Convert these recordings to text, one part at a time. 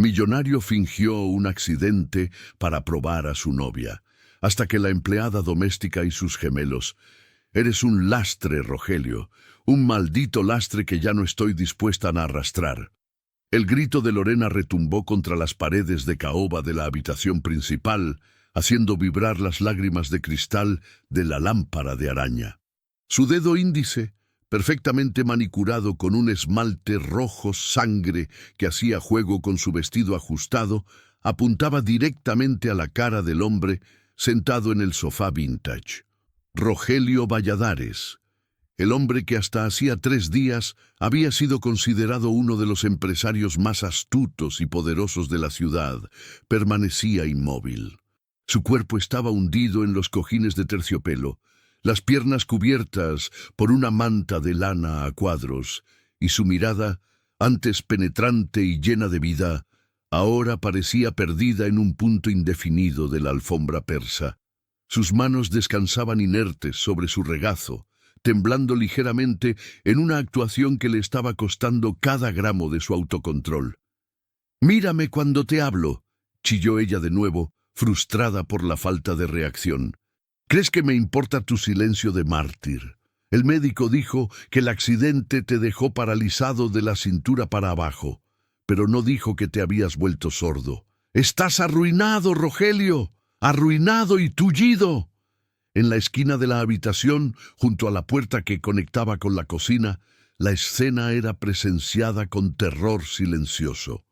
Millonario fingió un accidente para probar a su novia, hasta que la empleada doméstica y sus gemelos: «Eres un lastre, Rogelio, un maldito lastre que ya no estoy dispuesta a arrastrar». El grito de Lorena retumbó contra las paredes de caoba de la habitación principal, haciendo vibrar las lágrimas de cristal de la lámpara de araña. Su dedo índice, perfectamente manicurado con un esmalte rojo sangre que hacía juego con su vestido ajustado, apuntaba directamente a la cara del hombre sentado en el sofá vintage. Rogelio Valladares, el hombre que hasta hacía 3 días había sido considerado uno de los empresarios más astutos y poderosos de la ciudad, permanecía inmóvil. Su cuerpo estaba hundido en los cojines de terciopelo, las piernas cubiertas por una manta de lana a cuadros, y su mirada, antes penetrante y llena de vida, ahora parecía perdida en un punto indefinido de la alfombra persa. Sus manos descansaban inertes sobre su regazo, temblando ligeramente en una actuación que le estaba costando cada gramo de su autocontrol. «Mírame cuando te hablo», chilló ella de nuevo, frustrada por la falta de reacción. «¿Crees que me importa tu silencio de mártir? El médico dijo que el accidente te dejó paralizado de la cintura para abajo, pero no dijo que te habías vuelto sordo. ¡Estás arruinado, Rogelio! ¡Arruinado y tullido!». En la esquina de la habitación, junto a la puerta que conectaba con la cocina, la escena era presenciada con terror silencioso.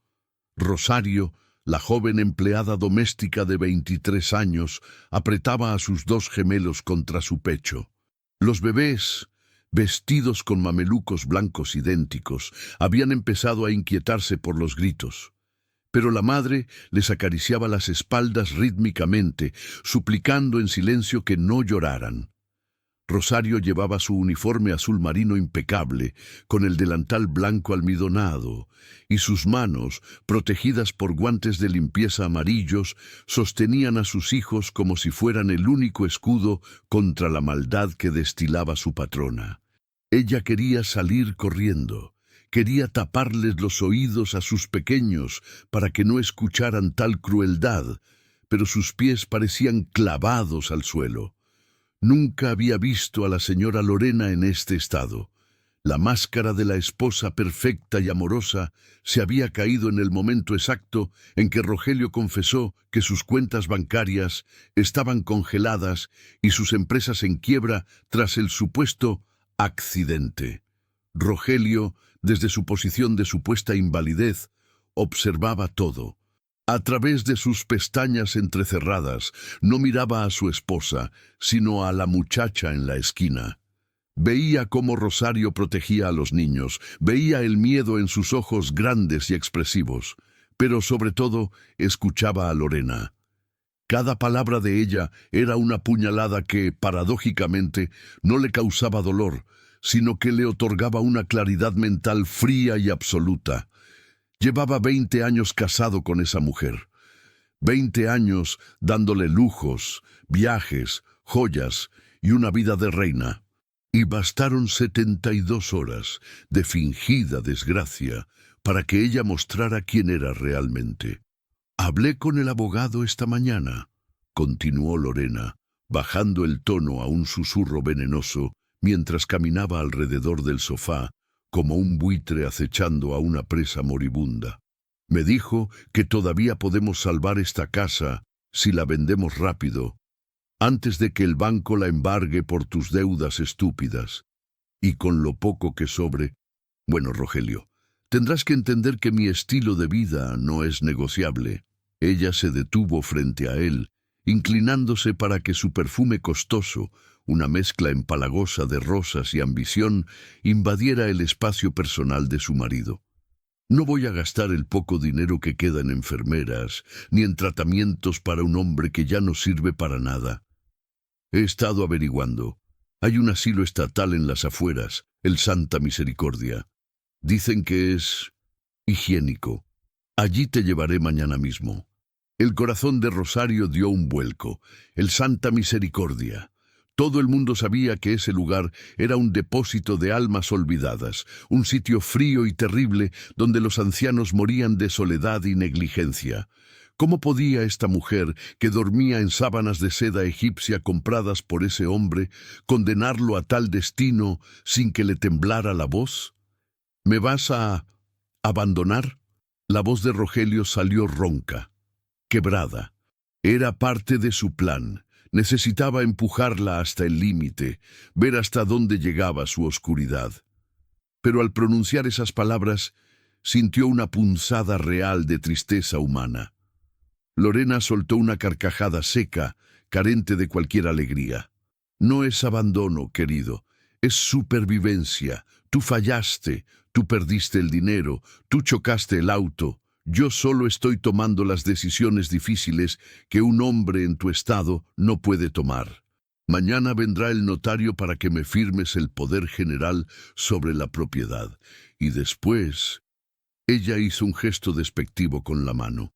Rosario, la joven empleada doméstica de 23 años, apretaba a sus 2 gemelos contra su pecho. Los bebés, vestidos con mamelucos blancos idénticos, habían empezado a inquietarse por los gritos. Pero la madre les acariciaba las espaldas rítmicamente, suplicando en silencio que no lloraran. Rosario llevaba su uniforme azul marino impecable, con el delantal blanco almidonado, y sus manos, protegidas por guantes de limpieza amarillos, sostenían a sus hijos como si fueran el único escudo contra la maldad que destilaba su patrona. Ella quería salir corriendo. Quería taparles los oídos a sus pequeños para que no escucharan tal crueldad, pero sus pies parecían clavados al suelo. Nunca había visto a la señora Lorena en este estado. La máscara de la esposa perfecta y amorosa se había caído en el momento exacto en que Rogelio confesó que sus cuentas bancarias estaban congeladas y sus empresas en quiebra tras el supuesto accidente. Rogelio, desde su posición de supuesta invalidez, observaba todo. A través de sus pestañas entrecerradas, no miraba a su esposa, sino a la muchacha en la esquina. Veía cómo Rosario protegía a los niños, veía el miedo en sus ojos grandes y expresivos, pero sobre todo escuchaba a Lorena. Cada palabra de ella era una puñalada que, paradójicamente, no le causaba dolor, sino que le otorgaba una claridad mental fría y absoluta. Llevaba 20 años casado con esa mujer. 20 años dándole lujos, viajes, joyas y una vida de reina. Y bastaron 72 horas de fingida desgracia para que ella mostrara quién era realmente. «Hablé con el abogado esta mañana», continuó Lorena, bajando el tono a un susurro venenoso, mientras caminaba alrededor del sofá, como un buitre acechando a una presa moribunda. «Me dijo que todavía podemos salvar esta casa si la vendemos rápido, antes de que el banco la embargue por tus deudas estúpidas. Y con lo poco que sobre... Bueno, Rogelio, tendrás que entender que mi estilo de vida no es negociable». Ella se detuvo frente a él, inclinándose para que su perfume costoso, una mezcla empalagosa de rosas y ambición, invadiera el espacio personal de su marido. «No voy a gastar el poco dinero que queda en enfermeras, ni en tratamientos para un hombre que ya no sirve para nada. He estado averiguando. Hay un asilo estatal en las afueras, el Santa Misericordia. Dicen que es higiénico. Allí te llevaré mañana mismo». El corazón de Rosario dio un vuelco. El Santa Misericordia. Todo el mundo sabía que ese lugar era un depósito de almas olvidadas, un sitio frío y terrible donde los ancianos morían de soledad y negligencia. ¿Cómo podía esta mujer, que dormía en sábanas de seda egipcia compradas por ese hombre, condenarlo a tal destino sin que le temblara la voz? ¿Me vas a abandonar? La voz de Rogelio salió ronca, quebrada. Era parte de su plan. Necesitaba empujarla hasta el límite, ver hasta dónde llegaba su oscuridad. Pero al pronunciar esas palabras, sintió una punzada real de tristeza humana. Lorena soltó una carcajada seca, carente de cualquier alegría. No es abandono, querido, es supervivencia. Tú fallaste, tú perdiste el dinero, tú chocaste el auto. Yo solo estoy tomando las decisiones difíciles que un hombre en tu estado no puede tomar. Mañana vendrá el notario para que me firmes el poder general sobre la propiedad. Y después, ella hizo un gesto despectivo con la mano.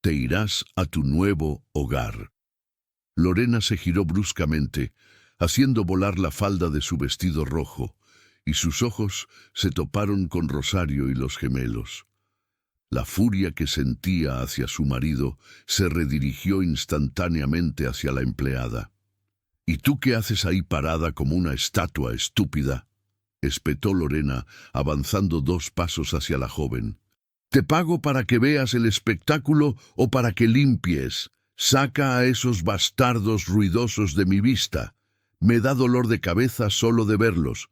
Te irás a tu nuevo hogar. Lorena se giró bruscamente, haciendo volar la falda de su vestido rojo, y sus ojos se toparon con Rosario y los gemelos. La furia que sentía hacia su marido se redirigió instantáneamente hacia la empleada. «¿Y tú qué haces ahí parada como una estatua estúpida?», espetó Lorena, avanzando 2 pasos hacia la joven. «¿Te pago para que veas el espectáculo o para que limpies? Saca a esos bastardos ruidosos de mi vista. Me da dolor de cabeza solo de verlos.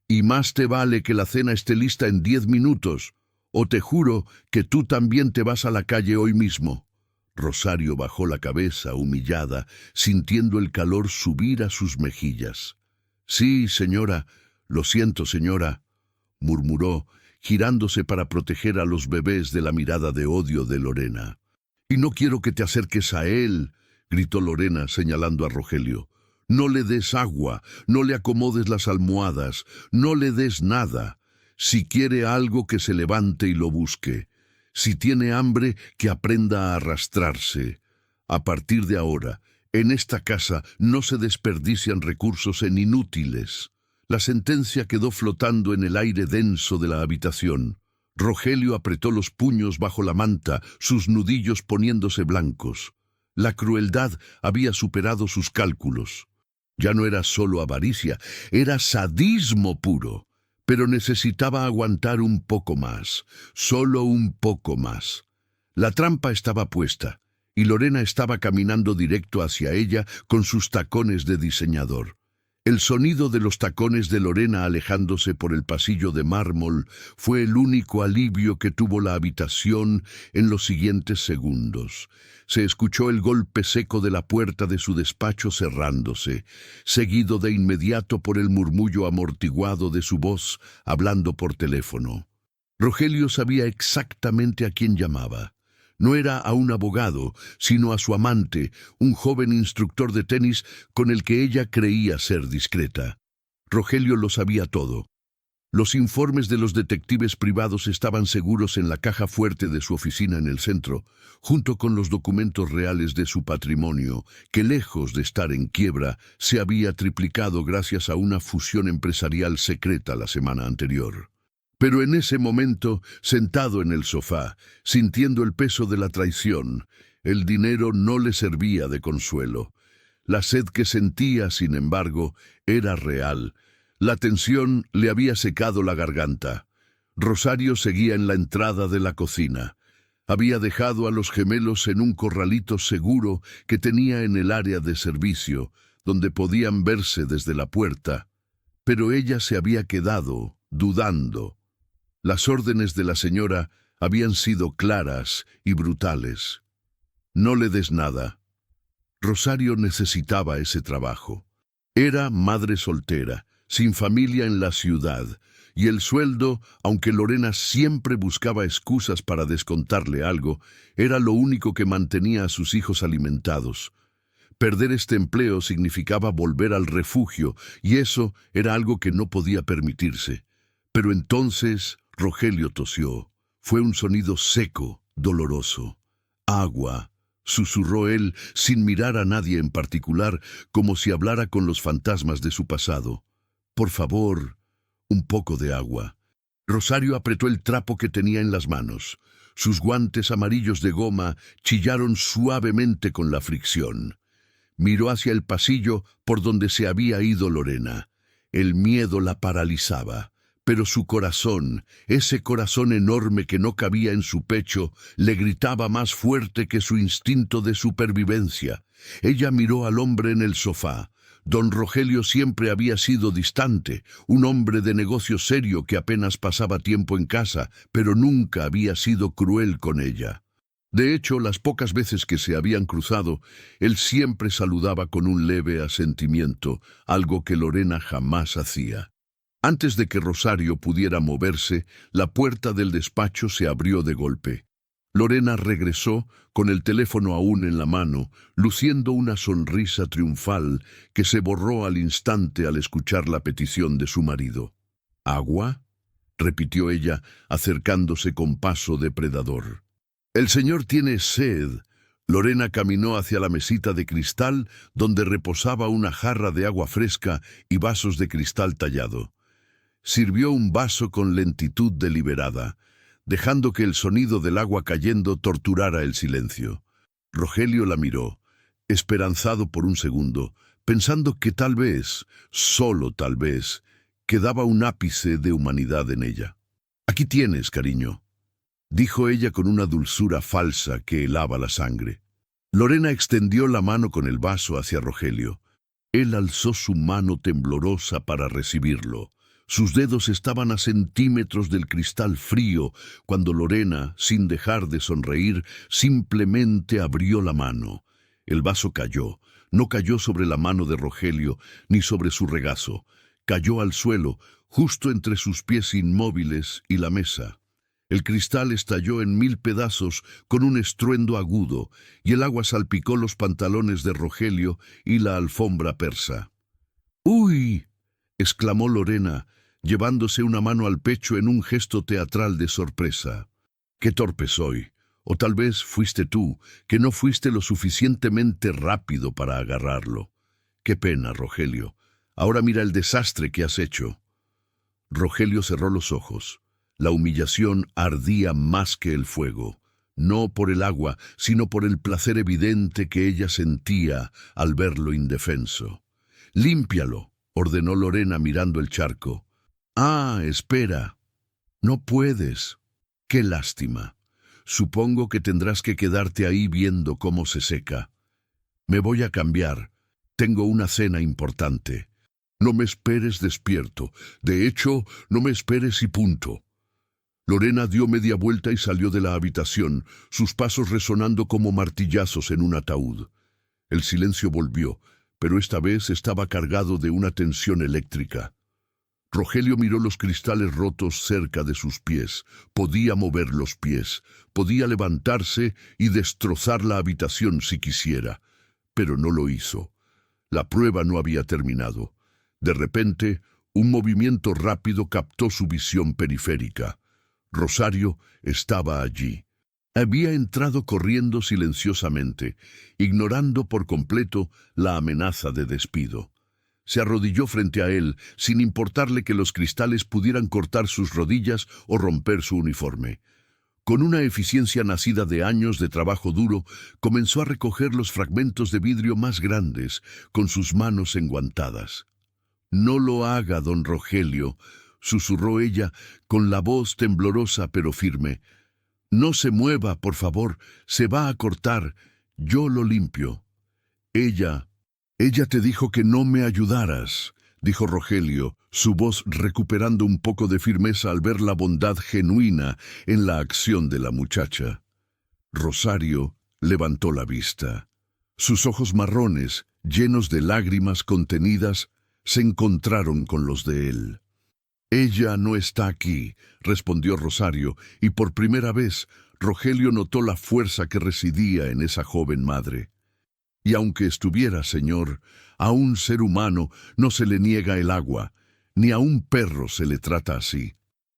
Y más te vale que la cena esté lista en 10 minutos. O te juro que tú también te vas a la calle hoy mismo». Rosario bajó la cabeza, humillada, sintiendo el calor subir a sus mejillas. «Sí, señora, lo siento, señora», murmuró, girándose para proteger a los bebés de la mirada de odio de Lorena. «Y no quiero que te acerques a él», gritó Lorena, señalando a Rogelio. «No le des agua, no le acomodes las almohadas, no le des nada. Si quiere algo, que se levante y lo busque. Si tiene hambre, que aprenda a arrastrarse. A partir de ahora, en esta casa no se desperdician recursos en inútiles». La sentencia quedó flotando en el aire denso de la habitación. Rogelio apretó los puños bajo la manta, sus nudillos poniéndose blancos. La crueldad había superado sus cálculos. Ya no era solo avaricia, era sadismo puro. Pero necesitaba aguantar un poco más, solo un poco más. La trampa estaba puesta, y Lorena estaba caminando directo hacia ella con sus tacones de diseñador. El sonido de los tacones de Lorena alejándose por el pasillo de mármol fue el único alivio que tuvo la habitación en los siguientes segundos. Se escuchó el golpe seco de la puerta de su despacho cerrándose, seguido de inmediato por el murmullo amortiguado de su voz hablando por teléfono. Rogelio sabía exactamente a quién llamaba. No era a un abogado, sino a su amante, un joven instructor de tenis con el que ella creía ser discreta. Rogelio lo sabía todo. Los informes de los detectives privados estaban seguros en la caja fuerte de su oficina en el centro, junto con los documentos reales de su patrimonio, que lejos de estar en quiebra, se había triplicado gracias a una fusión empresarial secreta la semana anterior. Pero en ese momento, sentado en el sofá, sintiendo el peso de la traición, el dinero no le servía de consuelo. La sed que sentía, sin embargo, era real. La tensión le había secado la garganta. Rosario seguía en la entrada de la cocina. Había dejado a los gemelos en un corralito seguro que tenía en el área de servicio, donde podían verse desde la puerta. Pero ella se había quedado, dudando. Las órdenes de la señora habían sido claras y brutales. No le des nada. Rosario necesitaba ese trabajo. Era madre soltera, sin familia en la ciudad, y el sueldo, aunque Lorena siempre buscaba excusas para descontarle algo, era lo único que mantenía a sus hijos alimentados. Perder este empleo significaba volver al refugio, y eso era algo que no podía permitirse. Pero entonces Rogelio tosió. Fue un sonido seco, doloroso. Agua, susurró él, sin mirar a nadie en particular, como si hablara con los fantasmas de su pasado. Por favor, un poco de agua. Rosario apretó el trapo que tenía en las manos. Sus guantes amarillos de goma chillaron suavemente con la fricción. Miró hacia el pasillo por donde se había ido Lorena. El miedo la paralizaba, pero su corazón, ese corazón enorme que no cabía en su pecho, le gritaba más fuerte que su instinto de supervivencia. Ella miró al hombre en el sofá. Don Rogelio siempre había sido distante, un hombre de negocio serio que apenas pasaba tiempo en casa, pero nunca había sido cruel con ella. De hecho, las pocas veces que se habían cruzado, él siempre saludaba con un leve asentimiento, algo que Lorena jamás hacía. Antes de que Rosario pudiera moverse, la puerta del despacho se abrió de golpe. Lorena regresó, con el teléfono aún en la mano, luciendo una sonrisa triunfal que se borró al instante al escuchar la petición de su marido. ¿Agua?, repitió ella, acercándose con paso depredador. «El señor tiene sed». Lorena caminó hacia la mesita de cristal donde reposaba una jarra de agua fresca y vasos de cristal tallado. Sirvió un vaso con lentitud deliberada, dejando que el sonido del agua cayendo torturara el silencio. Rogelio la miró, esperanzado por un segundo, pensando que tal vez, solo tal vez, quedaba un ápice de humanidad en ella. «Aquí tienes, cariño», dijo ella con una dulzura falsa que helaba la sangre. Lorena extendió la mano con el vaso hacia Rogelio. Él alzó su mano temblorosa para recibirlo. Sus dedos estaban a centímetros del cristal frío cuando Lorena, sin dejar de sonreír, simplemente abrió la mano. El vaso cayó. No cayó sobre la mano de Rogelio ni sobre su regazo. Cayó al suelo, justo entre sus pies inmóviles y la mesa. El cristal estalló en 1000 pedazos con un estruendo agudo, y el agua salpicó los pantalones de Rogelio y la alfombra persa. «¡Uy!», exclamó Lorena, llevándose una mano al pecho en un gesto teatral de sorpresa. «Qué torpe soy. O tal vez fuiste tú, que no fuiste lo suficientemente rápido para agarrarlo. Qué pena, Rogelio. Ahora mira el desastre que has hecho». Rogelio cerró los ojos. La humillación ardía más que el fuego, no por el agua, sino por el placer evidente que ella sentía al verlo indefenso. «Límpialo», ordenó Lorena mirando el charco. «Ah, espera. No puedes. Qué lástima. Supongo que tendrás que quedarte ahí viendo cómo se seca. Me voy a cambiar. Tengo una cena importante. No me esperes despierto. De hecho, no me esperes y punto». Lorena dio media vuelta y salió de la habitación, sus pasos resonando como martillazos en un ataúd. El silencio volvió, pero esta vez estaba cargado de una tensión eléctrica. Rogelio miró los cristales rotos cerca de sus pies. Podía mover los pies, podía levantarse y destrozar la habitación si quisiera, pero no lo hizo. La prueba no había terminado. De repente, un movimiento rápido captó su visión periférica. Rosario estaba allí. Había entrado corriendo silenciosamente, ignorando por completo la amenaza de despido. Se arrodilló frente a él, sin importarle que los cristales pudieran cortar sus rodillas o romper su uniforme. Con una eficiencia nacida de años de trabajo duro, comenzó a recoger los fragmentos de vidrio más grandes, con sus manos enguantadas. «No lo haga, don Rogelio», susurró ella, con la voz temblorosa pero firme. «No se mueva, por favor, se va a cortar. Yo lo limpio». Ella te dijo que no me ayudaras», dijo Rogelio, su voz recuperando un poco de firmeza al ver la bondad genuina en la acción de la muchacha. Rosario levantó la vista. Sus ojos marrones, llenos de lágrimas contenidas, se encontraron con los de él. «Ella no está aquí», respondió Rosario, y por primera vez Rogelio notó la fuerza que residía en esa joven madre. «Y aunque estuviera, señor, a un ser humano no se le niega el agua, ni a un perro se le trata así».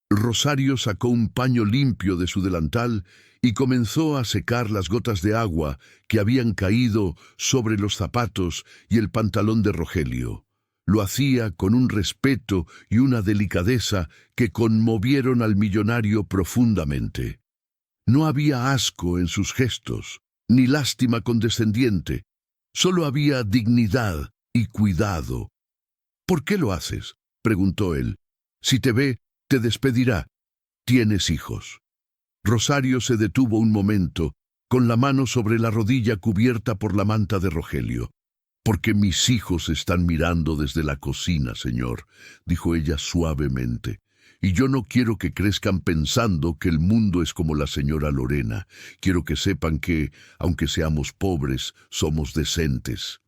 Rosario sacó un paño limpio de su delantal y comenzó a secar las gotas de agua que habían caído sobre los zapatos y el pantalón de Rogelio. Lo hacía con un respeto y una delicadeza que conmovieron al millonario profundamente. No había asco en sus gestos, ni lástima condescendiente. Solo había dignidad y cuidado. «¿Por qué lo haces?», preguntó él. «Si te ve, te despedirá. Tienes hijos». Rosario se detuvo un momento, con la mano sobre la rodilla cubierta por la manta de Rogelio. «Porque mis hijos están mirando desde la cocina, señor», dijo ella suavemente. «Y yo no quiero que crezcan pensando que el mundo es como la señora Lorena. Quiero que sepan que, aunque seamos pobres, somos decentes».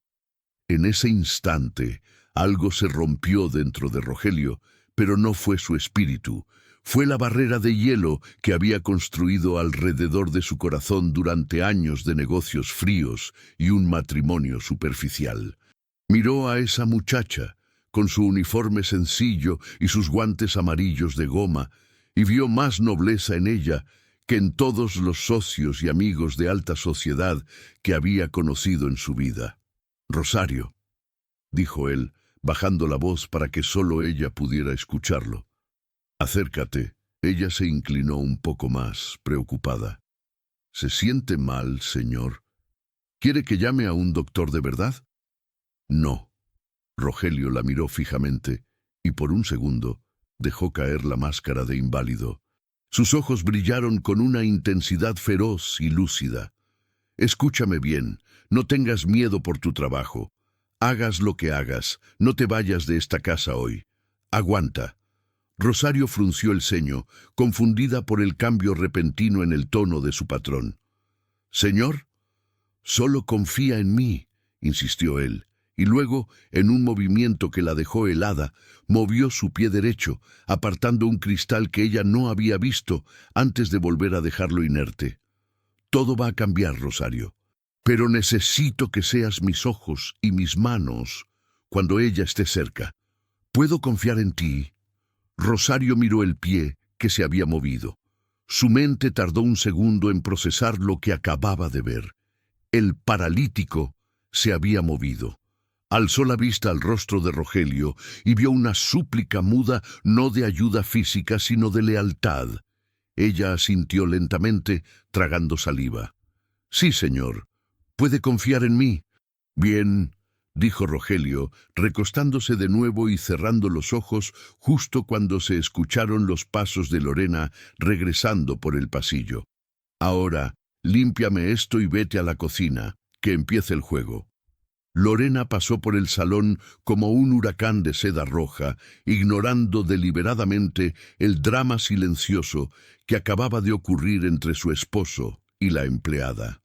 En ese instante, algo se rompió dentro de Rogelio, pero no fue su espíritu. Fue la barrera de hielo que había construido alrededor de su corazón durante años de negocios fríos y un matrimonio superficial. Miró a esa muchacha, con su uniforme sencillo y sus guantes amarillos de goma, y vio más nobleza en ella que en todos los socios y amigos de alta sociedad que había conocido en su vida. «Rosario», dijo él, bajando la voz para que solo ella pudiera escucharlo. «Acércate». Ella se inclinó un poco más, preocupada. «¿Se siente mal, señor? ¿Quiere que llame a un doctor de verdad?» «No». Rogelio la miró fijamente y por un segundo dejó caer la máscara de inválido. Sus ojos brillaron con una intensidad feroz y lúcida. «Escúchame bien, no tengas miedo por tu trabajo. Hagas lo que hagas, no te vayas de esta casa hoy. Aguanta». Rosario frunció el ceño, confundida por el cambio repentino en el tono de su patrón. «Señor, solo confía en mí», insistió él, y luego, en un movimiento que la dejó helada, movió su pie derecho, apartando un cristal que ella no había visto antes de volver a dejarlo inerte. «Todo va a cambiar, Rosario, pero necesito que seas mis ojos y mis manos cuando ella esté cerca. ¿Puedo confiar en ti?» Rosario miró el pie que se había movido. Su mente tardó un segundo en procesar lo que acababa de ver. El paralítico se había movido. Alzó la vista al rostro de Rogelio y vio una súplica muda no de ayuda física sino de lealtad. Ella asintió lentamente, tragando saliva. «Sí, señor. ¿Puede confiar en mí?» «Bien», dijo Rogelio, recostándose de nuevo y cerrando los ojos justo cuando se escucharon los pasos de Lorena regresando por el pasillo. «Ahora, límpiame esto y vete a la cocina, que empiece el juego». Lorena pasó por el salón como un huracán de seda roja, ignorando deliberadamente el drama silencioso que acababa de ocurrir entre su esposo y la empleada.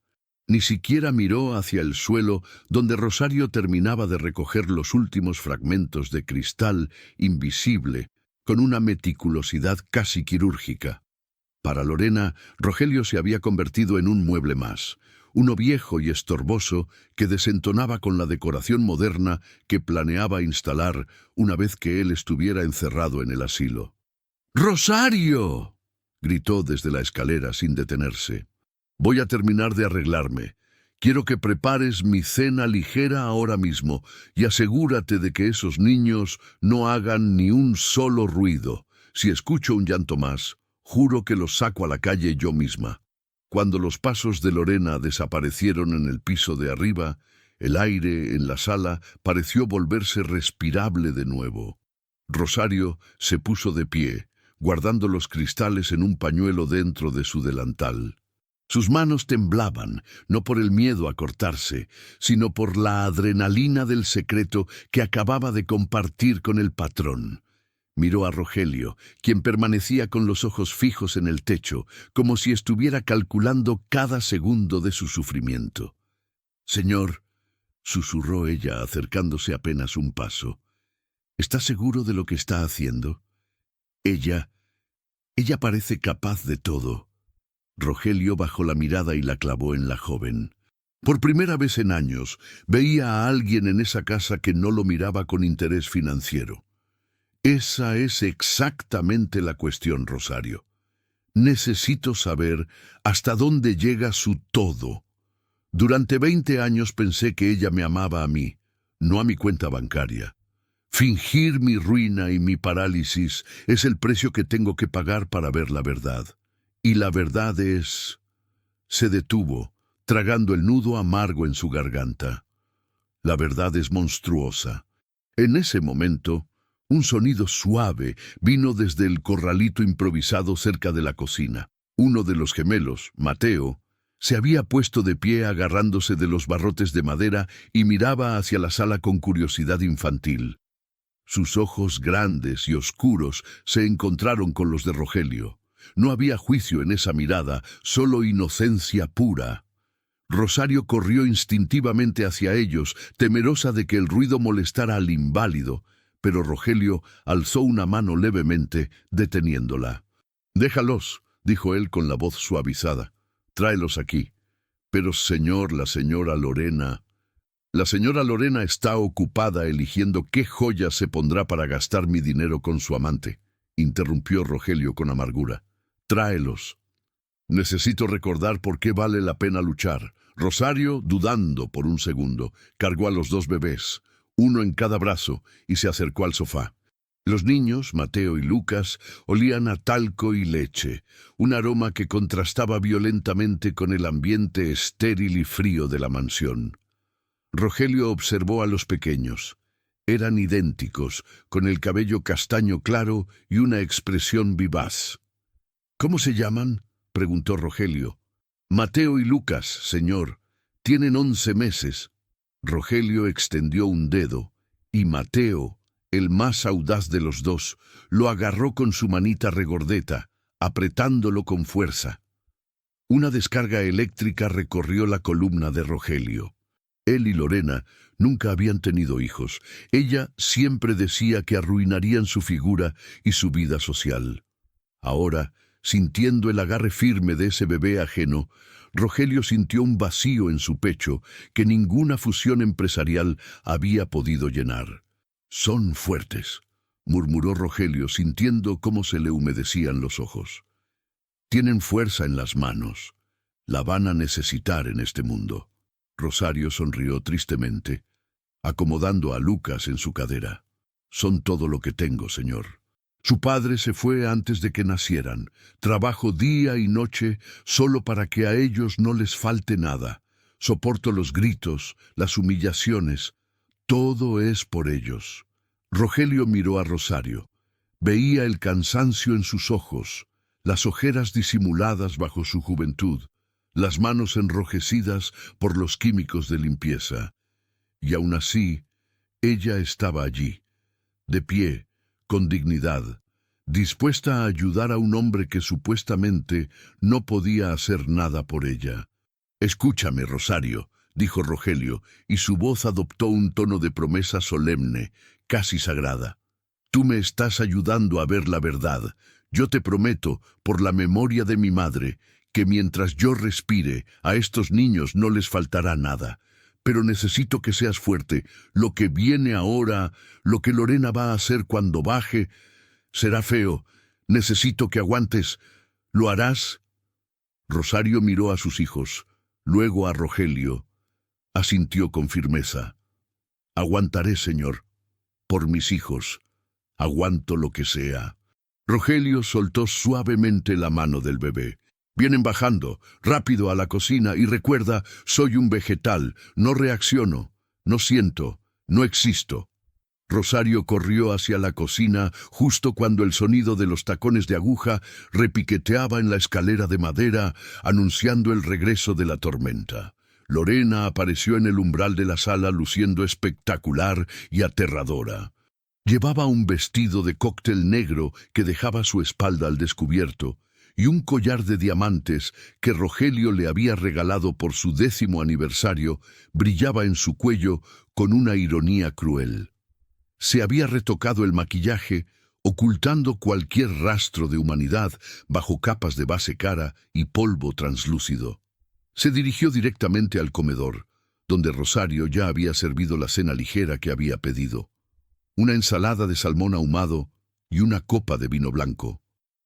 Ni siquiera miró hacia el suelo donde Rosario terminaba de recoger los últimos fragmentos de cristal invisible con una meticulosidad casi quirúrgica. Para Lorena, Rogelio se había convertido en un mueble más, uno viejo y estorboso que desentonaba con la decoración moderna que planeaba instalar una vez que él estuviera encerrado en el asilo. «¡Rosario!», gritó desde la escalera sin detenerse. «Voy a terminar de arreglarme. Quiero que prepares mi cena ligera ahora mismo y asegúrate de que esos niños no hagan ni un solo ruido. Si escucho un llanto más, juro que los saco a la calle yo misma». Cuando los pasos de Lorena desaparecieron en el piso de arriba, el aire en la sala pareció volverse respirable de nuevo. Rosario se puso de pie, guardando los cristales en un pañuelo dentro de su delantal. Sus manos temblaban, no por el miedo a cortarse, sino por la adrenalina del secreto que acababa de compartir con el patrón. Miró a Rogelio, quien permanecía con los ojos fijos en el techo, como si estuviera calculando cada segundo de su sufrimiento. «Señor», susurró ella acercándose apenas un paso, «¿está seguro de lo que está haciendo? Ella parece capaz de todo». Rogelio bajó la mirada y la clavó en la joven. Por primera vez en años, veía a alguien en esa casa que no lo miraba con interés financiero. «Esa es exactamente la cuestión, Rosario. Necesito saber hasta dónde llega su todo. Durante 20 años pensé que ella me amaba a mí, no a mi cuenta bancaria. Fingir mi ruina y mi parálisis es el precio que tengo que pagar para ver la verdad. Y la verdad es... Se detuvo, tragando el nudo amargo en su garganta. La verdad es monstruosa. En ese momento, un sonido suave vino desde el corralito improvisado cerca de la cocina. Uno de los gemelos, Mateo, se había puesto de pie agarrándose de los barrotes de madera y miraba hacia la sala con curiosidad infantil. Sus ojos grandes y oscuros se encontraron con los de Rogelio. No había juicio en esa mirada, solo inocencia pura. Rosario corrió instintivamente hacia ellos, temerosa de que el ruido molestara al inválido, pero Rogelio alzó una mano levemente, deteniéndola. «Déjalos», dijo él con la voz suavizada. «Tráelos aquí». «Pero, señor, la señora Lorena...» «La señora Lorena está ocupada eligiendo qué joya se pondrá para gastar mi dinero con su amante», interrumpió Rogelio con amargura. «Tráelos. Necesito recordar por qué vale la pena luchar». Rosario, dudando por un segundo, cargó a los 2 bebés, uno en cada brazo, y se acercó al sofá. Los niños, Mateo y Lucas, olían a talco y leche, un aroma que contrastaba violentamente con el ambiente estéril y frío de la mansión. Rogelio observó a los pequeños. Eran idénticos, con el cabello castaño claro y una expresión vivaz. «¿Cómo se llaman?», preguntó Rogelio. «Mateo y Lucas, señor. Tienen 11 meses». Rogelio extendió un dedo, y Mateo, el más audaz de los dos, lo agarró con su manita regordeta, apretándolo con fuerza. Una descarga eléctrica recorrió la columna de Rogelio. Él y Lorena nunca habían tenido hijos. Ella siempre decía que arruinarían su figura y su vida social. Ahora, sintiendo el agarre firme de ese bebé ajeno, Rogelio sintió un vacío en su pecho que ninguna fusión empresarial había podido llenar. «Son fuertes», murmuró Rogelio, sintiendo cómo se le humedecían los ojos. «Tienen fuerza en las manos. La van a necesitar en este mundo». Rosario sonrió tristemente, acomodando a Lucas en su cadera. «Son todo lo que tengo, señor». Su padre se fue antes de que nacieran. Trabajo día y noche solo para que a ellos no les falte nada. Soporto los gritos, las humillaciones. Todo es por ellos. Rogelio miró a Rosario. Veía el cansancio en sus ojos, las ojeras disimuladas bajo su juventud, las manos enrojecidas por los químicos de limpieza. Y aún así, ella estaba allí, de pie, con dignidad, dispuesta a ayudar a un hombre que supuestamente no podía hacer nada por ella. «Escúchame, Rosario», dijo Rogelio, y su voz adoptó un tono de promesa solemne, casi sagrada. «Tú me estás ayudando a ver la verdad. Yo te prometo, por la memoria de mi madre, que mientras yo respire, a estos niños no les faltará nada. Pero necesito que seas fuerte. Lo que viene ahora, lo que Lorena va a hacer cuando baje, será feo. Necesito que aguantes. ¿Lo harás?» Rosario miró a sus hijos, luego a Rogelio. Asintió con firmeza. «Aguantaré, señor. Por mis hijos. Aguanto lo que sea». Rogelio soltó suavemente la mano del bebé. «Vienen bajando. Rápido a la cocina y recuerda, soy un vegetal. No reacciono. No siento. No existo». Rosario corrió hacia la cocina justo cuando el sonido de los tacones de aguja repiqueteaba en la escalera de madera, anunciando el regreso de la tormenta. Lorena apareció en el umbral de la sala luciendo espectacular y aterradora. Llevaba un vestido de cóctel negro que dejaba su espalda al descubierto, y un collar de diamantes que Rogelio le había regalado por su 10º aniversario brillaba en su cuello con una ironía cruel. Se había retocado el maquillaje, ocultando cualquier rastro de humanidad bajo capas de base cara y polvo translúcido. Se dirigió directamente al comedor, donde Rosario ya había servido la cena ligera que había pedido. Una ensalada de salmón ahumado y una copa de vino blanco.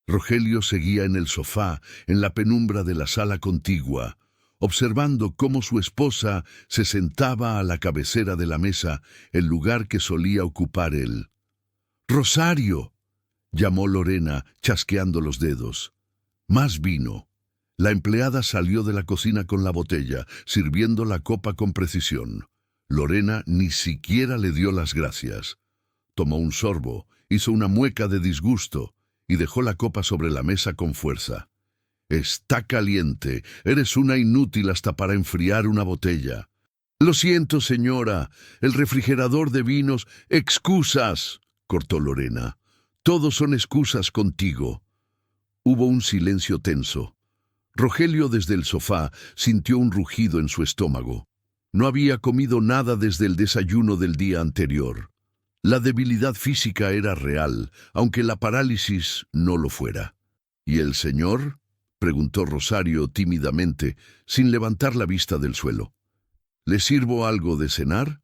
Rogelio seguía en el sofá, en la penumbra de la sala contigua, observando cómo su esposa se sentaba a la cabecera de la mesa, el lugar que solía ocupar él. «¡Rosario!», llamó Lorena, chasqueando los dedos. «Más vino». La empleada salió de la cocina con la botella, sirviendo la copa con precisión. Lorena ni siquiera le dio las gracias. Tomó un sorbo, hizo una mueca de disgusto y dejó la copa sobre la mesa con fuerza. «Está caliente. Eres una inútil hasta para enfriar una botella». «Lo siento, señora. El refrigerador de vinos...» «¡Excusas!», cortó Lorena. «Todos son excusas contigo». Hubo un silencio tenso. Rogelio, desde el sofá, sintió un rugido en su estómago. No había comido nada desde el desayuno del día anterior. La debilidad física era real, aunque la parálisis no lo fuera. «¿Y el señor?», preguntó Rosario tímidamente, sin levantar la vista del suelo. «¿Le sirvo algo de cenar?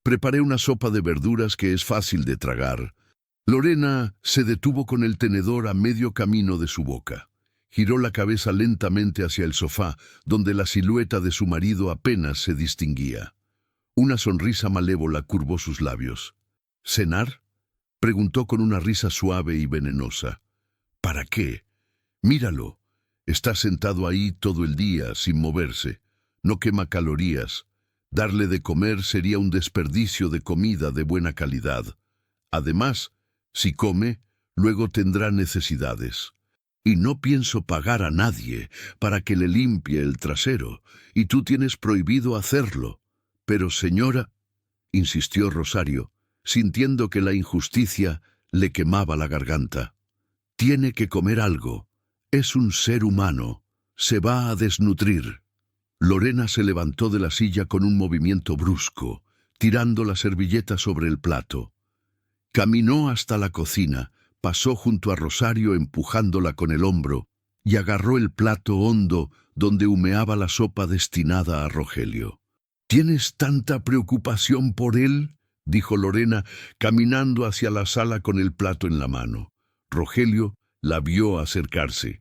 Preparé una sopa de verduras que es fácil de tragar». Lorena se detuvo con el tenedor a medio camino de su boca. Giró la cabeza lentamente hacia el sofá, donde la silueta de su marido apenas se distinguía. Una sonrisa malévola curvó sus labios. «¿Cenar?», preguntó con una risa suave y venenosa. «¿Para qué? Míralo. Está sentado ahí todo el día, sin moverse. No quema calorías. Darle de comer sería un desperdicio de comida de buena calidad. Además, si come, luego tendrá necesidades. Y no pienso pagar a nadie para que le limpie el trasero, y tú tienes prohibido hacerlo». «Pero, señora», insistió Rosario, sintiendo que la injusticia le quemaba la garganta. «Tiene que comer algo. Es un ser humano. Se va a desnutrir». Lorena se levantó de la silla con un movimiento brusco, tirando la servilleta sobre el plato. Caminó hasta la cocina, pasó junto a Rosario empujándola con el hombro y agarró el plato hondo donde humeaba la sopa destinada a Rogelio. «¿Tienes tanta preocupación por él?», dijo Lorena, caminando hacia la sala con el plato en la mano. Rogelio la vio acercarse.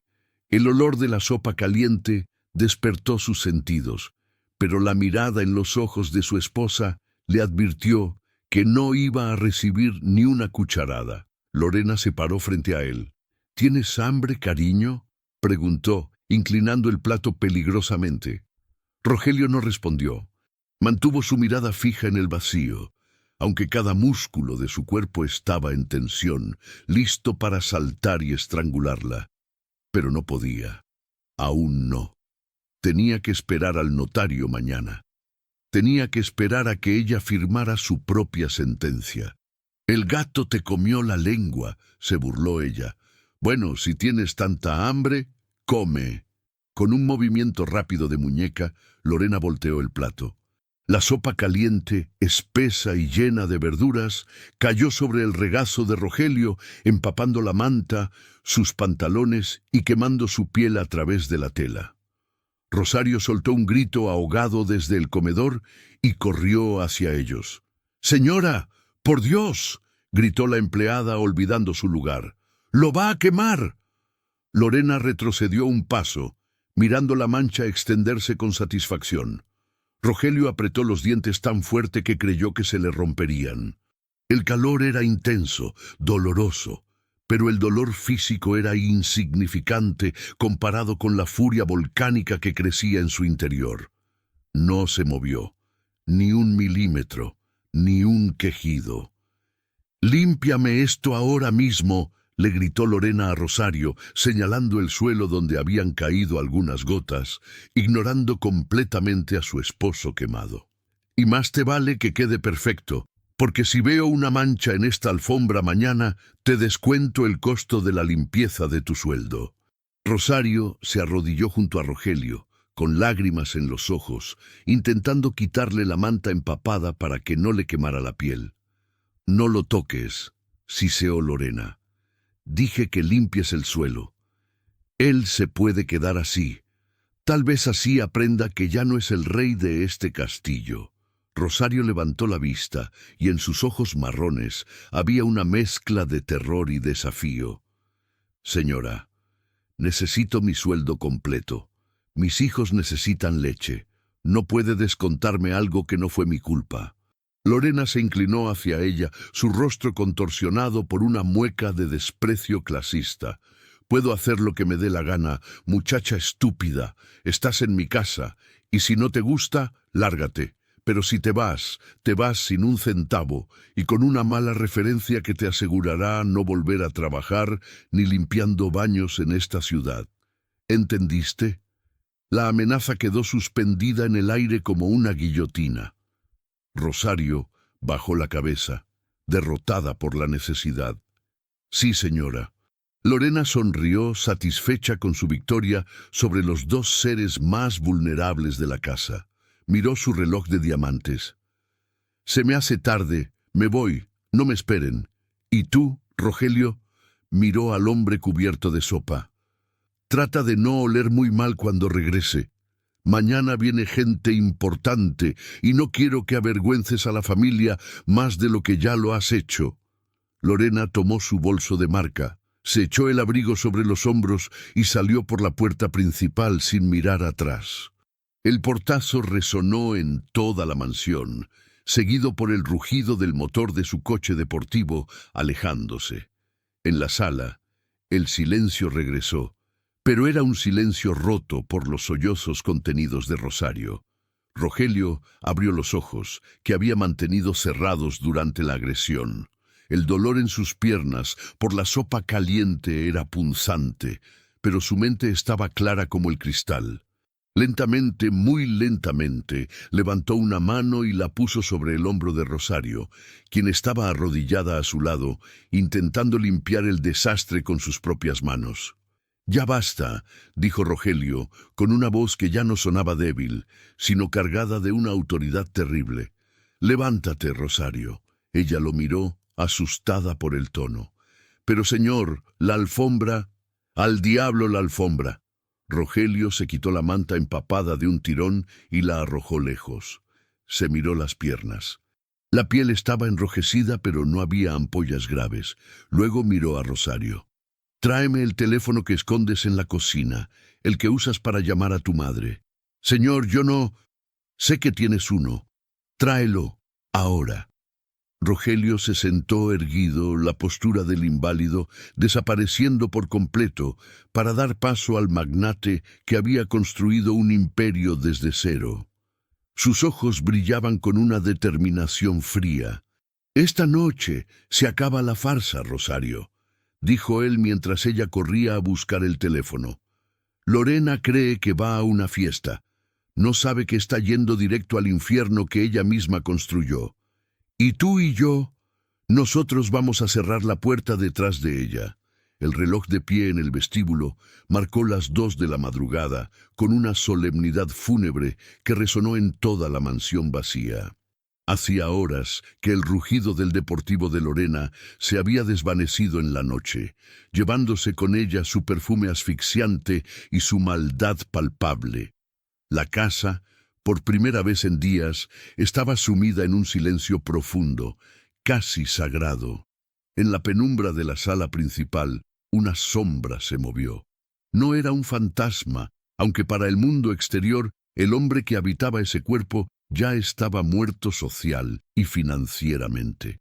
El olor de la sopa caliente despertó sus sentidos, pero la mirada en los ojos de su esposa le advirtió que no iba a recibir ni una cucharada. Lorena se paró frente a él. «¿Tienes hambre, cariño?», preguntó, inclinando el plato peligrosamente. Rogelio no respondió. Mantuvo su mirada fija en el vacío, aunque cada músculo de su cuerpo estaba en tensión, listo para saltar y estrangularla. Pero no podía. Aún no. Tenía que esperar al notario mañana. Tenía que esperar a que ella firmara su propia sentencia. «El gato te comió la lengua», se burló ella. «Bueno, si tienes tanta hambre, come». Con un movimiento rápido de muñeca, Lorena volteó el plato. La sopa caliente, espesa y llena de verduras, cayó sobre el regazo de Rogelio, empapando la manta, sus pantalones y quemando su piel a través de la tela. Rosario soltó un grito ahogado desde el comedor y corrió hacia ellos. «¡Señora! ¡Por Dios!», gritó la empleada olvidando su lugar. «¡Lo va a quemar!». Lorena retrocedió un paso, mirando la mancha extenderse con satisfacción. Rogelio apretó los dientes tan fuerte que creyó que se le romperían. El calor era intenso, doloroso, pero el dolor físico era insignificante comparado con la furia volcánica que crecía en su interior. No se movió, ni un milímetro, ni un quejido. «Límpiame esto ahora mismo», le gritó Lorena a Rosario, señalando el suelo donde habían caído algunas gotas, ignorando completamente a su esposo quemado. «Y más te vale que quede perfecto, porque si veo una mancha en esta alfombra mañana, te descuento el costo de la limpieza de tu sueldo». Rosario se arrodilló junto a Rogelio, con lágrimas en los ojos, intentando quitarle la manta empapada para que no le quemara la piel. «No lo toques», siseó Lorena. «Dije que limpies el suelo. Él se puede quedar así. Tal vez así aprenda que ya no es el rey de este castillo». Rosario levantó la vista y en sus ojos marrones había una mezcla de terror y desafío. Señora, necesito mi sueldo completo. Mis hijos necesitan leche. No puede descontarme algo que no fue mi culpa. Lorena se inclinó hacia ella, su rostro contorsionado por una mueca de desprecio clasista. Puedo hacer lo que me dé la gana, muchacha estúpida. Estás en mi casa, y si no te gusta, lárgate. Pero si te vas sin un centavo y con una mala referencia que te asegurará no volver a trabajar ni limpiando baños en esta ciudad. ¿Entendiste? La amenaza quedó suspendida en el aire como una guillotina. Rosario bajó la cabeza, derrotada por la necesidad. Sí, señora. Lorena sonrió, satisfecha con su victoria sobre los dos seres más vulnerables de la casa. Miró su reloj de diamantes. Se me hace tarde, me voy, no me esperen. ¿Y tú, Rogelio? Miró al hombre cubierto de sopa. Trata de no oler muy mal cuando regrese. Mañana viene gente importante y no quiero que avergüences a la familia más de lo que ya lo has hecho. Lorena tomó su bolso de marca, se echó el abrigo sobre los hombros y salió por la puerta principal sin mirar atrás. El portazo resonó en toda la mansión, seguido por el rugido del motor de su coche deportivo alejándose. En la sala, el silencio regresó, pero era un silencio roto por los sollozos contenidos de Rosario. Rogelio abrió los ojos, que había mantenido cerrados durante la agresión. El dolor en sus piernas por la sopa caliente era punzante, pero su mente estaba clara como el cristal. Lentamente, muy lentamente, levantó una mano y la puso sobre el hombro de Rosario, quien estaba arrodillada a su lado, intentando limpiar el desastre con sus propias manos. «Ya basta», dijo Rogelio, con una voz que ya no sonaba débil, sino cargada de una autoridad terrible. «Levántate, Rosario». Ella lo miró, asustada por el tono. «Pero señor, la alfombra...» «Al diablo la alfombra». Rogelio se quitó la manta empapada de un tirón y la arrojó lejos. Se miró las piernas. La piel estaba enrojecida, pero no había ampollas graves. Luego miró a Rosario. «Tráeme el teléfono que escondes en la cocina, el que usas para llamar a tu madre». «Señor, yo no...» «Sé que tienes uno. Tráelo, ahora». Rogelio se sentó erguido, la postura del inválido, desapareciendo por completo, para dar paso al magnate que había construido un imperio desde cero. Sus ojos brillaban con una determinación fría. «Esta noche se acaba la farsa, Rosario», dijo él mientras ella corría a buscar el teléfono. «Lorena cree que va a una fiesta. No sabe que está yendo directo al infierno que ella misma construyó. Y tú y yo, nosotros vamos a cerrar la puerta detrás de ella». El reloj de pie en el vestíbulo marcó las 2 de la madrugada con una solemnidad fúnebre que resonó en toda la mansión vacía. Hacía horas que el rugido del deportivo de Lorena se había desvanecido en la noche, llevándose con ella su perfume asfixiante y su maldad palpable. La casa, por primera vez en días, estaba sumida en un silencio profundo, casi sagrado. En la penumbra de la sala principal, una sombra se movió. No era un fantasma, aunque para el mundo exterior, el hombre que habitaba ese cuerpo ya estaba muerto social y financieramente.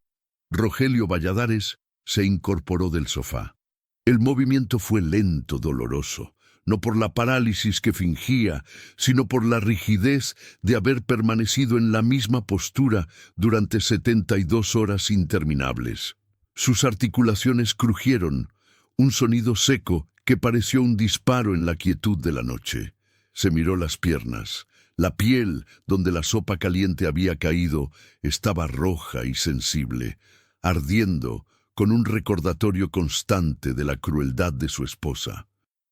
Rogelio Valladares se incorporó del sofá. El movimiento fue lento, doloroso, no por la parálisis que fingía, sino por la rigidez de haber permanecido en la misma postura durante 72 horas interminables. Sus articulaciones crujieron, un sonido seco que pareció un disparo en la quietud de la noche. Se miró las piernas. La piel, donde la sopa caliente había caído, estaba roja y sensible, ardiendo, con un recordatorio constante de la crueldad de su esposa.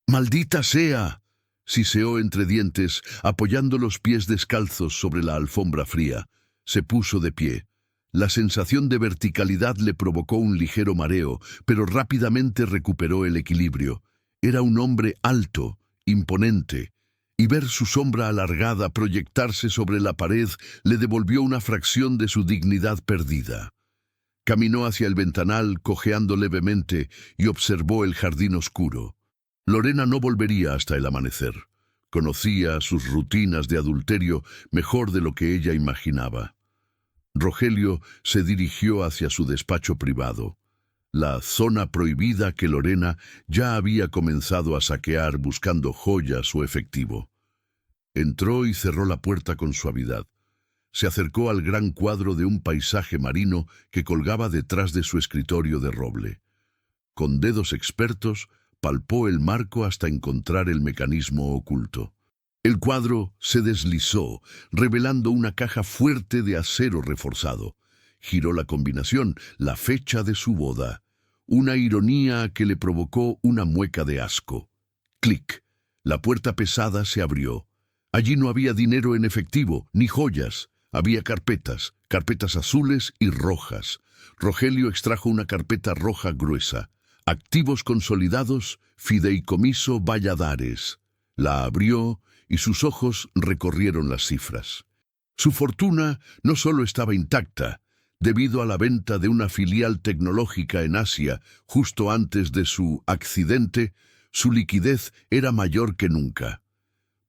«¡Maldita sea!», siseó entre dientes, apoyando los pies descalzos sobre la alfombra fría. Se puso de pie. La sensación de verticalidad le provocó un ligero mareo, pero rápidamente recuperó el equilibrio. Era un hombre alto, imponente, y ver su sombra alargada proyectarse sobre la pared le devolvió una fracción de su dignidad perdida. Caminó hacia el ventanal, cojeando levemente, y observó el jardín oscuro. Lorena no volvería hasta el amanecer. Conocía sus rutinas de adulterio mejor de lo que ella imaginaba. Rogelio se dirigió hacia su despacho privado, la zona prohibida que Lorena ya había comenzado a saquear buscando joyas o efectivo. Entró y cerró la puerta con suavidad. Se acercó al gran cuadro de un paisaje marino que colgaba detrás de su escritorio de roble. Con dedos expertos, palpó el marco hasta encontrar el mecanismo oculto. El cuadro se deslizó, revelando una caja fuerte de acero reforzado. Giró la combinación, la fecha de su boda. Una ironía que le provocó una mueca de asco. Clic. La puerta pesada se abrió. Allí no había dinero en efectivo, ni joyas. Había carpetas azules y rojas. Rogelio extrajo una carpeta roja gruesa. Activos consolidados, fideicomiso Valladares. La abrió y sus ojos recorrieron las cifras. Su fortuna no solo estaba intacta, debido a la venta de una filial tecnológica en Asia justo antes de su accidente, su liquidez era mayor que nunca.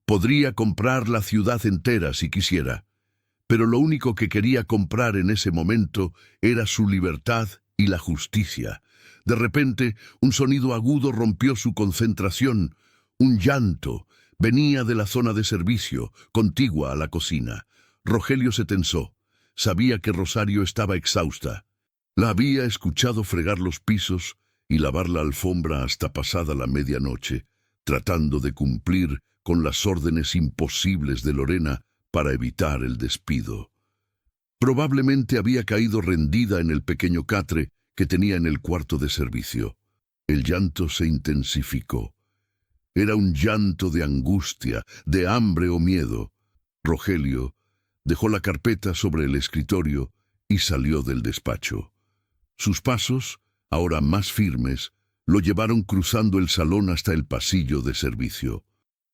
Podría comprar la ciudad entera si quisiera, pero lo único que quería comprar en ese momento era su libertad y la justicia. De repente, un sonido agudo rompió su concentración. Un llanto venía de la zona de servicio, contigua a la cocina. Rogelio se tensó. Sabía que Rosario estaba exhausta. La había escuchado fregar los pisos y lavar la alfombra hasta pasada la medianoche, tratando de cumplir con las órdenes imposibles de Lorena para evitar el despido. Probablemente había caído rendida en el pequeño catre que tenía en el cuarto de servicio. El llanto se intensificó. Era un llanto de angustia, de hambre o miedo. Rogelio dejó la carpeta sobre el escritorio y salió del despacho. Sus pasos, ahora más firmes, lo llevaron cruzando el salón hasta el pasillo de servicio.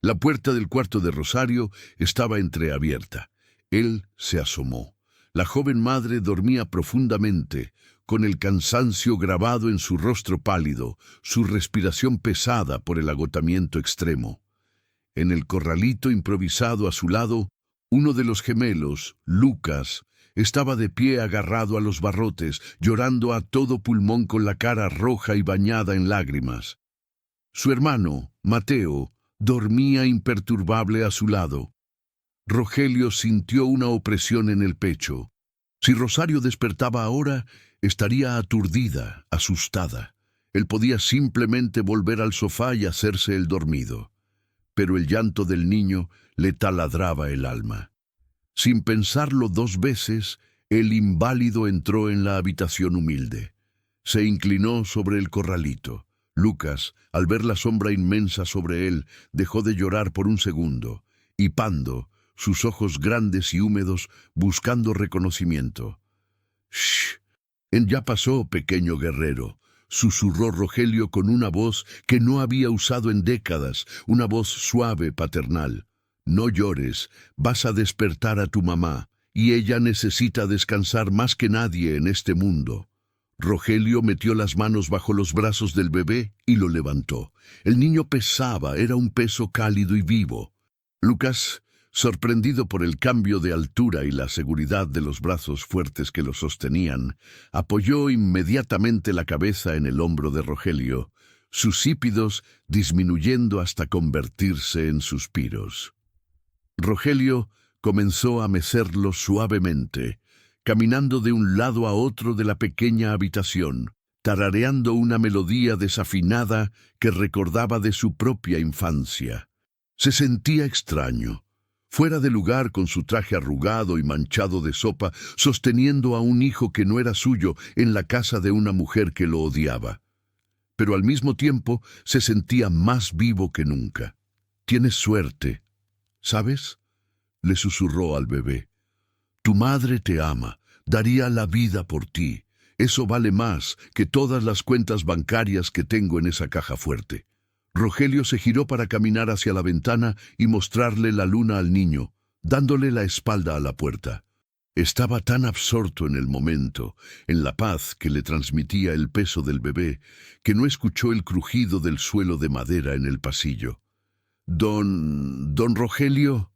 La puerta del cuarto de Rosario estaba entreabierta. Él se asomó. La joven madre dormía profundamente, con el cansancio grabado en su rostro pálido, su respiración pesada por el agotamiento extremo. En el corralito improvisado a su lado, uno de los gemelos, Lucas, estaba de pie agarrado a los barrotes, llorando a todo pulmón con la cara roja y bañada en lágrimas. Su hermano, Mateo, dormía imperturbable a su lado. Rogelio sintió una opresión en el pecho. Si Rosario despertaba ahora, estaría aturdida, asustada. Él podía simplemente volver al sofá y hacerse el dormido. Pero el llanto del niño le taladraba el alma. Sin pensarlo 2 veces, el inválido entró en la habitación humilde. Se inclinó sobre el corralito. Lucas, al ver la sombra inmensa sobre él, dejó de llorar por un segundo, y Pando, sus ojos grandes y húmedos, buscando reconocimiento. «¡Shh! Ya pasó, pequeño guerrero», susurró Rogelio con una voz que no había usado en décadas, una voz suave, paternal. «No llores, vas a despertar a tu mamá, y ella necesita descansar más que nadie en este mundo». Rogelio metió las manos bajo los brazos del bebé y lo levantó. El niño pesaba, era un peso cálido y vivo. Lucas, sorprendido por el cambio de altura y la seguridad de los brazos fuertes que lo sostenían, apoyó inmediatamente la cabeza en el hombro de Rogelio, sus hípidos disminuyendo hasta convertirse en suspiros. Rogelio comenzó a mecerlo suavemente, caminando de un lado a otro de la pequeña habitación, tarareando una melodía desafinada que recordaba de su propia infancia. Se sentía extraño, fuera de lugar con su traje arrugado y manchado de sopa, sosteniendo a un hijo que no era suyo en la casa de una mujer que lo odiaba. Pero al mismo tiempo se sentía más vivo que nunca. «Tienes suerte, ¿sabes?», le susurró al bebé. «Tu madre te ama, daría la vida por ti. Eso vale más que todas las cuentas bancarias que tengo en esa caja fuerte». Rogelio se giró para caminar hacia la ventana y mostrarle la luna al niño, dándole la espalda a la puerta. Estaba tan absorto en el momento, en la paz que le transmitía el peso del bebé, que no escuchó el crujido del suelo de madera en el pasillo. Don Rogelio.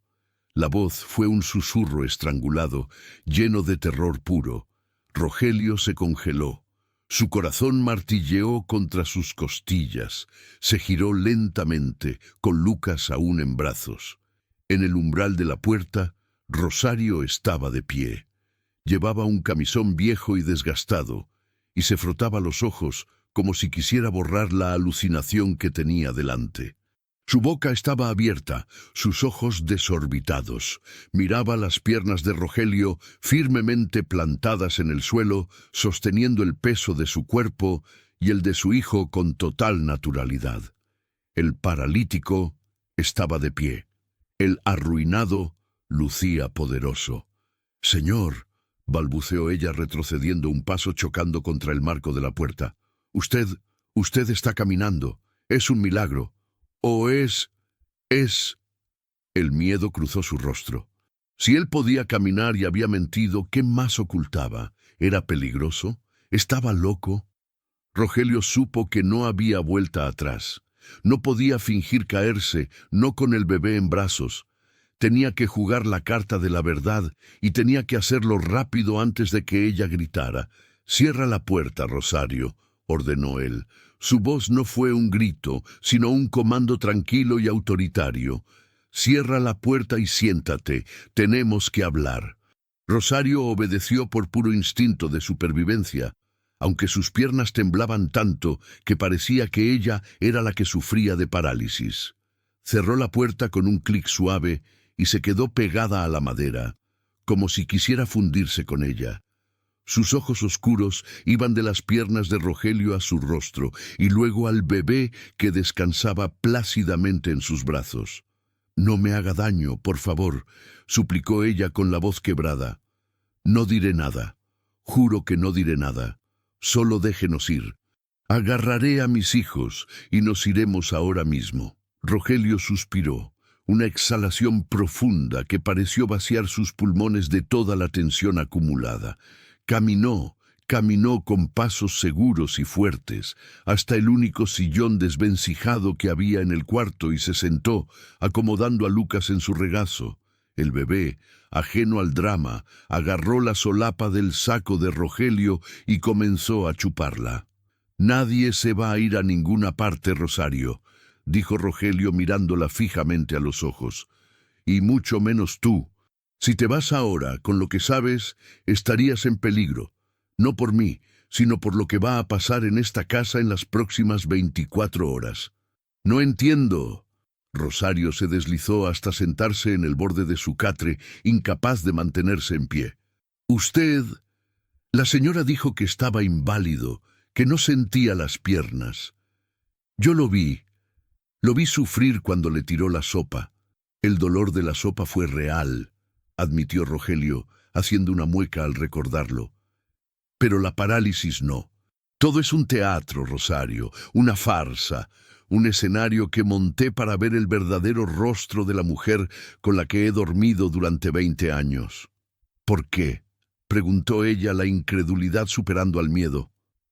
La voz fue un susurro estrangulado, lleno de terror puro. Rogelio se congeló. Su corazón martilleó contra sus costillas. Se giró lentamente, con Lucas aún en brazos. En el umbral de la puerta, Rosario estaba de pie. Llevaba un camisón viejo y desgastado, y se frotaba los ojos como si quisiera borrar la alucinación que tenía delante. Su boca estaba abierta, sus ojos desorbitados. Miraba las piernas de Rogelio firmemente plantadas en el suelo, sosteniendo el peso de su cuerpo y el de su hijo con total naturalidad. El paralítico estaba de pie. El arruinado lucía poderoso. «Señor», balbuceó ella retrocediendo un paso chocando contra el marco de la puerta. Usted está caminando. Es un milagro. ¿O es...? El miedo cruzó su rostro. Si él podía caminar y había mentido, ¿qué más ocultaba? ¿Era peligroso? ¿Estaba loco? Rogelio supo que no había vuelta atrás. No podía fingir caerse, no con el bebé en brazos. Tenía que jugar la carta de la verdad y tenía que hacerlo rápido antes de que ella gritara. «Cierra la puerta, Rosario», ordenó él. Su voz no fue un grito, sino un comando tranquilo y autoritario. «Cierra la puerta y siéntate. Tenemos que hablar». Rosario obedeció por puro instinto de supervivencia, aunque sus piernas temblaban tanto que parecía que ella era la que sufría de parálisis. Cerró la puerta con un clic suave y se quedó pegada a la madera, como si quisiera fundirse con ella. Sus ojos oscuros iban de las piernas de Rogelio a su rostro y luego al bebé que descansaba plácidamente en sus brazos. «No me haga daño, por favor», suplicó ella con la voz quebrada. «No diré nada. Juro que no diré nada. Solo déjenos ir. Agarraré a mis hijos y nos iremos ahora mismo». Rogelio suspiró, una exhalación profunda que pareció vaciar sus pulmones de toda la tensión acumulada. Caminó con pasos seguros y fuertes, hasta el único sillón desvencijado que había en el cuarto y se sentó, acomodando a Lucas en su regazo. El bebé, ajeno al drama, agarró la solapa del saco de Rogelio y comenzó a chuparla. «Nadie se va a ir a ninguna parte, Rosario», dijo Rogelio mirándola fijamente a los ojos. «Y mucho menos tú. Si te vas ahora, con lo que sabes, estarías en peligro. No por mí, sino por lo que va a pasar en esta casa en las próximas 24 horas. No entiendo». Rosario se deslizó hasta sentarse en el borde de su catre, incapaz de mantenerse en pie. «Usted...» La señora dijo que estaba inválido, que no sentía las piernas. Yo lo vi sufrir cuando le tiró la sopa. El dolor de la sopa fue real, admitió Rogelio, haciendo una mueca al recordarlo. Pero la parálisis no. Todo es un teatro, Rosario, una farsa, un escenario que monté para ver el verdadero rostro de la mujer con la que he dormido durante 20 años. ¿Por qué?, preguntó ella, la incredulidad superando al miedo.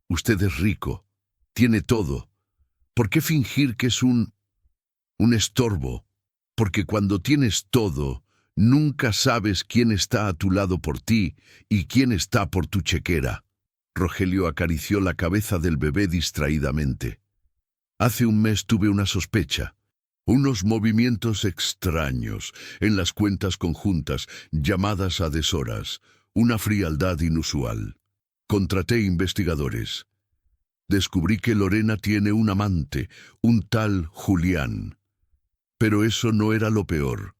Usted es rico, tiene todo. ¿Por qué fingir que es un estorbo? Porque cuando tienes todo, nunca sabes quién está a tu lado por ti y quién está por tu chequera. Rogelio acarició la cabeza del bebé distraídamente. Hace un mes tuve una sospecha. Unos movimientos extraños en las cuentas conjuntas, llamadas a deshoras, una frialdad inusual. Contraté investigadores. Descubrí que Lorena tiene un amante, un tal Julián. Pero eso no era lo peor.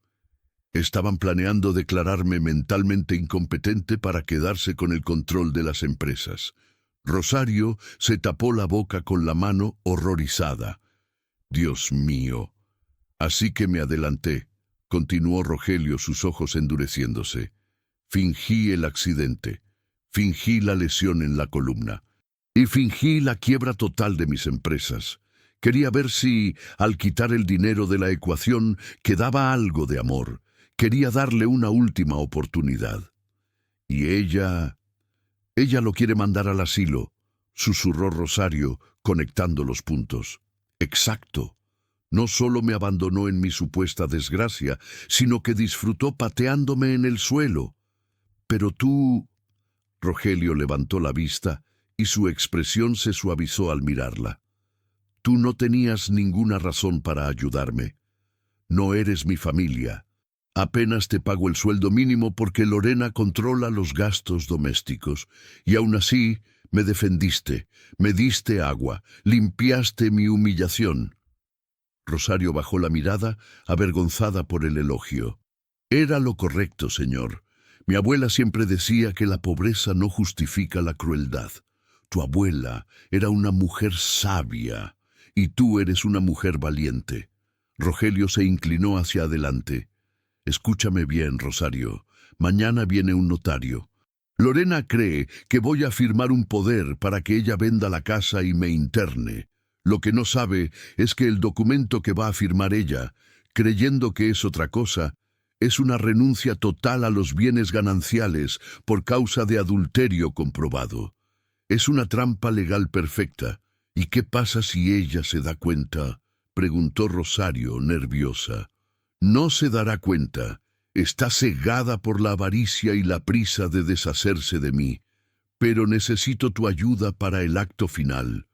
Estaban planeando declararme mentalmente incompetente para quedarse con el control de las empresas. Rosario se tapó la boca con la mano, horrorizada. Dios mío. Así que me adelanté, continuó Rogelio, sus ojos endureciéndose. Fingí el accidente, fingí la lesión en la columna y fingí la quiebra total de mis empresas. Quería ver si, al quitar el dinero de la ecuación, quedaba algo de amor. Quería darle una última oportunidad. Y ella lo quiere mandar al asilo, susurró Rosario, conectando los puntos. Exacto. No solo me abandonó en mi supuesta desgracia, sino que disfrutó pateándome en el suelo. Pero tú... Rogelio levantó la vista y su expresión se suavizó al mirarla. Tú no tenías ninguna razón para ayudarme. No eres mi familia. Apenas te pago el sueldo mínimo porque Lorena controla los gastos domésticos. Y aún así, me defendiste, me diste agua, limpiaste mi humillación. Rosario bajó la mirada, avergonzada por el elogio. Era lo correcto, señor. Mi abuela siempre decía que la pobreza no justifica la crueldad. Tu abuela era una mujer sabia y tú eres una mujer valiente. Rogelio se inclinó hacia adelante. Escúchame bien, Rosario. Mañana viene un notario. Lorena cree que voy a firmar un poder para que ella venda la casa y me interne. Lo que no sabe es que el documento que va a firmar ella, creyendo que es otra cosa, es una renuncia total a los bienes gananciales por causa de adulterio comprobado. Es una trampa legal perfecta. ¿Y qué pasa si ella se da cuenta?, preguntó Rosario, nerviosa. No se dará cuenta. Está cegada por la avaricia y la prisa de deshacerse de mí. Pero necesito tu ayuda para el acto final.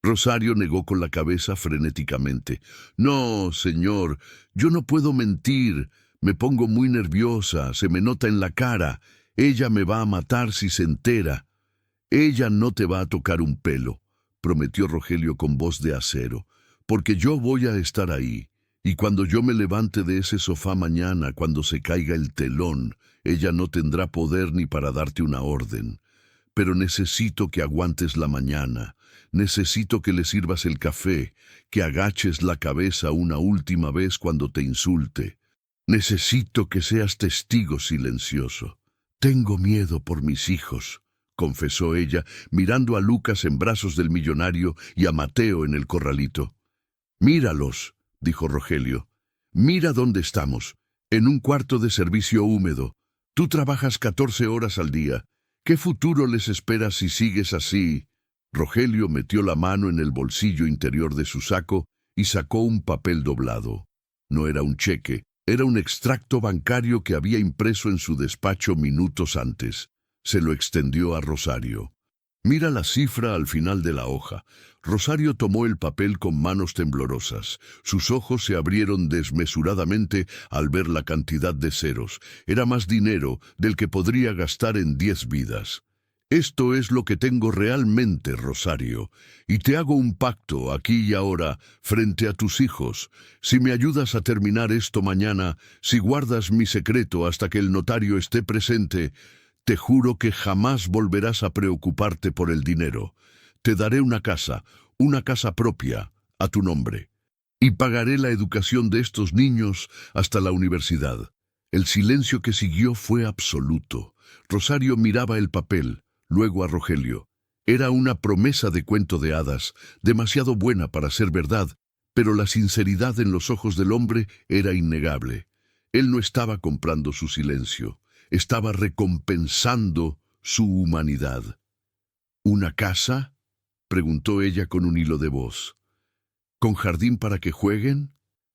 Rosario negó con la cabeza frenéticamente. No, señor, yo no puedo mentir. Me pongo muy nerviosa, se me nota en la cara. Ella me va a matar si se entera. Ella no te va a tocar un pelo, prometió Rogelio con voz de acero, porque yo voy a estar ahí. Y cuando yo me levante de ese sofá mañana, cuando se caiga el telón, ella no tendrá poder ni para darte una orden. Pero necesito que aguantes la mañana, necesito que le sirvas el café, que agaches la cabeza una última vez cuando te insulte. Necesito que seas testigo silencioso. Tengo miedo por mis hijos, confesó ella, mirando a Lucas en brazos del millonario y a Mateo en el corralito. Míralos, dijo Rogelio. Mira dónde estamos, en un cuarto de servicio húmedo. Tú trabajas 14 horas al día. ¿Qué futuro les espera si sigues así? Rogelio metió la mano en el bolsillo interior de su saco y sacó un papel doblado. No era un cheque, era un extracto bancario que había impreso en su despacho minutos antes. Se lo extendió a Rosario. Mira la cifra al final de la hoja. Rosario tomó el papel con manos temblorosas. Sus ojos se abrieron desmesuradamente al ver la cantidad de ceros. Era más dinero del que podría gastar en 10 vidas. Esto es lo que tengo realmente, Rosario, y te hago un pacto aquí y ahora, frente a tus hijos. Si me ayudas a terminar esto mañana, si guardas mi secreto hasta que el notario esté presente, te juro que jamás volverás a preocuparte por el dinero. Te daré una casa propia, a tu nombre. Y pagaré la educación de estos niños hasta la universidad. El silencio que siguió fue absoluto. Rosario miraba el papel, luego a Rogelio. Era una promesa de cuento de hadas, demasiado buena para ser verdad, pero la sinceridad en los ojos del hombre era innegable. Él no estaba comprando su silencio. Estaba recompensando su humanidad. ¿Una casa?, preguntó ella con un hilo de voz. ¿Con jardín para que jueguen?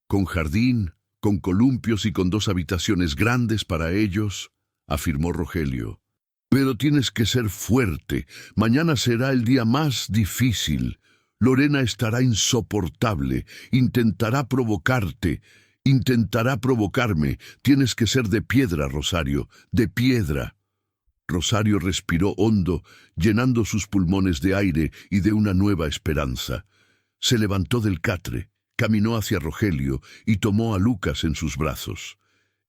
¿Con jardín, con columpios y con 2 habitaciones grandes para ellos?, afirmó Rogelio. Pero tienes que ser fuerte. Mañana será el día más difícil. Lorena estará insoportable. Intentará provocarte. Intentará provocarme. Tienes que ser de piedra, Rosario, de piedra. Rosario respiró hondo, llenando sus pulmones de aire y de una nueva esperanza. Se levantó del catre, caminó hacia Rogelio y tomó a Lucas en sus brazos.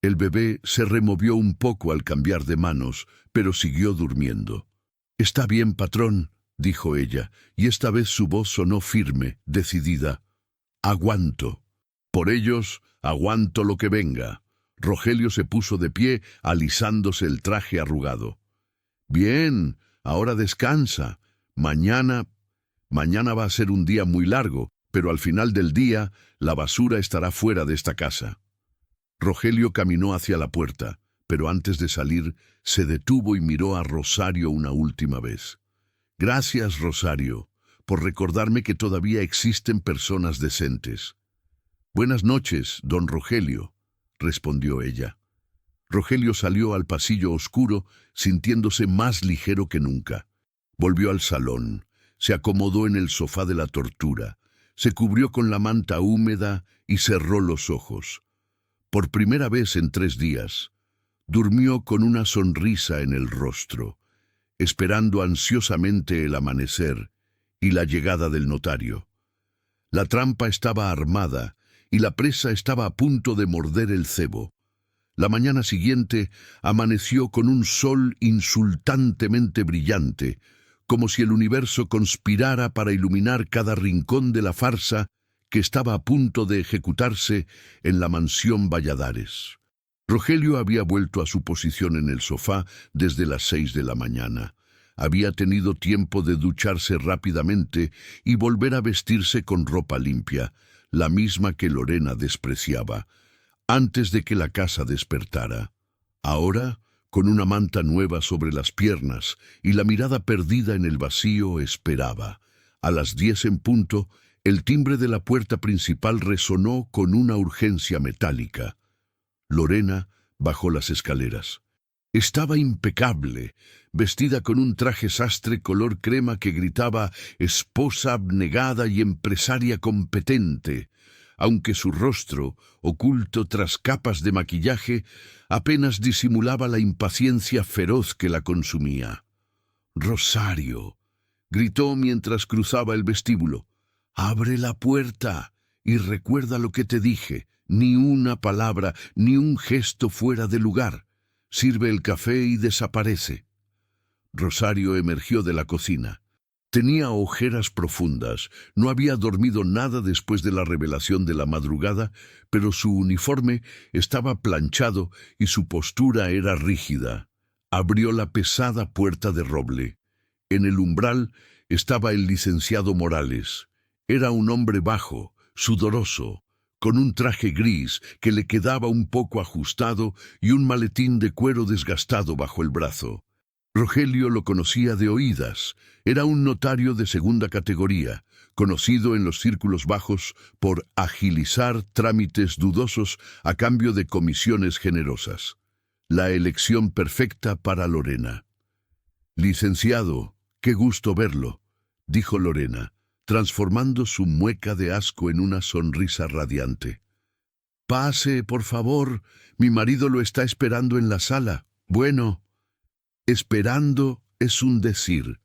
El bebé se removió un poco al cambiar de manos, pero siguió durmiendo. «Está bien, patrón», dijo ella, y esta vez su voz sonó firme, decidida. «Aguanto. Por ellos, aguanto lo que venga». Rogelio se puso de pie, alisándose el traje arrugado. «Bien, ahora descansa. Mañana va a ser un día muy largo, pero al final del día, la basura estará fuera de esta casa». Rogelio caminó hacia la puerta, pero antes de salir se detuvo y miró a Rosario una última vez. «Gracias, Rosario, por recordarme que todavía existen personas decentes». «Buenas noches, don Rogelio», respondió ella. Rogelio salió al pasillo oscuro, sintiéndose más ligero que nunca. Volvió al salón, se acomodó en el sofá de la tortura, se cubrió con la manta húmeda y cerró los ojos. Por primera vez en 3 días, durmió con una sonrisa en el rostro, esperando ansiosamente el amanecer y la llegada del notario. La trampa estaba armada y la presa estaba a punto de morder el cebo. La mañana siguiente amaneció con un sol insultantemente brillante, como si el universo conspirara para iluminar cada rincón de la farsa que estaba a punto de ejecutarse en la mansión Valladares. Rogelio había vuelto a su posición en el sofá desde las 6 de la mañana. Había tenido tiempo de ducharse rápidamente y volver a vestirse con ropa limpia, la misma que Lorena despreciaba, antes de que la casa despertara. Ahora, con una manta nueva sobre las piernas y la mirada perdida en el vacío, esperaba. A las 10 en punto, el timbre de la puerta principal resonó con una urgencia metálica. Lorena bajó las escaleras. Estaba impecable, vestida con un traje sastre color crema que gritaba esposa abnegada y empresaria competente, aunque su rostro, oculto tras capas de maquillaje, apenas disimulaba la impaciencia feroz que la consumía. «Rosario», gritó mientras cruzaba el vestíbulo, «abre la puerta y recuerda lo que te dije, ni una palabra, ni un gesto fuera de lugar. Sirve el café y desaparece». Rosario emergió de la cocina. Tenía ojeras profundas, no había dormido nada después de la revelación de la madrugada, pero su uniforme estaba planchado y su postura era rígida. Abrió la pesada puerta de roble. En el umbral estaba el licenciado Morales. Era un hombre bajo, sudoroso, con un traje gris que le quedaba un poco ajustado y un maletín de cuero desgastado bajo el brazo. Rogelio lo conocía de oídas. Era un notario de segunda categoría, conocido en los círculos bajos por agilizar trámites dudosos a cambio de comisiones generosas. La elección perfecta para Lorena. «Licenciado, qué gusto verlo», dijo Lorena, transformando su mueca de asco en una sonrisa radiante. «Pase, por favor, mi marido lo está esperando en la sala». «Bueno, esperando es un decir».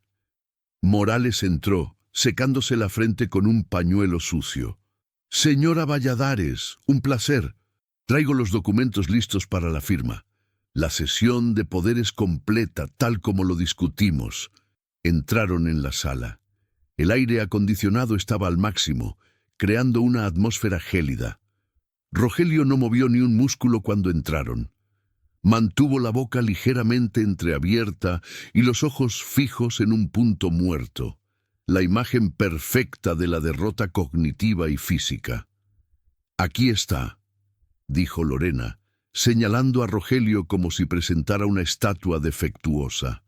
Morales entró, secándose la frente con un pañuelo sucio. «Señora Valladares, un placer. Traigo los documentos listos para la firma. La cesión de poderes completa, tal como lo discutimos». Entraron en la sala. El aire acondicionado estaba al máximo, creando una atmósfera gélida. Rogelio no movió ni un músculo cuando entraron. Mantuvo la boca ligeramente entreabierta y los ojos fijos en un punto muerto, la imagen perfecta de la derrota cognitiva y física. «Aquí está», dijo Lorena, señalando a Rogelio como si presentara una estatua defectuosa.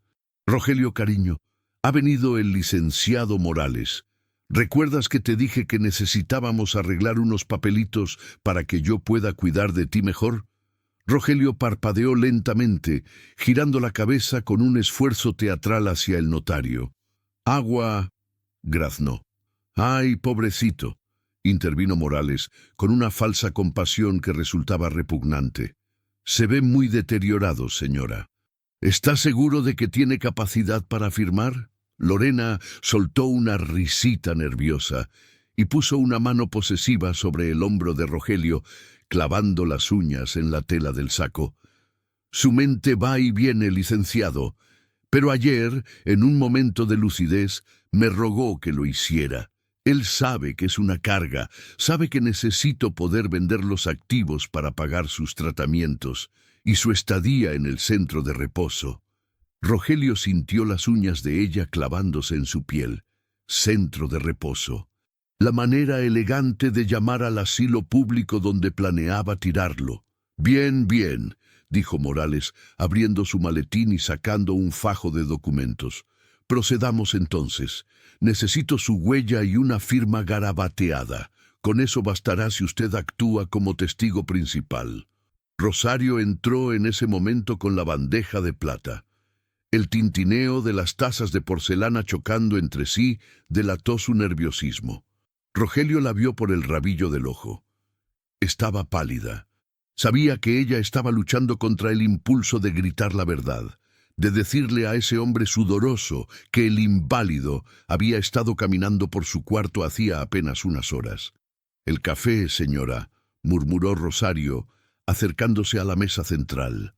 «Rogelio, cariño, ha venido el licenciado Morales. ¿Recuerdas que te dije que necesitábamos arreglar unos papelitos para que yo pueda cuidar de ti mejor?» Rogelio parpadeó lentamente, girando la cabeza con un esfuerzo teatral hacia el notario. «Agua», graznó. «Ay, pobrecito», intervino Morales, con una falsa compasión que resultaba repugnante. «Se ve muy deteriorado, señora». «¿Está seguro de que tiene capacidad para firmar?» Lorena soltó una risita nerviosa y puso una mano posesiva sobre el hombro de Rogelio, clavando las uñas en la tela del saco. «Su mente va y viene, licenciado, pero ayer, en un momento de lucidez, me rogó que lo hiciera. Él sabe que es una carga, sabe que necesito poder vender los activos para pagar sus tratamientos y su estadía en el centro de reposo». Rogelio sintió las uñas de ella clavándose en su piel. Centro de reposo. La manera elegante de llamar al asilo público donde planeaba tirarlo. «Bien, bien. dijo Morales, abriendo su maletín y sacando un fajo de documentos. Procedamos entonces. Necesito su huella y una firma garabateada. Con eso bastará si usted actúa como testigo principal. Rosario entró en ese momento con la bandeja de plata. El tintineo de las tazas de porcelana chocando entre sí delató su nerviosismo. Rogelio la vio por el rabillo del ojo. Estaba pálida. Sabía que ella estaba luchando contra el impulso de gritar la verdad, de decirle a ese hombre sudoroso que el inválido había estado caminando por su cuarto hacía apenas unas horas. «El café, señora», murmuró Rosario, acercándose a la mesa central.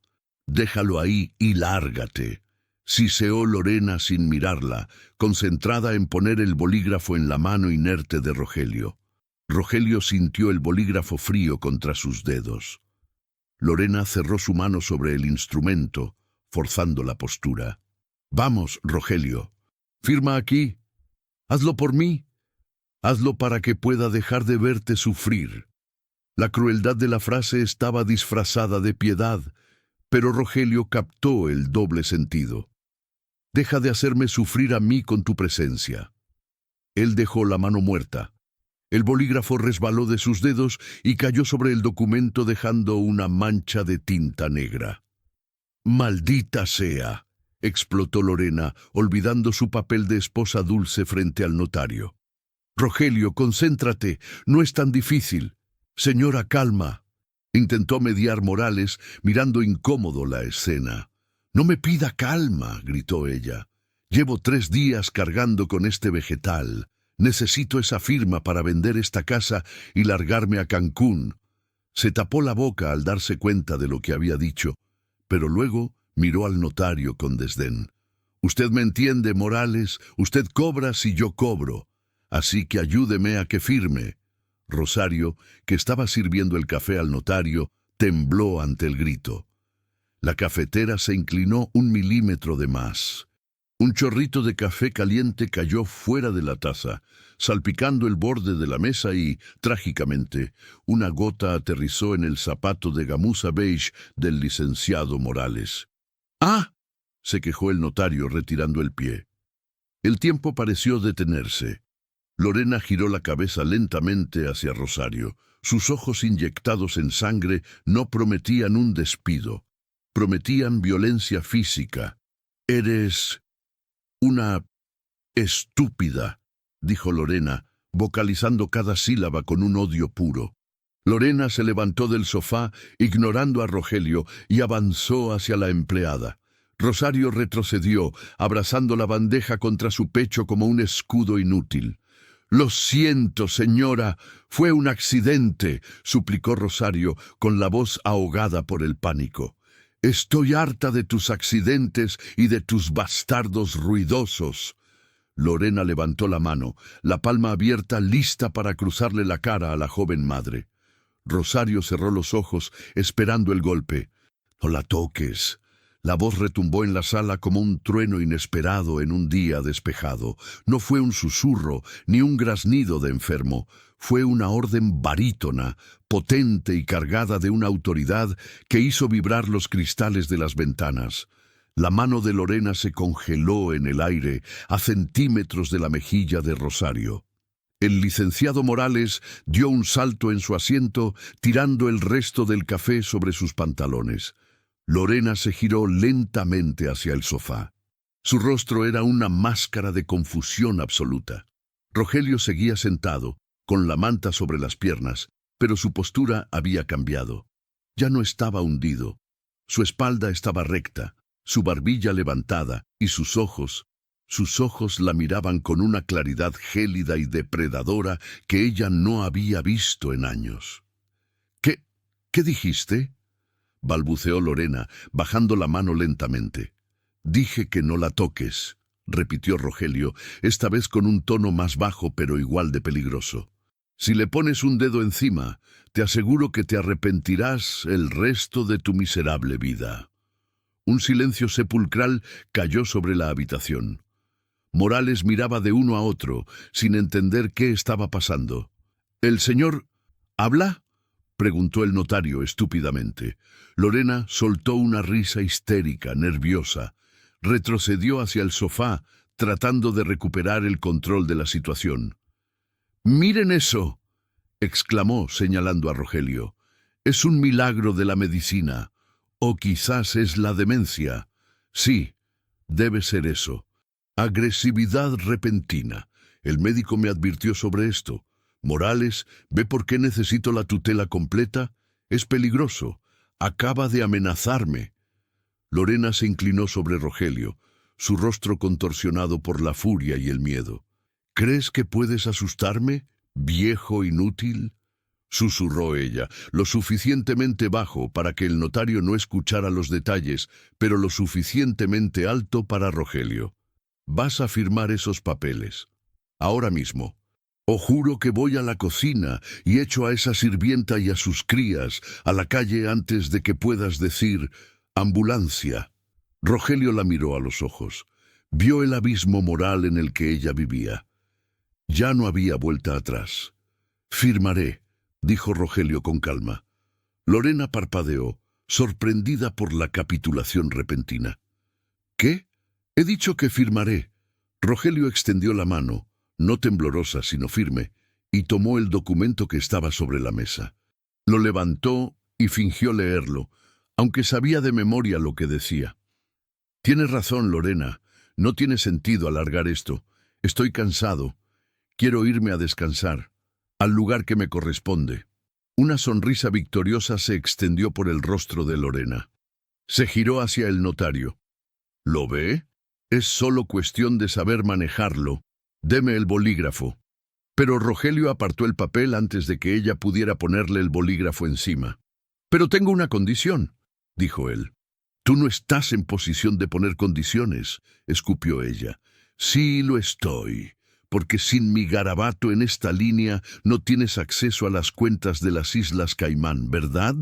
«Déjalo ahí y lárgate», siseó Lorena sin mirarla, concentrada en poner el bolígrafo en la mano inerte de Rogelio. Rogelio sintió el bolígrafo frío contra sus dedos. Lorena cerró su mano sobre el instrumento, forzando la postura. «Vamos, Rogelio. Firma aquí. Hazlo por mí. Hazlo para que pueda dejar de verte sufrir». La crueldad de la frase estaba disfrazada de piedad, pero Rogelio captó el doble sentido. «Deja de hacerme sufrir a mí con tu presencia». Él dejó la mano muerta. El bolígrafo resbaló de sus dedos y cayó sobre el documento dejando una mancha de tinta negra. «¡Maldita sea!», explotó Lorena, olvidando su papel de esposa dulce frente al notario. «Rogelio, concéntrate, no es tan difícil». «Señora, calma», intentó mediar Morales, mirando incómodo la escena. «No me pida calma», gritó ella. «Llevo 3 días cargando con este vegetal. Necesito esa firma para vender esta casa y largarme a Cancún». Se tapó la boca al darse cuenta de lo que había dicho, pero luego miró al notario con desdén. «Usted me entiende, Morales, usted cobra si yo cobro, así que ayúdeme a que firme». Rosario, que estaba sirviendo el café al notario, tembló ante el grito. La cafetera se inclinó 1 milímetro de más. Un chorrito de café caliente cayó fuera de la taza, salpicando el borde de la mesa y, trágicamente, una gota aterrizó en el zapato de gamuza beige del licenciado Morales. «¡Ah!», se quejó el notario retirando el pie. El tiempo pareció detenerse. Lorena giró la cabeza lentamente hacia Rosario. Sus ojos inyectados en sangre no prometían un despido. Prometían violencia física. «Eres una estúpida», dijo Lorena, vocalizando cada sílaba con un odio puro. Lorena se levantó del sofá, ignorando a Rogelio, y avanzó hacia la empleada. Rosario retrocedió, abrazando la bandeja contra su pecho como un escudo inútil. «Lo siento, señora, fue un accidente», suplicó Rosario, con la voz ahogada por el pánico. «Estoy harta de tus accidentes y de tus bastardos ruidosos». Lorena levantó la mano, la palma abierta, lista para cruzarle la cara a la joven madre. Rosario cerró los ojos, esperando el golpe. «No la toques». La voz retumbó en la sala como un trueno inesperado en un día despejado. No fue un susurro, ni un graznido de enfermo. Fue una orden barítona, potente y cargada de una autoridad que hizo vibrar los cristales de las ventanas. La mano de Lorena se congeló en el aire, a centímetros de la mejilla de Rosario. El licenciado Morales dio un salto en su asiento, tirando el resto del café sobre sus pantalones. Lorena se giró lentamente hacia el sofá. Su rostro era una máscara de confusión absoluta. Rogelio seguía sentado, con la manta sobre las piernas, pero su postura había cambiado. Ya no estaba hundido. Su espalda estaba recta, su barbilla levantada, y sus ojos la miraban con una claridad gélida y depredadora que ella no había visto en años. ¿Qué dijiste?», balbuceó Lorena, bajando la mano lentamente. «Dije que no la toques», repitió Rogelio, esta vez con un tono más bajo pero igual de peligroso. «Si le pones un dedo encima, te aseguro que te arrepentirás el resto de tu miserable vida». Un silencio sepulcral cayó sobre la habitación. Morales miraba de uno a otro, sin entender qué estaba pasando. «¿El señor habla?», preguntó el notario estúpidamente. Lorena soltó una risa histérica, nerviosa. Retrocedió hacia el sofá, tratando de recuperar el control de la situación. «¡Miren eso!», exclamó señalando a Rogelio. «Es un milagro de la medicina. O quizás es la demencia. Sí, debe ser eso. Agresividad repentina. El médico me advirtió sobre esto. Morales, ¿ve por qué necesito la tutela completa? Es peligroso. Acaba de amenazarme». Lorena se inclinó sobre Rogelio, su rostro contorsionado por la furia y el miedo. «¿Crees que puedes asustarme, viejo inútil?», susurró ella, lo suficientemente bajo para que el notario no escuchara los detalles, pero lo suficientemente alto para Rogelio. «Vas a firmar esos papeles. Ahora mismo. O juro que voy a la cocina y echo a esa sirvienta y a sus crías a la calle antes de que puedas decir «ambulancia». Rogelio la miró a los ojos. Vio el abismo moral en el que ella vivía. Ya no había vuelta atrás. «Firmaré», dijo Rogelio con calma. Lorena parpadeó, sorprendida por la capitulación repentina. «¿Qué? He dicho que firmaré». Rogelio extendió la mano, no temblorosa sino firme, y tomó el documento que estaba sobre la mesa. Lo levantó y fingió leerlo, aunque sabía de memoria lo que decía. «Tienes razón, Lorena. No tiene sentido alargar esto. Estoy cansado. Quiero irme a descansar, al lugar que me corresponde». Una sonrisa victoriosa se extendió por el rostro de Lorena. Se giró hacia el notario. «¿Lo ve? Es solo cuestión de saber manejarlo. Deme el bolígrafo». Pero Rogelio apartó el papel antes de que ella pudiera ponerle el bolígrafo encima. «Pero tengo una condición», dijo él. «Tú no estás en posición de poner condiciones», escupió ella. «Sí lo estoy, porque sin mi garabato en esta línea no tienes acceso a las cuentas de las Islas Caimán, ¿verdad?».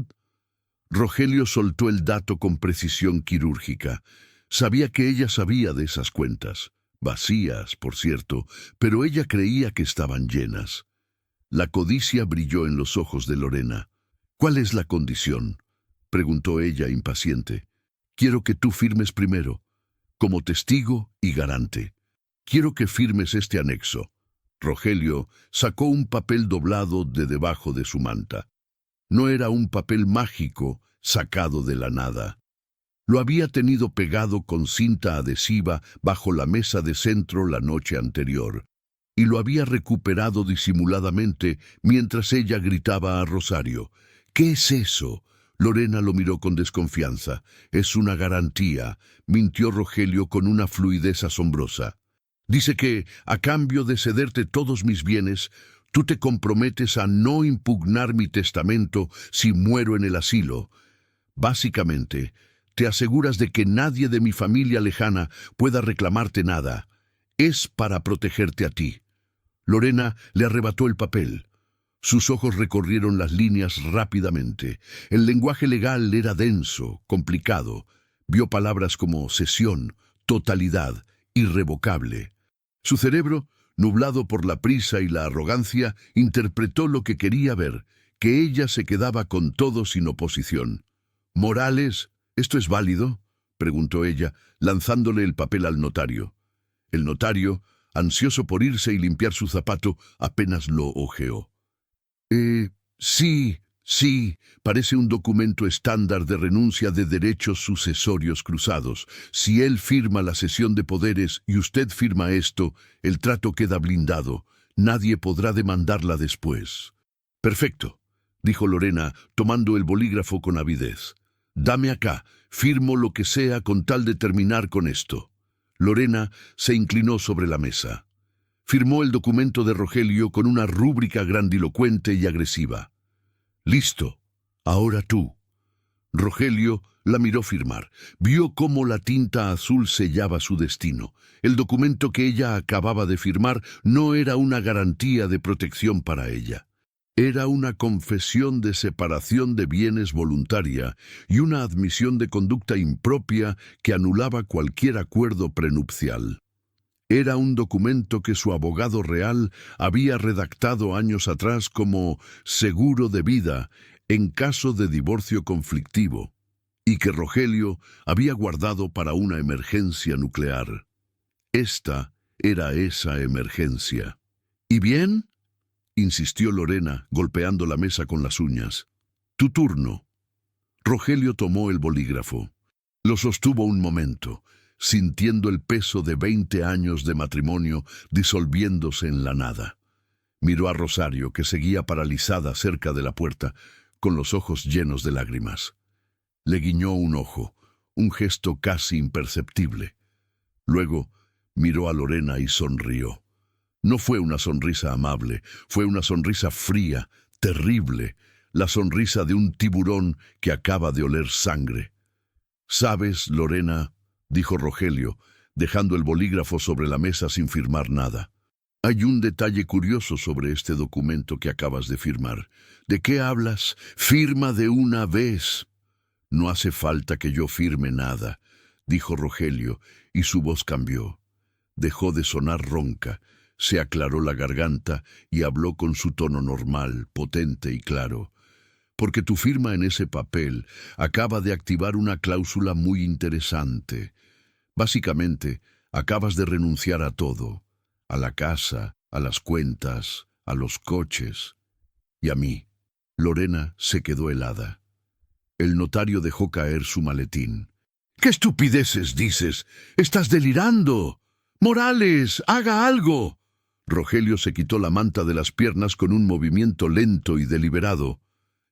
Rogelio soltó el dato con precisión quirúrgica. Sabía que ella sabía de esas cuentas. Vacías, por cierto, pero ella creía que estaban llenas. La codicia brilló en los ojos de Lorena. «¿Cuál es la condición?», preguntó ella impaciente. «Quiero que tú firmes primero, como testigo y garante. Quiero que firmes este anexo». Rogelio sacó un papel doblado de debajo de su manta. No era un papel mágico sacado de la nada. Lo había tenido pegado con cinta adhesiva bajo la mesa de centro la noche anterior, y lo había recuperado disimuladamente mientras ella gritaba a Rosario. «¿Qué es eso?». Lorena lo miró con desconfianza. «Es una garantía», mintió Rogelio con una fluidez asombrosa. «Dice que, a cambio de cederte todos mis bienes, tú te comprometes a no impugnar mi testamento si muero en el asilo. Básicamente, te aseguras de que nadie de mi familia lejana pueda reclamarte nada. Es para protegerte a ti». Lorena le arrebató el papel. Sus ojos recorrieron las líneas rápidamente. El lenguaje legal era denso, complicado. Vio palabras como cesión, totalidad, irrevocable. Su cerebro, nublado por la prisa y la arrogancia, interpretó lo que quería ver, que ella se quedaba con todo sin oposición. «Morales, ¿esto es válido?», preguntó ella, lanzándole el papel al notario. El notario, ansioso por irse y limpiar su zapato, apenas lo hojeó. Sí, parece un documento estándar de renuncia de derechos sucesorios cruzados. Si él firma la cesión de poderes y usted firma esto, el trato queda blindado. Nadie podrá demandarla después». «Perfecto», dijo Lorena, tomando el bolígrafo con avidez. «Dame acá, firmo lo que sea con tal de terminar con esto». Lorena se inclinó sobre la mesa. Firmó el documento de Rogelio con una rúbrica grandilocuente y agresiva. «Listo, ahora tú». Rogelio la miró firmar. Vio cómo la tinta azul sellaba su destino. El documento que ella acababa de firmar no era una garantía de protección para ella. Era una confesión de separación de bienes voluntaria y una admisión de conducta impropia que anulaba cualquier acuerdo prenupcial. Era un documento que su abogado real había redactado años atrás como seguro de vida, en caso de divorcio conflictivo, y que Rogelio había guardado para una emergencia nuclear. Esta era esa emergencia. ¿Y bien?, insistió Lorena, golpeando la mesa con las uñas. Tu turno. Rogelio tomó el bolígrafo. Lo sostuvo un momento, sintiendo el peso de 20 años de matrimonio disolviéndose en la nada. Miró a Rosario, que seguía paralizada cerca de la puerta, con los ojos llenos de lágrimas. Le guiñó un ojo, un gesto casi imperceptible. Luego miró a Lorena y sonrió. No fue una sonrisa amable, fue una sonrisa fría, terrible, la sonrisa de un tiburón que acaba de oler sangre. «¿Sabes, Lorena?», dijo Rogelio, dejando el bolígrafo sobre la mesa sin firmar nada. «Hay un detalle curioso sobre este documento que acabas de firmar. ¿De qué hablas? Firma de una vez». «No hace falta que yo firme nada», dijo Rogelio, y su voz cambió. Dejó de sonar ronca, se aclaró la garganta y habló con su tono normal, potente y claro. «Porque tu firma en ese papel acaba de activar una cláusula muy interesante. Básicamente, acabas de renunciar a todo, a la casa, a las cuentas, a los coches y a mí». Lorena se quedó helada. El notario dejó caer su maletín. «¿Qué estupideces dices? ¡Estás delirando! ¡Morales, haga algo!». Rogelio se quitó la manta de las piernas con un movimiento lento y deliberado.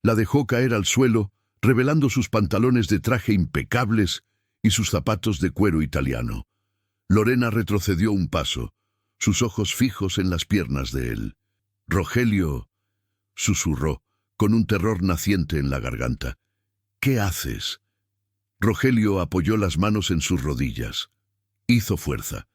La dejó caer al suelo, revelando sus pantalones de traje impecables y sus zapatos de cuero italiano. Lorena retrocedió un paso, sus ojos fijos en las piernas de él. «Rogelio», susurró, con un terror naciente en la garganta. «¿Qué haces?». Rogelio apoyó las manos en sus rodillas. Hizo fuerza.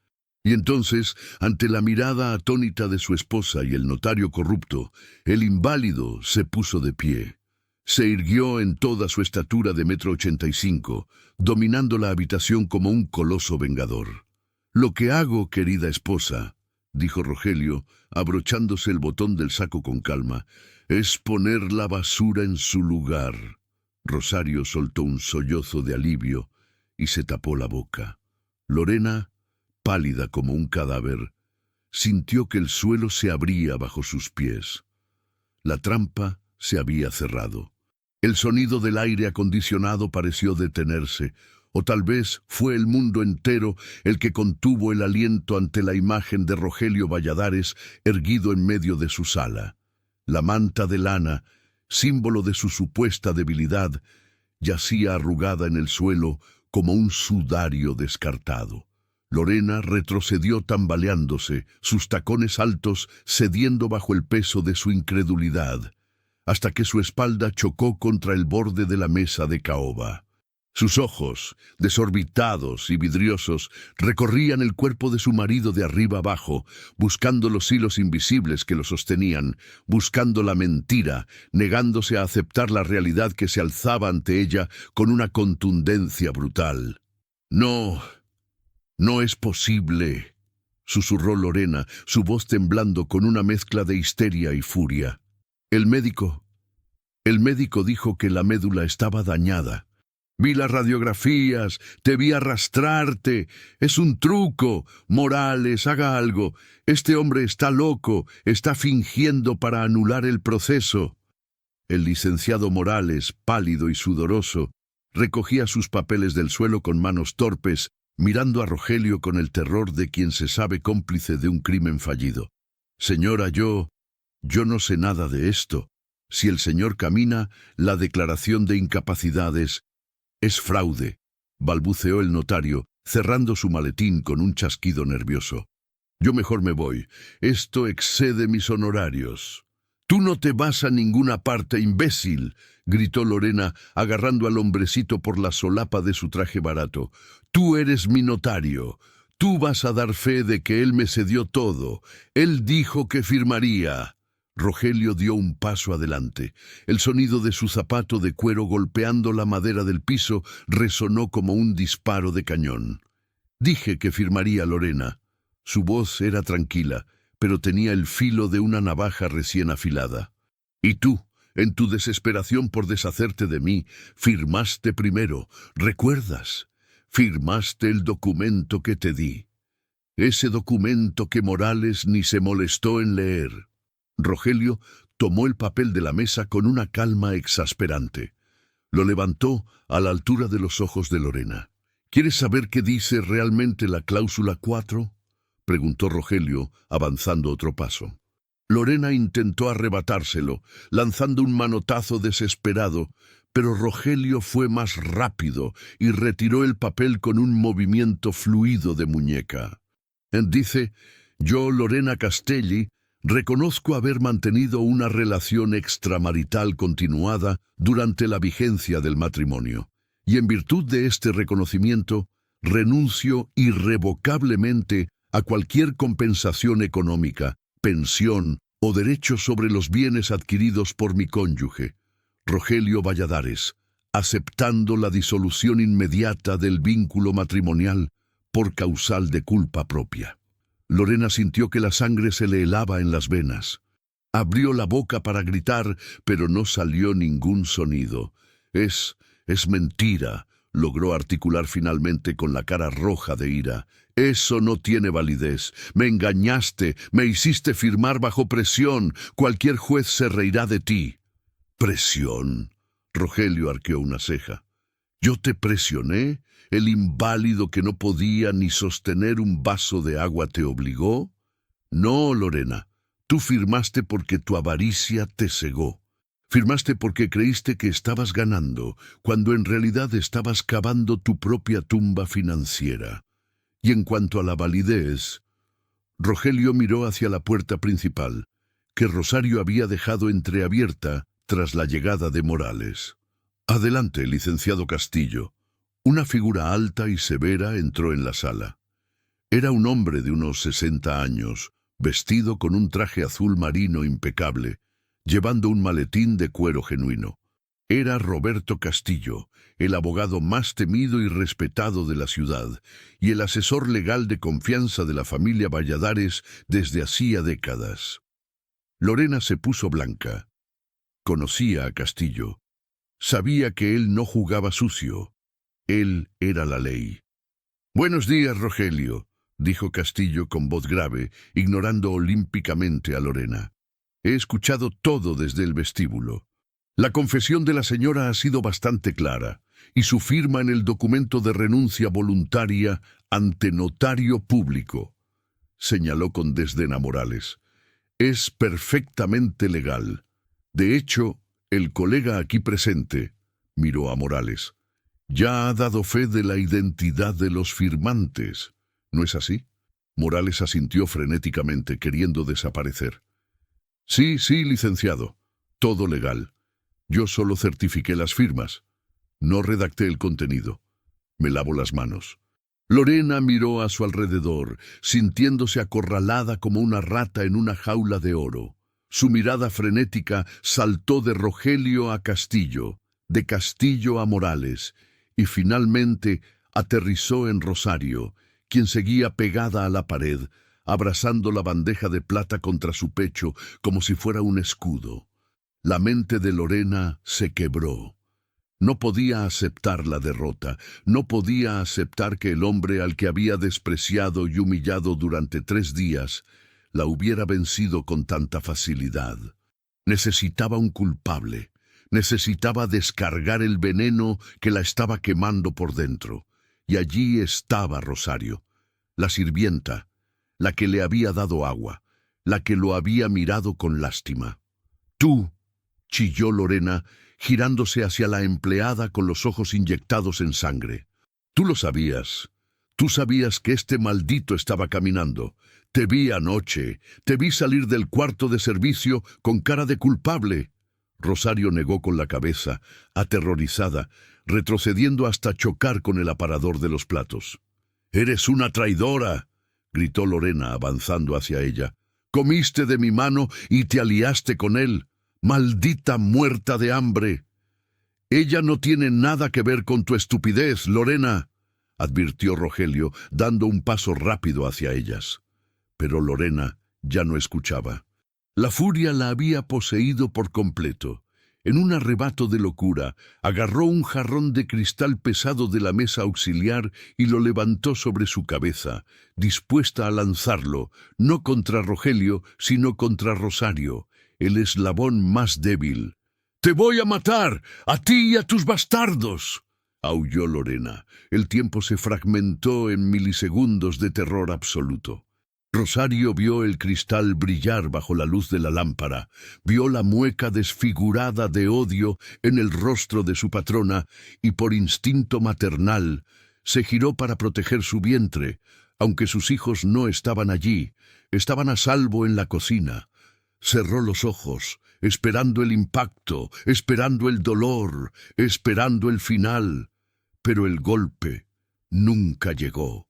Y entonces, ante la mirada atónita de su esposa y el notario corrupto, el inválido se puso de pie. Se irguió en toda su estatura de 1,85 m, dominando la habitación como un coloso vengador. «Lo que hago, querida esposa», dijo Rogelio, abrochándose el botón del saco con calma, «es poner la basura en su lugar». Rosario soltó un sollozo de alivio y se tapó la boca. Lorena, pálida como un cadáver, sintió que el suelo se abría bajo sus pies. La trampa se había cerrado. El sonido del aire acondicionado pareció detenerse, o tal vez fue el mundo entero el que contuvo el aliento ante la imagen de Rogelio Valladares erguido en medio de su sala. La manta de lana, símbolo de su supuesta debilidad, yacía arrugada en el suelo como un sudario descartado. Lorena retrocedió tambaleándose, sus tacones altos cediendo bajo el peso de su incredulidad, hasta que su espalda chocó contra el borde de la mesa de caoba. Sus ojos, desorbitados y vidriosos, recorrían el cuerpo de su marido de arriba abajo, buscando los hilos invisibles que lo sostenían, buscando la mentira, negándose a aceptar la realidad que se alzaba ante ella con una contundencia brutal. «No, no es posible», susurró Lorena, su voz temblando con una mezcla de histeria y furia. El médico dijo que la médula estaba dañada. Vi las radiografías, te vi arrastrarte. Es un truco. Morales, haga algo. Este hombre está loco, está fingiendo para anular el proceso». El licenciado Morales, pálido y sudoroso, recogía sus papeles del suelo con manos torpes, mirando a Rogelio con el terror de quien se sabe cómplice de un crimen fallido. «Señora, yo no sé nada de esto. Si el señor camina, la declaración de incapacidad es fraude», balbuceó el notario, cerrando su maletín con un chasquido nervioso. «Yo mejor me voy. Esto excede mis honorarios». «Tú no te vas a ninguna parte, imbécil», gritó Lorena, agarrando al hombrecito por la solapa de su traje barato. «Tú eres mi notario. Tú vas a dar fe de que él me cedió todo. Él dijo que firmaría». Rogelio dio un paso adelante. El sonido de su zapato de cuero golpeando la madera del piso resonó como un disparo de cañón. «Dije que firmaría, Lorena». Su voz era tranquila, pero tenía el filo de una navaja recién afilada. «¿Y tú? En tu desesperación por deshacerte de mí, firmaste primero, ¿recuerdas? Firmaste el documento que te di. Ese documento que Morales ni se molestó en leer. Rogelio tomó el papel de la mesa con una calma exasperante. Lo levantó a la altura de los ojos de Lorena. ¿Quieres saber qué dice realmente la cláusula 4? Preguntó Rogelio, avanzando otro paso. Lorena intentó arrebatárselo, lanzando un manotazo desesperado, pero Rogelio fue más rápido y retiró el papel con un movimiento fluido de muñeca. Dice: yo, Lorena Castelli, reconozco haber mantenido una relación extramarital continuada durante la vigencia del matrimonio, y en virtud de este reconocimiento, renuncio irrevocablemente a cualquier compensación económica, pensión o derecho sobre los bienes adquiridos por mi cónyuge, Rogelio Valladares, aceptando la disolución inmediata del vínculo matrimonial por causal de culpa propia. Lorena sintió que la sangre se le helaba en las venas. Abrió la boca para gritar, pero no salió ningún sonido. Es mentira, logró articular finalmente con la cara roja de ira. Eso no tiene validez. Me engañaste, me hiciste firmar bajo presión. Cualquier juez se reirá de ti. ¿Presión? Rogelio arqueó una ceja. ¿Yo te presioné? ¿El inválido que no podía ni sostener un vaso de agua te obligó? No, Lorena. Tú firmaste porque tu avaricia te cegó. Firmaste porque creíste que estabas ganando, cuando en realidad estabas cavando tu propia tumba financiera. Y en cuanto a la validez, Rogelio miró hacia la puerta principal, que Rosario había dejado entreabierta tras la llegada de Morales. Adelante, licenciado Castillo. Una figura alta y severa entró en la sala. Era un hombre de unos 60 años, vestido con un traje azul marino impecable, llevando un maletín de cuero genuino. Era Roberto Castillo, el abogado más temido y respetado de la ciudad, y el asesor legal de confianza de la familia Valladares desde hacía décadas. Lorena se puso blanca. Conocía a Castillo. Sabía que él no jugaba sucio. Él era la ley. «Buenos días, Rogelio», dijo Castillo con voz grave, ignorando olímpicamente a Lorena. «He escuchado todo desde el vestíbulo. La confesión de la señora ha sido bastante clara, y su firma en el documento de renuncia voluntaria ante notario público», señaló con desdén a Morales. «Es perfectamente legal. De hecho, el colega aquí presente», miró a Morales, «ya ha dado fe de la identidad de los firmantes. ¿No es así?» Morales asintió frenéticamente, queriendo desaparecer. «Sí, licenciado. Todo legal. Yo solo certifiqué las firmas. No redacté el contenido. Me lavo las manos». Lorena miró a su alrededor, sintiéndose acorralada como una rata en una jaula de oro. Su mirada frenética saltó de Rogelio a Castillo, de Castillo a Morales, y finalmente aterrizó en Rosario, quien seguía pegada a la pared, abrazando la bandeja de plata contra su pecho como si fuera un escudo. La mente de Lorena se quebró. No podía aceptar la derrota, no podía aceptar que el hombre al que había despreciado y humillado durante 3 días la hubiera vencido con tanta facilidad. Necesitaba un culpable, necesitaba descargar el veneno que la estaba quemando por dentro. Y allí estaba Rosario, la sirvienta, la que le había dado agua, la que lo había mirado con lástima. «Tú», chilló Lorena, girándose hacia la empleada con los ojos inyectados en sangre. «Tú lo sabías. Tú sabías que este maldito estaba caminando. Te vi anoche, te vi salir del cuarto de servicio con cara de culpable». Rosario negó con la cabeza, aterrorizada, retrocediendo hasta chocar con el aparador de los platos. «¡Eres una traidora!», gritó Lorena, avanzando hacia ella. «Comiste de mi mano y te aliaste con él. ¡Maldita muerta de hambre!». «Ella no tiene nada que ver con tu estupidez, Lorena», advirtió Rogelio, dando un paso rápido hacia ellas. Pero Lorena ya no escuchaba. La furia la había poseído por completo, En un arrebato de locura, agarró un jarrón de cristal pesado de la mesa auxiliar y lo levantó sobre su cabeza, dispuesta a lanzarlo, no contra Rogelio, sino contra Rosario, el eslabón más débil. «¡Te voy a matar, a ti y a tus bastardos!», aulló Lorena. El tiempo se fragmentó en milisegundos de terror absoluto. Rosario vio el cristal brillar bajo la luz de la lámpara, vio la mueca desfigurada de odio en el rostro de su patrona y por instinto maternal se giró para proteger su vientre, aunque sus hijos no estaban allí, estaban a salvo en la cocina. Cerró los ojos, esperando el impacto, esperando el dolor, esperando el final, pero el golpe nunca llegó.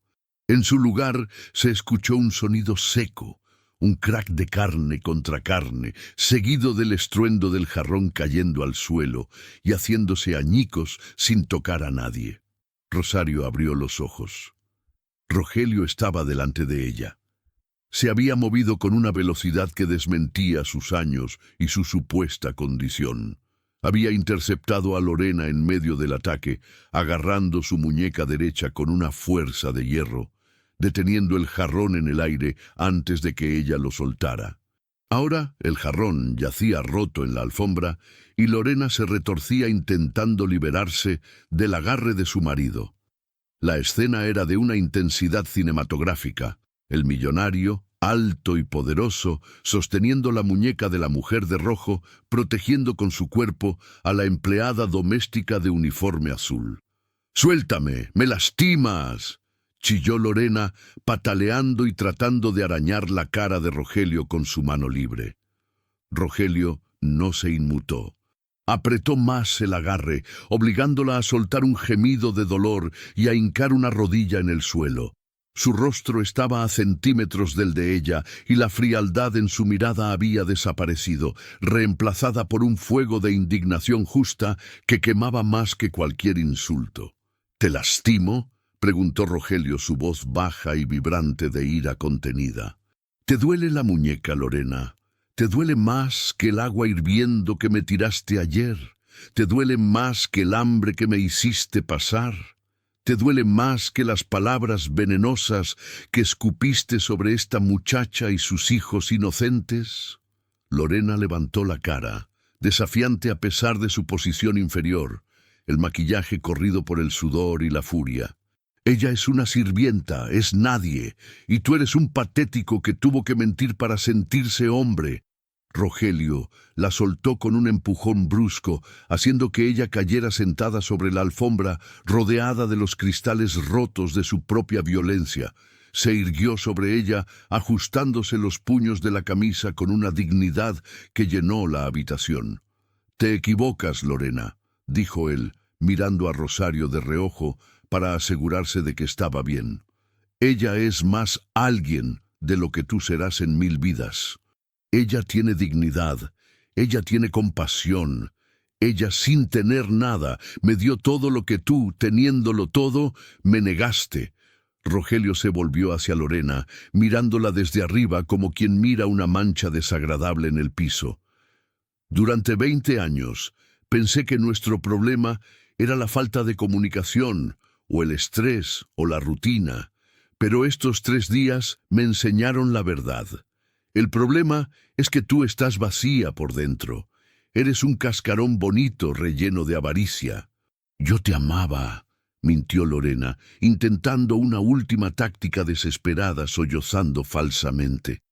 En su lugar se escuchó un sonido seco, un crack de carne contra carne, seguido del estruendo del jarrón cayendo al suelo y haciéndose añicos sin tocar a nadie. Rosario abrió los ojos. Rogelio estaba delante de ella. Se había movido con una velocidad que desmentía sus años y su supuesta condición. Había interceptado a Lorena en medio del ataque, agarrando su muñeca derecha con una fuerza de hierro, deteniendo el jarrón en el aire antes de que ella lo soltara. Ahora el jarrón yacía roto en la alfombra y Lorena se retorcía intentando liberarse del agarre de su marido. La escena era de una intensidad cinematográfica. El millonario, alto y poderoso, sosteniendo la muñeca de la mujer de rojo, protegiendo con su cuerpo a la empleada doméstica de uniforme azul. «¡Suéltame! ¡Me lastimas!», chilló Lorena, pataleando y tratando de arañar la cara de Rogelio con su mano libre. Rogelio no se inmutó. Apretó más el agarre, obligándola a soltar un gemido de dolor y a hincar una rodilla en el suelo. Su rostro estaba a centímetros del de ella y la frialdad en su mirada había desaparecido, reemplazada por un fuego de indignación justa que quemaba más que cualquier insulto. «¿Te lastimo?», preguntó Rogelio, su voz baja y vibrante de ira contenida. «¿Te duele la muñeca, Lorena? ¿Te duele más que el agua hirviendo que me tiraste ayer? ¿Te duele más que el hambre que me hiciste pasar? ¿Te duele más que las palabras venenosas que escupiste sobre esta muchacha y sus hijos inocentes?» Lorena levantó la cara, desafiante a pesar de su posición inferior, el maquillaje corrido por el sudor y la furia. «Ella es una sirvienta, es nadie, y tú eres un patético que tuvo que mentir para sentirse hombre». Rogelio la soltó con un empujón brusco, haciendo que ella cayera sentada sobre la alfombra, rodeada de los cristales rotos de su propia violencia. Se irguió sobre ella, ajustándose los puños de la camisa con una dignidad que llenó la habitación. «Te equivocas, Lorena», dijo él, mirando a Rosario de reojo para asegurarse de que estaba bien. «Ella es más alguien de lo que tú serás en 1000 vidas. Ella tiene dignidad, ella tiene compasión. Ella, sin tener nada, me dio todo lo que tú, teniéndolo todo, me negaste». Rogelio se volvió hacia Lorena, mirándola desde arriba como quien mira una mancha desagradable en el piso. «Durante 20 años pensé que nuestro problema era la falta de comunicación, o el estrés, o la rutina, pero estos 3 días me enseñaron la verdad. El problema es que tú estás vacía por dentro. Eres un cascarón bonito relleno de avaricia». «Yo te amaba», mintió Lorena, intentando una última táctica desesperada, sollozando falsamente.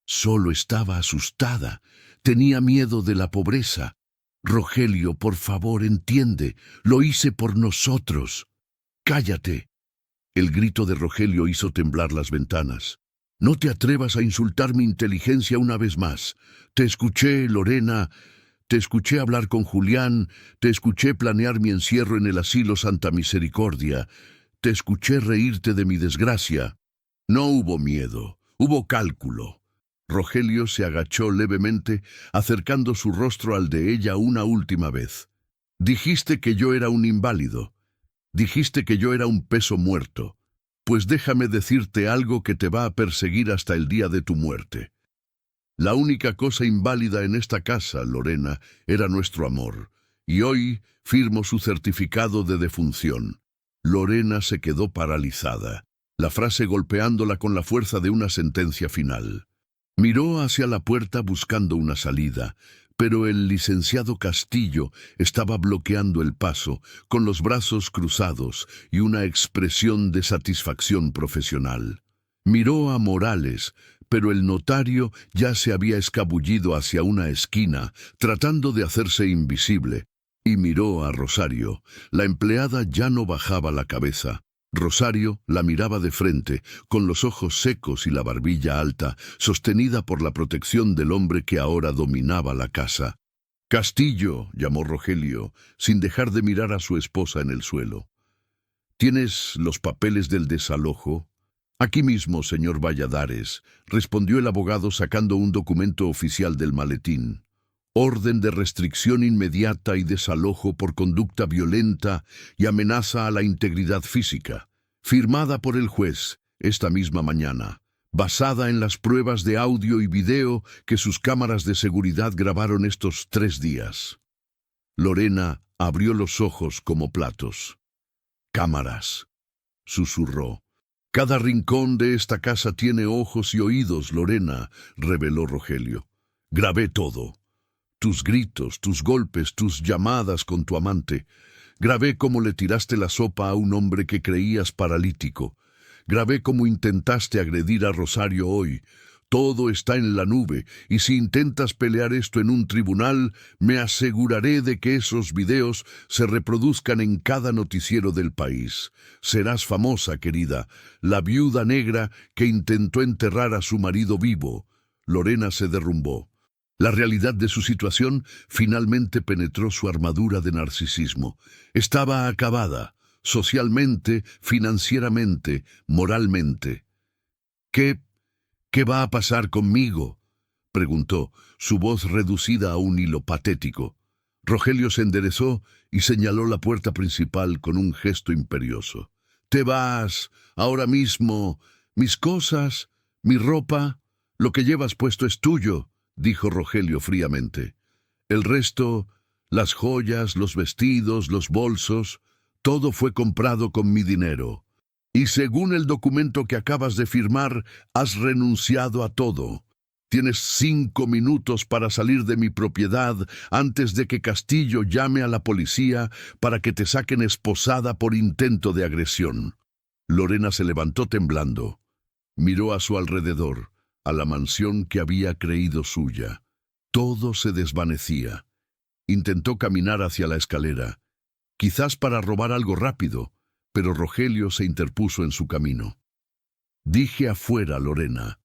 «Solo estaba asustada. Tenía miedo de la pobreza. Rogelio, por favor, entiende. Lo hice por nosotros». «¡Cállate!». El grito de Rogelio hizo temblar las ventanas. «No te atrevas a insultar mi inteligencia una vez más. Te escuché, Lorena. Te escuché hablar con Julián. Te escuché planear mi encierro en el asilo Santa Misericordia. Te escuché reírte de mi desgracia». «No hubo miedo, hubo cálculo». Rogelio se agachó levemente, acercando su rostro al de ella una última vez. «Dijiste que yo era un inválido. Dijiste que yo era un peso muerto. Pues déjame decirte algo que te va a perseguir hasta el día de tu muerte. La única cosa inválida en esta casa, Lorena, era nuestro amor, y hoy firmo su certificado de defunción. Lorena se quedó paralizada, la frase golpeándola con la fuerza de una sentencia final. Miró hacia la puerta buscando una salida, pero el licenciado Castillo estaba bloqueando el paso, con los brazos cruzados y una expresión de satisfacción profesional. Miró a Morales, pero el notario ya se había escabullido hacia una esquina, tratando de hacerse invisible, y miró a Rosario. La empleada ya no bajaba la cabeza. Rosario la miraba de frente, con los ojos secos y la barbilla alta, sostenida por la protección del hombre que ahora dominaba la casa. «Castillo», llamó Rogelio, sin dejar de mirar a su esposa en el suelo. «¿Tienes los papeles del desalojo?» «Aquí mismo, señor Valladares», respondió el abogado sacando un documento oficial del maletín. «Orden de restricción inmediata y desalojo por conducta violenta y amenaza a la integridad física, firmada por el juez esta misma mañana, basada en las pruebas de audio y video que sus cámaras de seguridad grabaron estos 3 días». Lorena abrió los ojos como platos. «Cámaras», susurró. «Cada rincón de esta casa tiene ojos y oídos, Lorena», reveló Rogelio. «Grabé todo. Tus gritos, tus golpes, tus llamadas con tu amante. Grabé cómo le tiraste la sopa a un hombre que creías paralítico. Grabé cómo intentaste agredir a Rosario hoy. Todo está en la nube, y si intentas pelear esto en un tribunal, me aseguraré de que esos videos se reproduzcan en cada noticiero del país. Serás famosa, querida, la viuda negra que intentó enterrar a su marido vivo». Lorena se derrumbó. La realidad de su situación finalmente penetró su armadura de narcisismo. Estaba acabada, socialmente, financieramente, moralmente. ¿Qué va a pasar conmigo?», preguntó, su voz reducida a un hilo patético. Rogelio se enderezó y señaló la puerta principal con un gesto imperioso. «Te vas, ahora mismo. Mis cosas, mi ropa, lo que llevas puesto es tuyo», dijo Rogelio fríamente. «El resto, las joyas, los vestidos, los bolsos, todo fue comprado con mi dinero. Y según el documento que acabas de firmar, has renunciado a todo. Tienes 5 minutos para salir de mi propiedad antes de que Castillo llame a la policía para que te saquen esposada por intento de agresión». Lorena se levantó temblando. Miró a su alrededor, a la mansión que había creído suya. Todo se desvanecía. Intentó caminar hacia la escalera, quizás para robar algo rápido, pero Rogelio se interpuso en su camino. «Dije afuera, Lorena.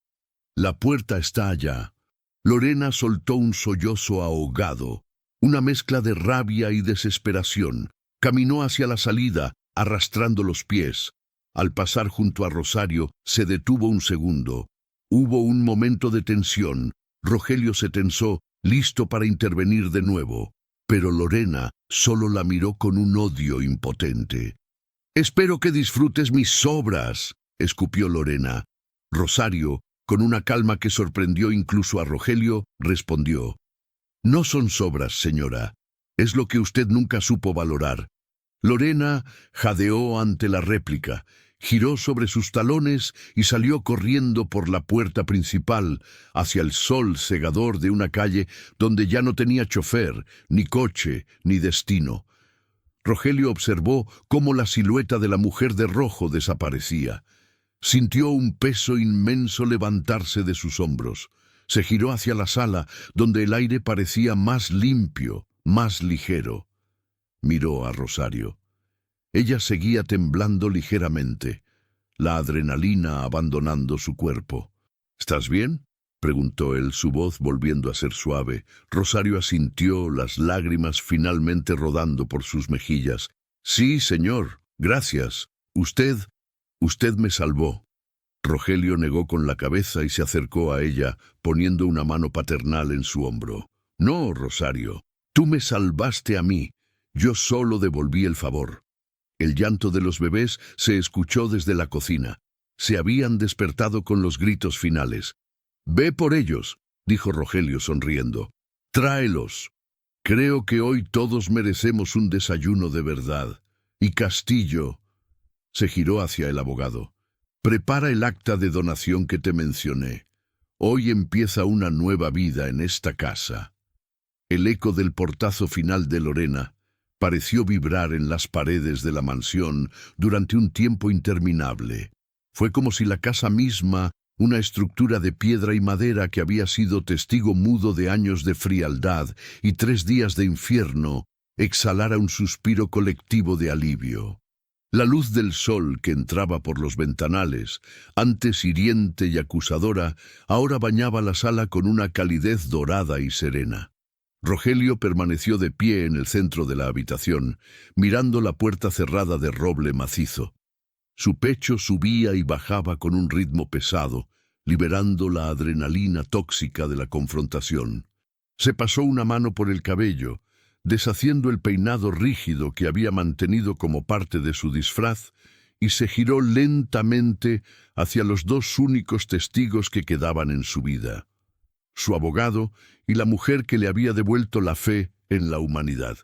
La puerta está allá». Lorena soltó un sollozo ahogado, una mezcla de rabia y desesperación. Caminó hacia la salida, arrastrando los pies. Al pasar junto a Rosario, se detuvo un segundo. Hubo un momento de tensión. Rogelio se tensó, listo para intervenir de nuevo. Pero Lorena solo la miró con un odio impotente. «Espero que disfrutes mis sobras», escupió Lorena. Rosario, con una calma que sorprendió incluso a Rogelio, respondió: «No son sobras, señora. Es lo que usted nunca supo valorar». Lorena jadeó ante la réplica, giró sobre sus talones y salió corriendo por la puerta principal hacia el sol cegador de una calle donde ya no tenía chofer, ni coche, ni destino. Rogelio observó cómo la silueta de la mujer de rojo desaparecía. Sintió un peso inmenso levantarse de sus hombros. Se giró hacia la sala, donde el aire parecía más limpio, más ligero. Miró a Rosario. Ella seguía temblando ligeramente, la adrenalina abandonando su cuerpo. «¿Estás bien?», preguntó él, su voz volviendo a ser suave. Rosario asintió, las lágrimas finalmente rodando por sus mejillas. «Sí, señor, gracias. Usted me salvó». Rogelio negó con la cabeza y se acercó a ella, poniendo una mano paternal en su hombro. «No, Rosario, tú me salvaste a mí. Yo solo devolví el favor». El llanto de los bebés se escuchó desde la cocina. Se habían despertado con los gritos finales. «Ve por ellos. dijo Rogelio sonriendo. Tráelos. Creo que hoy todos merecemos un desayuno de verdad. Y Castillo se giró hacia el abogado. Prepara el acta de donación que te mencioné. Hoy empieza una nueva vida en esta casa. El eco del portazo final de Lorena pareció vibrar en las paredes de la mansión durante un tiempo interminable. Fue como si la casa misma, una estructura de piedra y madera que había sido testigo mudo de años de frialdad y 3 días de infierno, exhalara un suspiro colectivo de alivio. La luz del sol que entraba por los ventanales, antes hiriente y acusadora, ahora bañaba la sala con una calidez dorada y serena. Rogelio permaneció de pie en el centro de la habitación, mirando la puerta cerrada de roble macizo. Su pecho subía y bajaba con un ritmo pesado, liberando la adrenalina tóxica de la confrontación. Se pasó una mano por el cabello, deshaciendo el peinado rígido que había mantenido como parte de su disfraz, y se giró lentamente hacia los 2 únicos testigos que quedaban en su vida: su abogado y la mujer que le había devuelto la fe en la humanidad.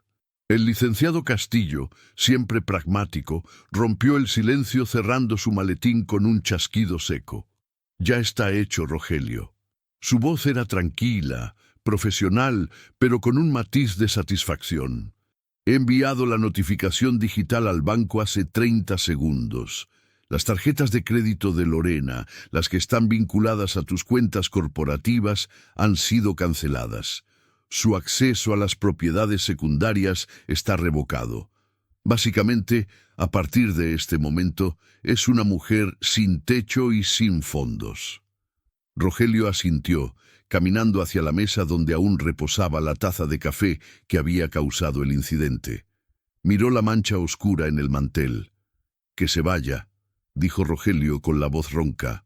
El licenciado Castillo, siempre pragmático, rompió el silencio cerrando su maletín con un chasquido seco. Ya está hecho, Rogelio. Su voz era tranquila, profesional, pero con un matiz de satisfacción. He enviado la notificación digital al banco hace 30 segundos. Las tarjetas de crédito de Lorena, las que están vinculadas a tus cuentas corporativas, han sido canceladas. Su acceso a las propiedades secundarias está revocado. Básicamente, a partir de este momento, es una mujer sin techo y sin fondos. Rogelio asintió, caminando hacia la mesa donde aún reposaba la taza de café que había causado el incidente. Miró la mancha oscura en el mantel. «Que se vaya», dijo Rogelio con la voz ronca.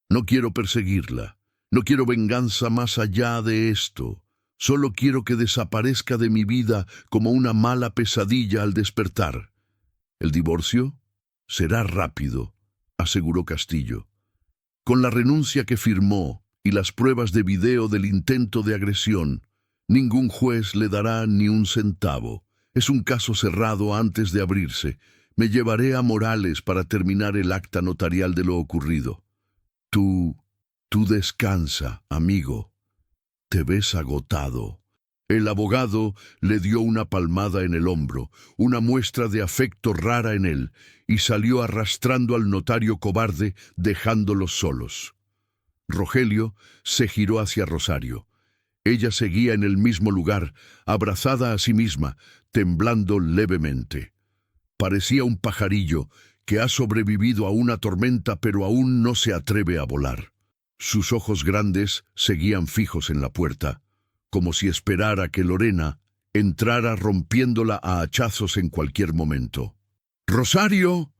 «No quiero perseguirla. No quiero venganza más allá de esto. Solo quiero que desaparezca de mi vida como una mala pesadilla al despertar». «El divorcio será rápido», aseguró Castillo. «Con la renuncia que firmó y las pruebas de video del intento de agresión, ningún juez le dará ni un centavo. Es un caso cerrado antes de abrirse. Me llevaré a Morales para terminar el acta notarial de lo ocurrido. Tú descansa, amigo. Te ves agotado». El abogado le dio una palmada en el hombro, una muestra de afecto rara en él, y salió arrastrando al notario cobarde, dejándolos solos. Rogelio se giró hacia Rosario. Ella seguía en el mismo lugar, abrazada a sí misma, temblando levemente. Parecía un pajarillo que ha sobrevivido a una tormenta pero aún no se atreve a volar. Sus ojos grandes seguían fijos en la puerta, como si esperara que Lorena entrara rompiéndola a hachazos en cualquier momento. «¡Rosario!»,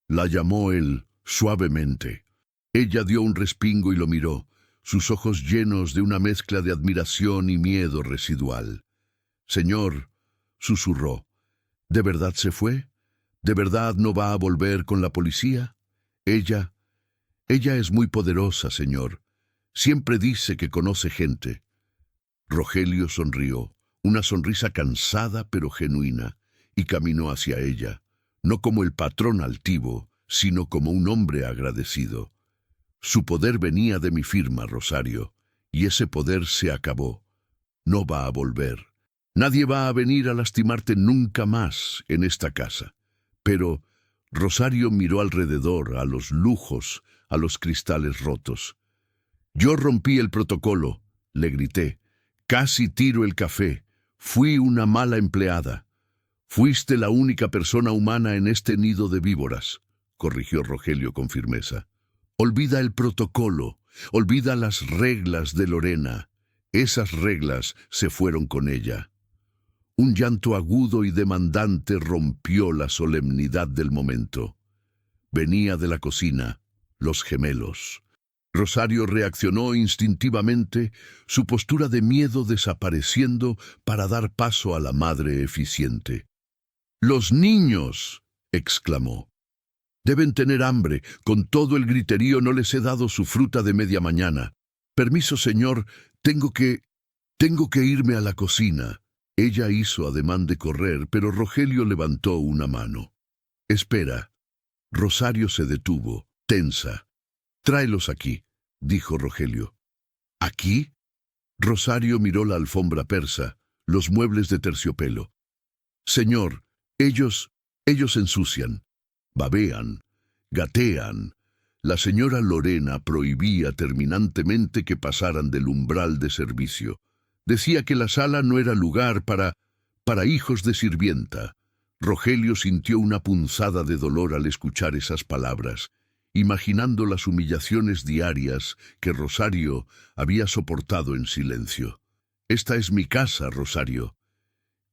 la llamó él suavemente. Ella dio un respingo y lo miró, sus ojos llenos de una mezcla de admiración y miedo residual. «Señor», susurró, «¿de verdad se fue? ¿De verdad no va a volver con la policía? Ella es muy poderosa, señor. Siempre dice que conoce gente». Rogelio sonrió, una sonrisa cansada pero genuina, y caminó hacia ella, no como el patrón altivo, sino como un hombre agradecido. «Su poder venía de mi firma, Rosario, y ese poder se acabó. No va a volver. Nadie va a venir a lastimarte nunca más en esta casa». Pero Rosario miró alrededor, a los lujos, a los cristales rotos. «Yo rompí el protocolo», le grité. «Casi tiro el café. Fui una mala empleada». «Fuiste la única persona humana en este nido de víboras», corrigió Rogelio con firmeza. «Olvida el protocolo, olvida las reglas de Lorena. Esas reglas se fueron con ella». Un llanto agudo y demandante rompió la solemnidad del momento. Venía de la cocina, los gemelos. Rosario reaccionó instintivamente, su postura de miedo desapareciendo para dar paso a la madre eficiente. «¡Los niños!», exclamó. «Deben tener hambre. Con todo el griterío no les he dado su fruta de media mañana. Permiso, señor, Tengo que... tengo que irme a la cocina. Ella hizo ademán de correr, pero Rogelio levantó una mano. Espera. Rosario se detuvo, tensa. Tráelos aquí, dijo Rogelio. ¿Aquí? Rosario miró la alfombra persa, los muebles de terciopelo. Señor, ellos ensucian, babean, gatean. La señora Lorena prohibía terminantemente que pasaran del umbral de servicio. Decía que la sala no era lugar para hijos de sirvienta. Rogelio sintió una punzada de dolor al escuchar esas palabras, imaginando las humillaciones diarias que Rosario había soportado en silencio. Esta es mi casa, Rosario.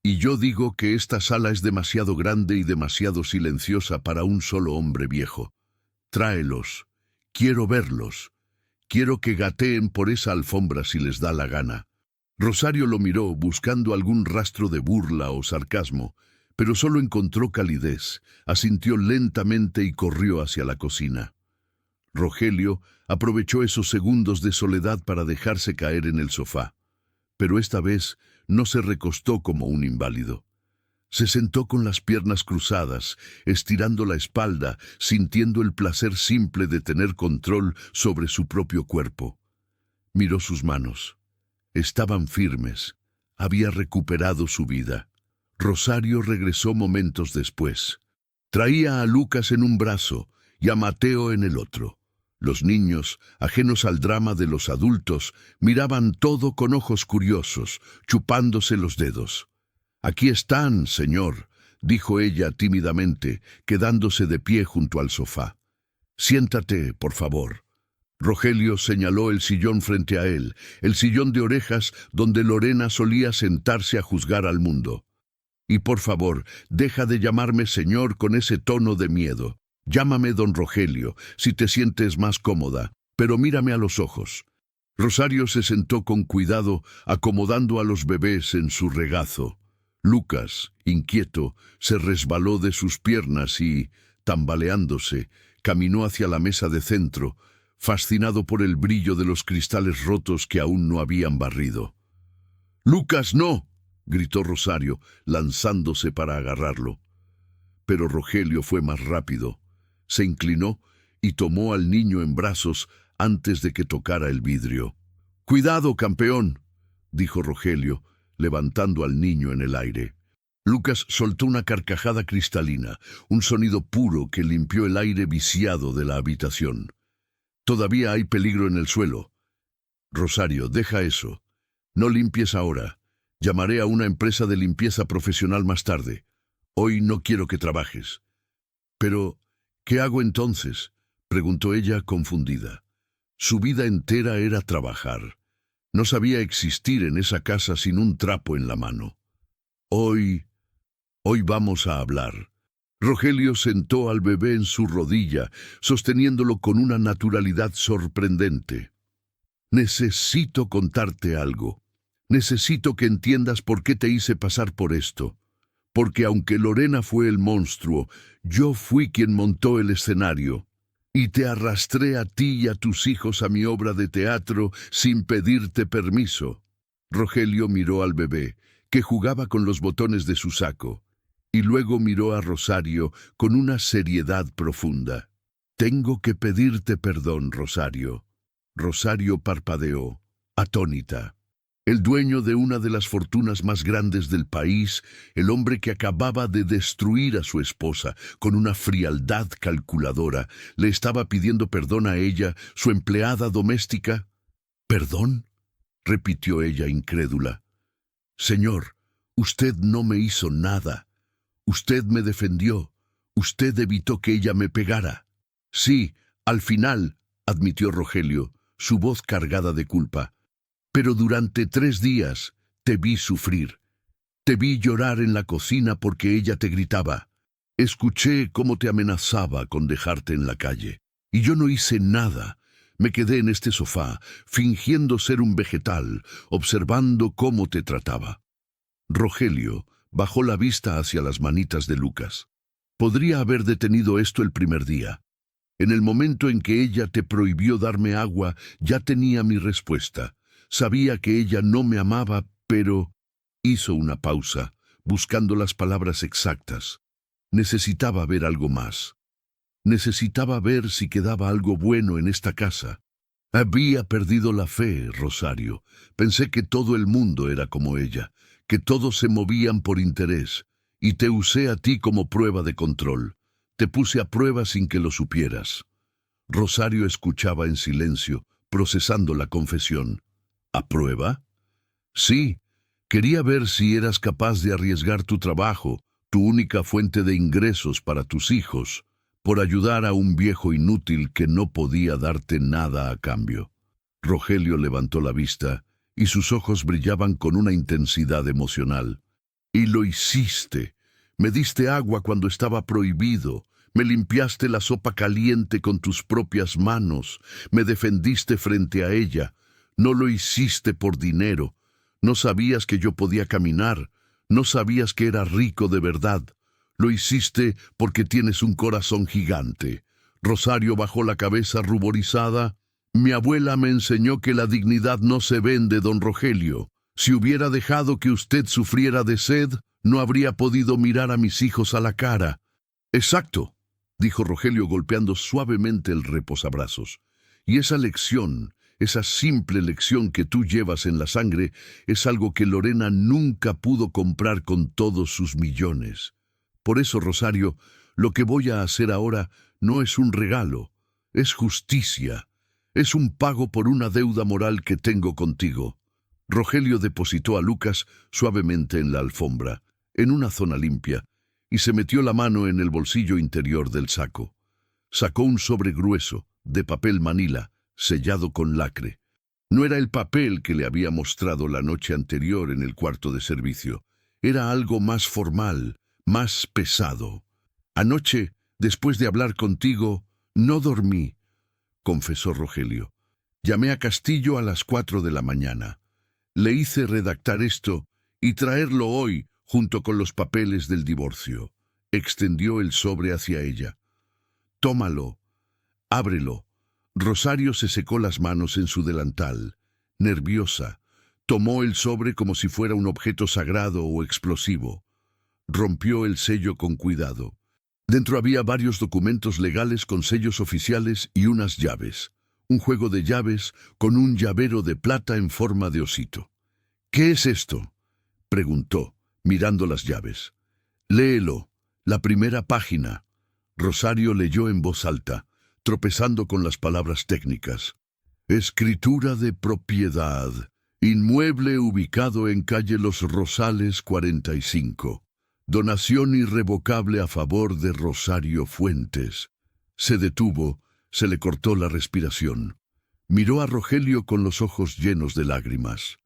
Y yo digo que esta sala es demasiado grande y demasiado silenciosa para un solo hombre viejo. Tráelos. Quiero verlos. Quiero que gateen por esa alfombra si les da la gana. Rosario lo miró buscando algún rastro de burla o sarcasmo, pero solo encontró calidez, asintió lentamente y corrió hacia la cocina. Rogelio aprovechó esos segundos de soledad para dejarse caer en el sofá, pero esta vez no se recostó como un inválido. Se sentó con las piernas cruzadas, estirando la espalda, sintiendo el placer simple de tener control sobre su propio cuerpo. Miró sus manos. Estaban firmes. Había recuperado su vida. Rosario regresó momentos después. Traía a Lucas en un brazo y a Mateo en el otro. Los niños, ajenos al drama de los adultos, miraban todo con ojos curiosos, chupándose los dedos. «Aquí están, señor», dijo ella tímidamente, quedándose de pie junto al sofá. «Siéntate, por favor». Rogelio señaló el sillón frente a él, el sillón de orejas donde Lorena solía sentarse a juzgar al mundo. «Y por favor, deja de llamarme señor con ese tono de miedo. Llámame don Rogelio, si te sientes más cómoda, pero mírame a los ojos». Rosario se sentó con cuidado, acomodando a los bebés en su regazo. Lucas, inquieto, se resbaló de sus piernas y, tambaleándose, caminó hacia la mesa de centro, fascinado por el brillo de los cristales rotos que aún no habían barrido. «¡Lucas, no!», gritó Rosario, lanzándose para agarrarlo. Pero Rogelio fue más rápido. Se inclinó y tomó al niño en brazos antes de que tocara el vidrio. «¡Cuidado, campeón!», dijo Rogelio, levantando al niño en el aire. Lucas soltó una carcajada cristalina, un sonido puro que limpió el aire viciado de la habitación. «Todavía hay peligro en el suelo». «Rosario, deja eso. No limpies ahora. Llamaré a una empresa de limpieza profesional más tarde. Hoy no quiero que trabajes». «Pero, ¿qué hago entonces?», preguntó ella confundida. Su vida entera era trabajar. No sabía existir en esa casa sin un trapo en la mano. Hoy vamos a hablar». Rogelio sentó al bebé en su rodilla, sosteniéndolo con una naturalidad sorprendente. «Necesito contarte algo. Necesito que entiendas por qué te hice pasar por esto. Porque aunque Lorena fue el monstruo, yo fui quien montó el escenario. Y te arrastré a ti y a tus hijos a mi obra de teatro sin pedirte permiso». Rogelio miró al bebé, que jugaba con los botones de su saco, y luego miró a Rosario con una seriedad profunda. «Tengo que pedirte perdón, Rosario». Rosario parpadeó, atónita. El dueño de una de las fortunas más grandes del país, el hombre que acababa de destruir a su esposa con una frialdad calculadora, le estaba pidiendo perdón a ella, su empleada doméstica. «¿Perdón?», repitió ella incrédula. «Señor, usted no me hizo nada. Usted me defendió. Usted evitó que ella me pegara». «Sí, al final», admitió Rogelio, su voz cargada de culpa. «Pero durante 3 días te vi sufrir. Te vi llorar en la cocina porque ella te gritaba. Escuché cómo te amenazaba con dejarte en la calle. Y yo no hice nada. Me quedé en este sofá, fingiendo ser un vegetal, observando cómo te trataba». Rogelio bajó la vista hacia las manitas de Lucas. «Podría haber detenido esto el primer día. En el momento en que ella te prohibió darme agua, ya tenía mi respuesta. Sabía que ella no me amaba, pero... Hizo una pausa, buscando las palabras exactas. Necesitaba ver algo más. Necesitaba ver si quedaba algo bueno en esta casa. Había perdido la fe, Rosario. Pensé que todo el mundo era como ella, que todos se movían por interés, y te usé a ti como prueba de control. Te puse a prueba sin que lo supieras. Rosario escuchaba en silencio, procesando la confesión. ¿A prueba? Sí, quería ver si eras capaz de arriesgar tu trabajo, tu única fuente de ingresos para tus hijos, por ayudar a un viejo inútil que no podía darte nada a cambio. Rogelio levantó la vista y sus ojos brillaban con una intensidad emocional. Y lo hiciste. Me diste agua cuando estaba prohibido. Me limpiaste la sopa caliente con tus propias manos. Me defendiste frente a ella. No lo hiciste por dinero. No sabías que yo podía caminar. No sabías que era rico de verdad. Lo hiciste porque tienes un corazón gigante. Rosario bajó la cabeza ruborizada. Mi abuela me enseñó que la dignidad no se vende, don Rogelio. Si hubiera dejado que usted sufriera de sed, no habría podido mirar a mis hijos a la cara. Exacto, dijo Rogelio golpeando suavemente el reposabrazos. Y esa lección, esa simple lección que tú llevas en la sangre, es algo que Lorena nunca pudo comprar con todos sus millones. Por eso, Rosario, lo que voy a hacer ahora no es un regalo, es justicia. Es un pago por una deuda moral que tengo contigo. Rogelio depositó a Lucas suavemente en la alfombra, en una zona limpia, y se metió la mano en el bolsillo interior del saco. Sacó un sobre grueso, de papel manila, sellado con lacre. No era el papel que le había mostrado la noche anterior en el cuarto de servicio. Era algo más formal, más pesado. Anoche, después de hablar contigo, no dormí, confesó Rogelio. Llamé a Castillo a las 4 de la mañana. Le hice redactar esto y traerlo hoy junto con los papeles del divorcio. Extendió el sobre hacia ella. Tómalo, ábrelo. Rosario se secó las manos en su delantal. Nerviosa, tomó el sobre como si fuera un objeto sagrado o explosivo. Rompió el sello con cuidado. Dentro había varios documentos legales con sellos oficiales y unas llaves. Un juego de llaves con un llavero de plata en forma de osito. ¿Qué es esto?, preguntó, mirando las llaves. Léelo, la primera página. Rosario leyó en voz alta, tropezando con las palabras técnicas. Escritura de propiedad. Inmueble ubicado en calle Los Rosales 45. Donación irrevocable a favor de Rosario Fuentes. Se detuvo, se le cortó la respiración. Miró a Rogelio con los ojos llenos de lágrimas.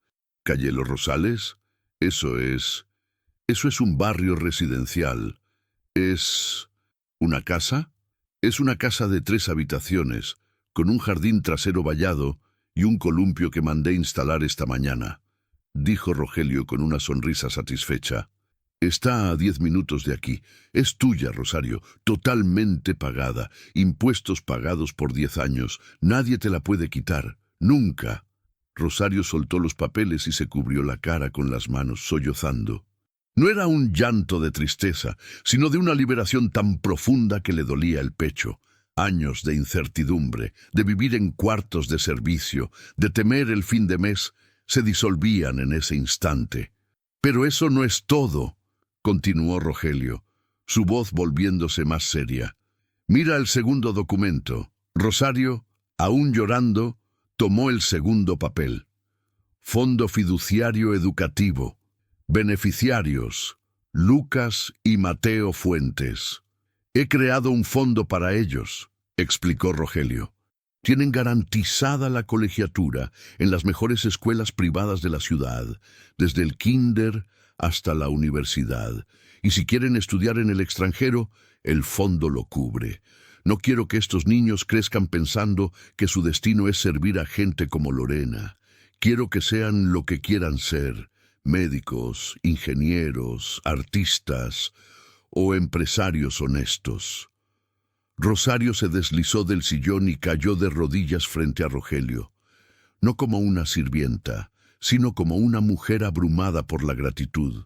¿Calle Los Rosales? Eso es un barrio residencial. ¿Es una casa? Es una casa de 3 habitaciones, con un jardín trasero vallado y un columpio que mandé instalar esta mañana, dijo Rogelio con una sonrisa satisfecha. Está a 10 minutos de aquí. Es tuya, Rosario, totalmente pagada. Impuestos pagados por 10 años. Nadie te la puede quitar. Nunca. Rosario soltó los papeles y se cubrió la cara con las manos, sollozando. No era un llanto de tristeza, sino de una liberación tan profunda que le dolía el pecho. Años de incertidumbre, de vivir en cuartos de servicio, de temer el fin de mes, se disolvían en ese instante. Pero eso no es todo, continuó Rogelio, su voz volviéndose más seria. Mira el segundo documento. Rosario, aún llorando, tomó el segundo papel. Fondo Fiduciario Educativo. Beneficiarios, Lucas y Mateo Fuentes. He creado un fondo para ellos, explicó Rogelio. Tienen garantizada la colegiatura en las mejores escuelas privadas de la ciudad, desde el kinder hasta la universidad. Y si quieren estudiar en el extranjero, el fondo lo cubre. No quiero que estos niños crezcan pensando que su destino es servir a gente como Lorena. Quiero que sean lo que quieran ser, médicos, ingenieros, artistas o empresarios honestos. Rosario se deslizó del sillón y cayó de rodillas frente a Rogelio. no como una sirvienta, sino como una mujer abrumada por la gratitud.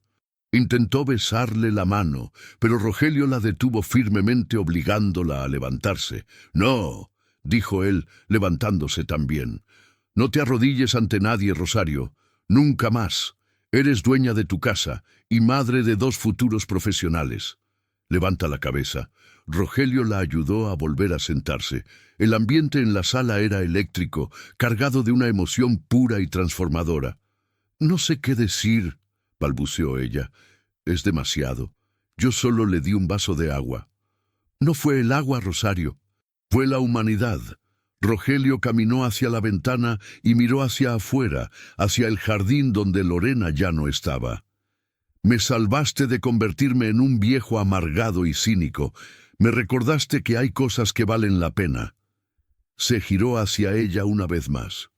Intentó besarle la mano, pero Rogelio la detuvo firmemente obligándola a levantarse. «No», dijo él, levantándose también. «No te arrodilles ante nadie, Rosario. Nunca más. Eres dueña de tu casa y madre de 2 futuros profesionales». «Levanta la cabeza». Rogelio la ayudó a volver a sentarse. El ambiente en la sala era eléctrico, cargado de una emoción pura y transformadora. «No sé qué decir», balbuceó ella. «Es demasiado. Yo solo le di un vaso de agua». «No fue el agua, Rosario. Fue la humanidad». Rogelio caminó hacia la ventana y miró hacia afuera, hacia el jardín donde Lorena ya no estaba. «Me salvaste de convertirme en un viejo amargado y cínico. Me recordaste que hay cosas que valen la pena». Se giró hacia ella una vez más.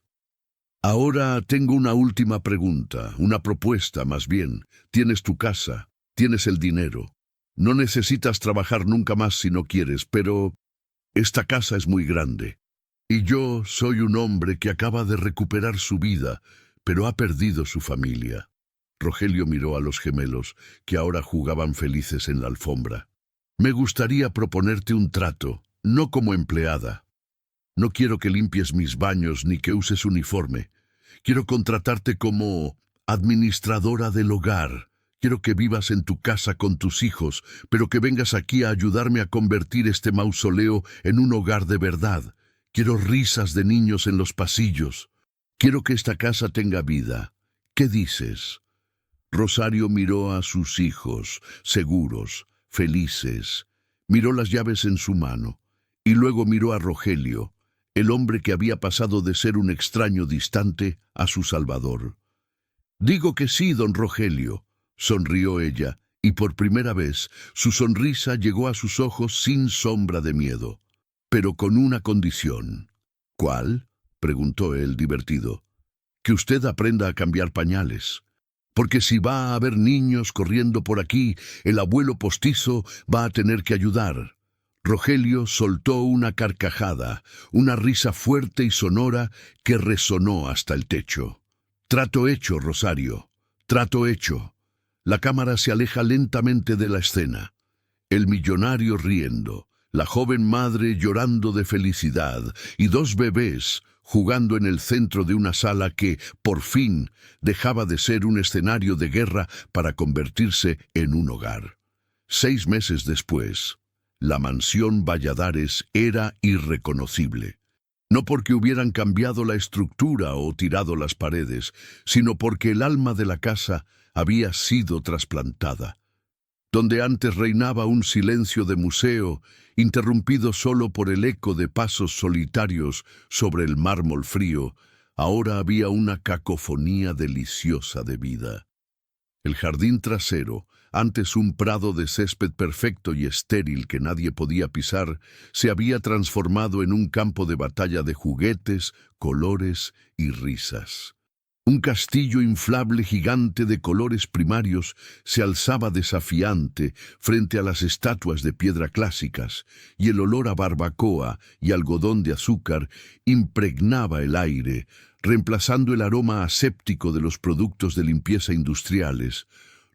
«Ahora tengo una última pregunta, una propuesta más bien. Tienes tu casa, tienes el dinero. No necesitas trabajar nunca más si no quieres, pero esta casa es muy grande. Y yo soy un hombre que acaba de recuperar su vida, pero ha perdido su familia». Rogelio miró a los gemelos, que ahora jugaban felices en la alfombra. «Me gustaría proponerte un trato, no como empleada. No quiero que limpies mis baños ni que uses uniforme. Quiero contratarte como administradora del hogar. Quiero que vivas en tu casa con tus hijos, pero que vengas aquí a ayudarme a convertir este mausoleo en un hogar de verdad. Quiero risas de niños en los pasillos. Quiero que esta casa tenga vida. ¿Qué dices?» Rosario miró a sus hijos, seguros, felices. Miró las llaves en su mano, y luego miró a Rogelio, el hombre que había pasado de ser un extraño distante a su salvador. «Digo que sí, don Rogelio», sonrió ella, y por primera vez su sonrisa llegó a sus ojos sin sombra de miedo, pero con una condición. «¿Cuál?», preguntó él divertido. «Que usted aprenda a cambiar pañales. Porque si va a haber niños corriendo por aquí, el abuelo postizo va a tener que ayudar». Rogelio soltó una carcajada, una risa fuerte y sonora que resonó hasta el techo. «Trato hecho, Rosario. Trato hecho». La cámara se aleja lentamente de la escena. El millonario riendo, la joven madre llorando de felicidad y 2 bebés jugando en el centro de una sala que, por fin, dejaba de ser un escenario de guerra para convertirse en un hogar. 6 meses después, la mansión Valladares era irreconocible. No porque hubieran cambiado la estructura o tirado las paredes, sino porque el alma de la casa había sido trasplantada. Donde antes reinaba un silencio de museo, interrumpido solo por el eco de pasos solitarios sobre el mármol frío, ahora había una cacofonía deliciosa de vida. El jardín trasero, antes un prado de césped perfecto y estéril que nadie podía pisar, se había transformado en un campo de batalla de juguetes, colores y risas. Un castillo inflable gigante de colores primarios se alzaba desafiante frente a las estatuas de piedra clásicas, y el olor a barbacoa y algodón de azúcar impregnaba el aire, reemplazando el aroma aséptico de los productos de limpieza industriales.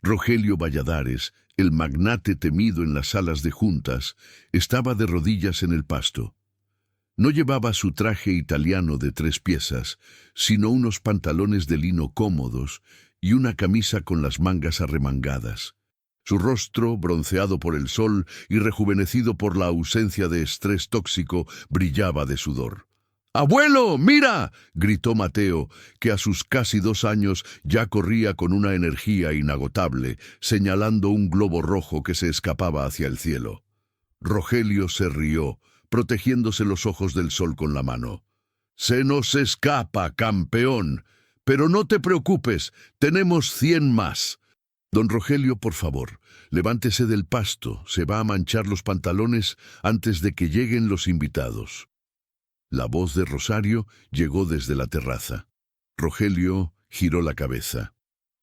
Rogelio Valladares, el magnate temido en las salas de juntas, estaba de rodillas en el pasto. No llevaba su traje italiano de 3 piezas, sino unos pantalones de lino cómodos y una camisa con las mangas arremangadas. Su rostro, bronceado por el sol y rejuvenecido por la ausencia de estrés tóxico, brillaba de sudor. «¡Abuelo, mira!», gritó Mateo, que a sus casi 2 años ya corría con una energía inagotable, señalando un globo rojo que se escapaba hacia el cielo. Rogelio se rió, protegiéndose los ojos del sol con la mano. «Se nos escapa, campeón. Pero no te preocupes, tenemos 100 más. Don Rogelio, por favor, levántese del pasto. Se va a manchar los pantalones antes de que lleguen los invitados». La voz de Rosario llegó desde la terraza. Rogelio giró la cabeza.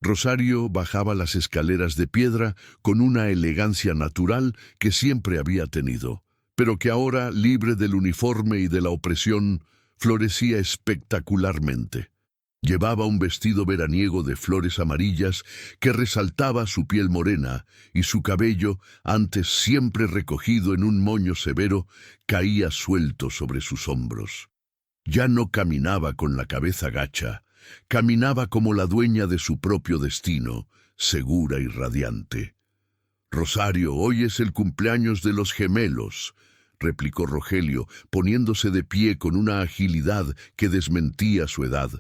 Rosario bajaba las escaleras de piedra con una elegancia natural que siempre había tenido, pero que ahora, libre del uniforme y de la opresión, florecía espectacularmente. Llevaba un vestido veraniego de flores amarillas que resaltaba su piel morena, y su cabello, antes siempre recogido en un moño severo, caía suelto sobre sus hombros. Ya no caminaba con la cabeza gacha, caminaba como la dueña de su propio destino, segura y radiante. «Rosario, hoy es el cumpleaños de los gemelos», replicó Rogelio, poniéndose de pie con una agilidad que desmentía su edad.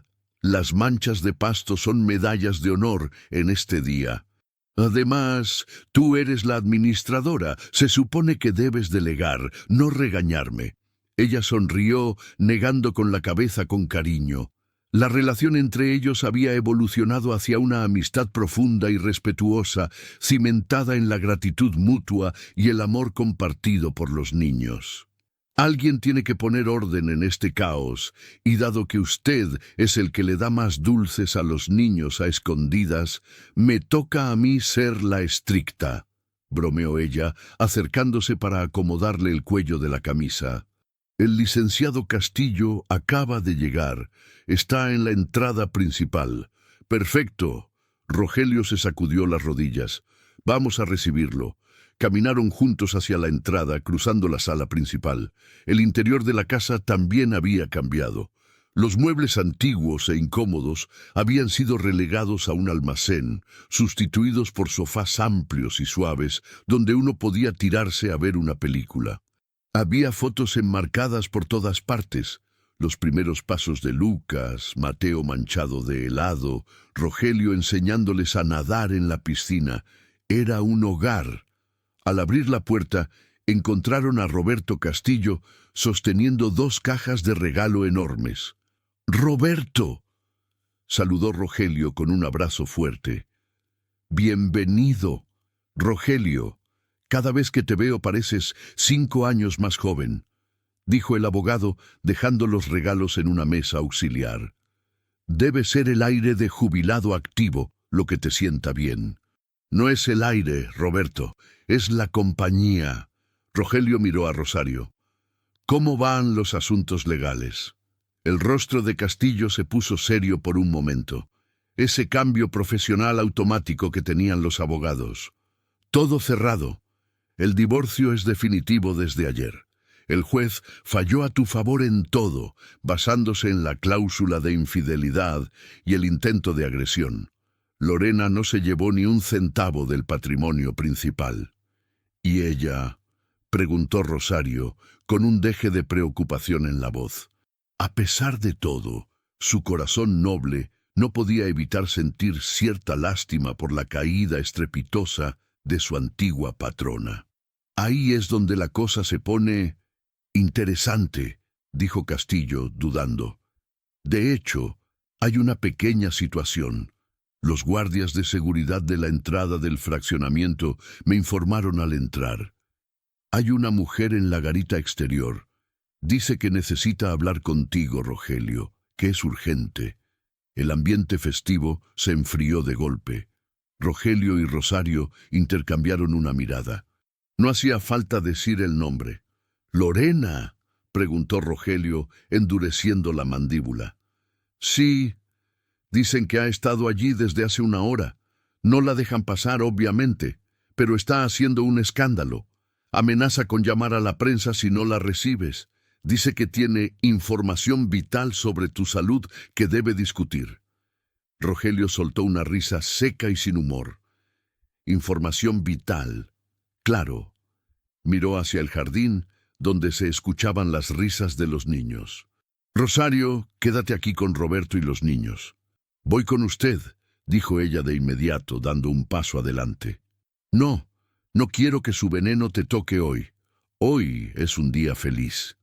«Las manchas de pasto son medallas de honor en este día. Además, tú eres la administradora, se supone que debes delegar, no regañarme». Ella sonrió, negando con la cabeza con cariño. La relación entre ellos había evolucionado hacia una amistad profunda y respetuosa, cimentada en la gratitud mutua y el amor compartido por los niños. Alguien tiene que poner orden en este caos, y dado que usted es el que le da más dulces a los niños a escondidas, me toca a mí ser la estricta, bromeó ella, acercándose para acomodarle el cuello de la camisa. El licenciado Castillo acaba de llegar. Está en la entrada principal. Perfecto. Rogelio se sacudió las rodillas. Vamos a recibirlo. Caminaron juntos hacia la entrada, cruzando la sala principal. El interior de la casa también había cambiado. Los muebles antiguos e incómodos habían sido relegados a un almacén, sustituidos por sofás amplios y suaves, donde uno podía tirarse a ver una película. Había fotos enmarcadas por todas partes. Los primeros pasos de Lucas, Mateo manchado de helado, Rogelio enseñándoles a nadar en la piscina. Era un hogar. Al abrir la puerta, encontraron a Roberto Castillo sosteniendo 2 cajas de regalo enormes. «¡Roberto!», saludó Rogelio con un abrazo fuerte. «Bienvenido, Rogelio. Cada vez que te veo pareces 5 años más joven», dijo el abogado, dejando los regalos en una mesa auxiliar. «Debe ser el aire de jubilado activo lo que te sienta bien». «No es el aire, Roberto, es la compañía». Rogelio miró a Rosario. «¿Cómo van los asuntos legales?». El rostro de Castillo se puso serio por un momento. Ese cambio profesional automático que tenían los abogados. «Todo cerrado. El divorcio es definitivo desde ayer. El juez falló a tu favor en todo, basándose en la cláusula de infidelidad y el intento de agresión. Lorena no se llevó ni un centavo del patrimonio principal». «¿Y ella?», preguntó Rosario, con un deje de preocupación en la voz. A pesar de todo, su corazón noble no podía evitar sentir cierta lástima por la caída estrepitosa de su antigua patrona. «Ahí es donde la cosa se pone interesante», dijo Castillo, dudando. «De hecho, hay una pequeña situación. Los guardias de seguridad de la entrada del fraccionamiento me informaron al entrar. Hay una mujer en la garita exterior. Dice que necesita hablar contigo, Rogelio, que es urgente». El ambiente festivo se enfrió de golpe. Rogelio y Rosario intercambiaron una mirada. No hacía falta decir el nombre. «¿Lorena?», preguntó Rogelio, endureciendo la mandíbula. «Sí, dicen que ha estado allí desde hace una hora. No la dejan pasar, obviamente, pero está haciendo un escándalo. Amenaza con llamar a la prensa si no la recibes. Dice que tiene información vital sobre tu salud que debe discutir». Rogelio soltó una risa seca y sin humor. «Información vital. Claro». Miró hacia el jardín, donde se escuchaban las risas de los niños. «Rosario, quédate aquí con Roberto y los niños». «Voy con usted», dijo ella de inmediato, dando un paso adelante. «No, no quiero que su veneno te toque hoy. Hoy es un día feliz».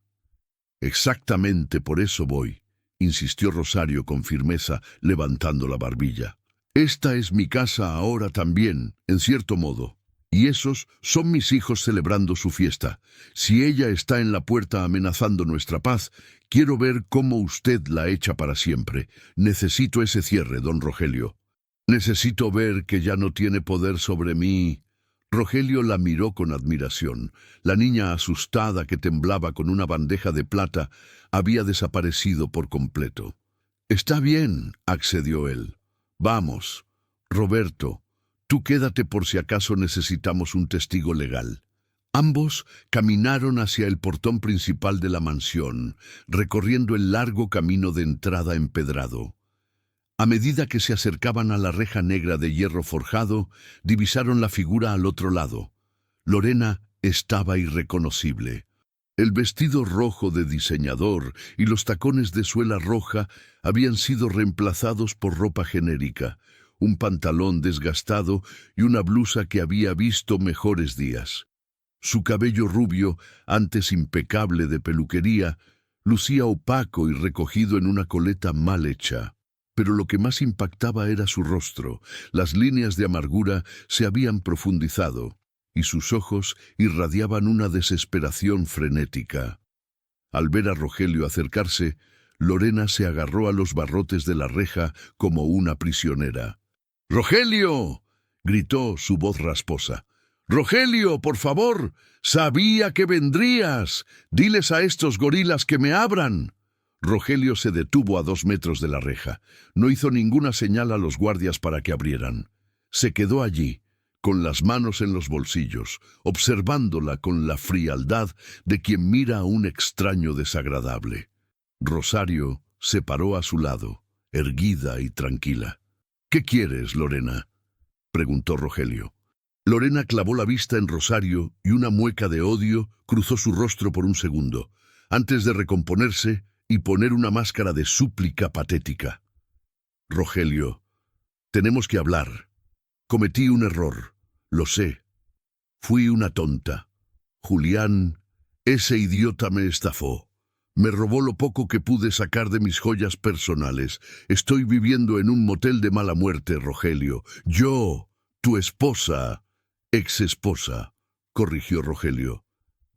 «Exactamente por eso voy», insistió Rosario con firmeza, levantando la barbilla. «Esta es mi casa ahora también, en cierto modo. Y esos son mis hijos celebrando su fiesta. Si ella está en la puerta amenazando nuestra paz, quiero ver cómo usted la echa para siempre. Necesito ese cierre, don Rogelio. Necesito ver que ya no tiene poder sobre mí». Rogelio la miró con admiración. La niña asustada que temblaba con una bandeja de plata había desaparecido por completo. «Está bien», accedió él. «Vamos. Roberto, tú quédate por si acaso necesitamos un testigo legal». Ambos caminaron hacia el portón principal de la mansión, recorriendo el largo camino de entrada empedrado. A medida que se acercaban a la reja negra de hierro forjado, divisaron la figura al otro lado. Lorena estaba irreconocible. El vestido rojo de diseñador y los tacones de suela roja habían sido reemplazados por ropa genérica, un pantalón desgastado y una blusa que había visto mejores días. Su cabello rubio, antes impecable de peluquería, lucía opaco y recogido en una coleta mal hecha. Pero lo que más impactaba era su rostro. Las líneas de amargura se habían profundizado, y sus ojos irradiaban una desesperación frenética. Al ver a Rogelio acercarse, Lorena se agarró a los barrotes de la reja como una prisionera. «¡Rogelio!», gritó su voz rasposa. «¡Rogelio, por favor! Sabía que vendrías. Diles a estos gorilas que me abran». Rogelio se detuvo a 2 metros de la reja. No hizo ninguna señal a los guardias para que abrieran. Se quedó allí, con las manos en los bolsillos, observándola con la frialdad de quien mira a un extraño desagradable. Rosario se paró a su lado, erguida y tranquila. «¿Qué quieres, Lorena?», preguntó Rogelio. Lorena clavó la vista en Rosario y una mueca de odio cruzó su rostro por un segundo, antes de recomponerse y poner una máscara de súplica patética. «Rogelio, tenemos que hablar. Cometí un error, lo sé. Fui una tonta. Julián, ese idiota me estafó. Me robó lo poco que pude sacar de mis joyas personales. Estoy viviendo en un motel de mala muerte, Rogelio. Yo, tu esposa, ex-esposa», corrigió Rogelio.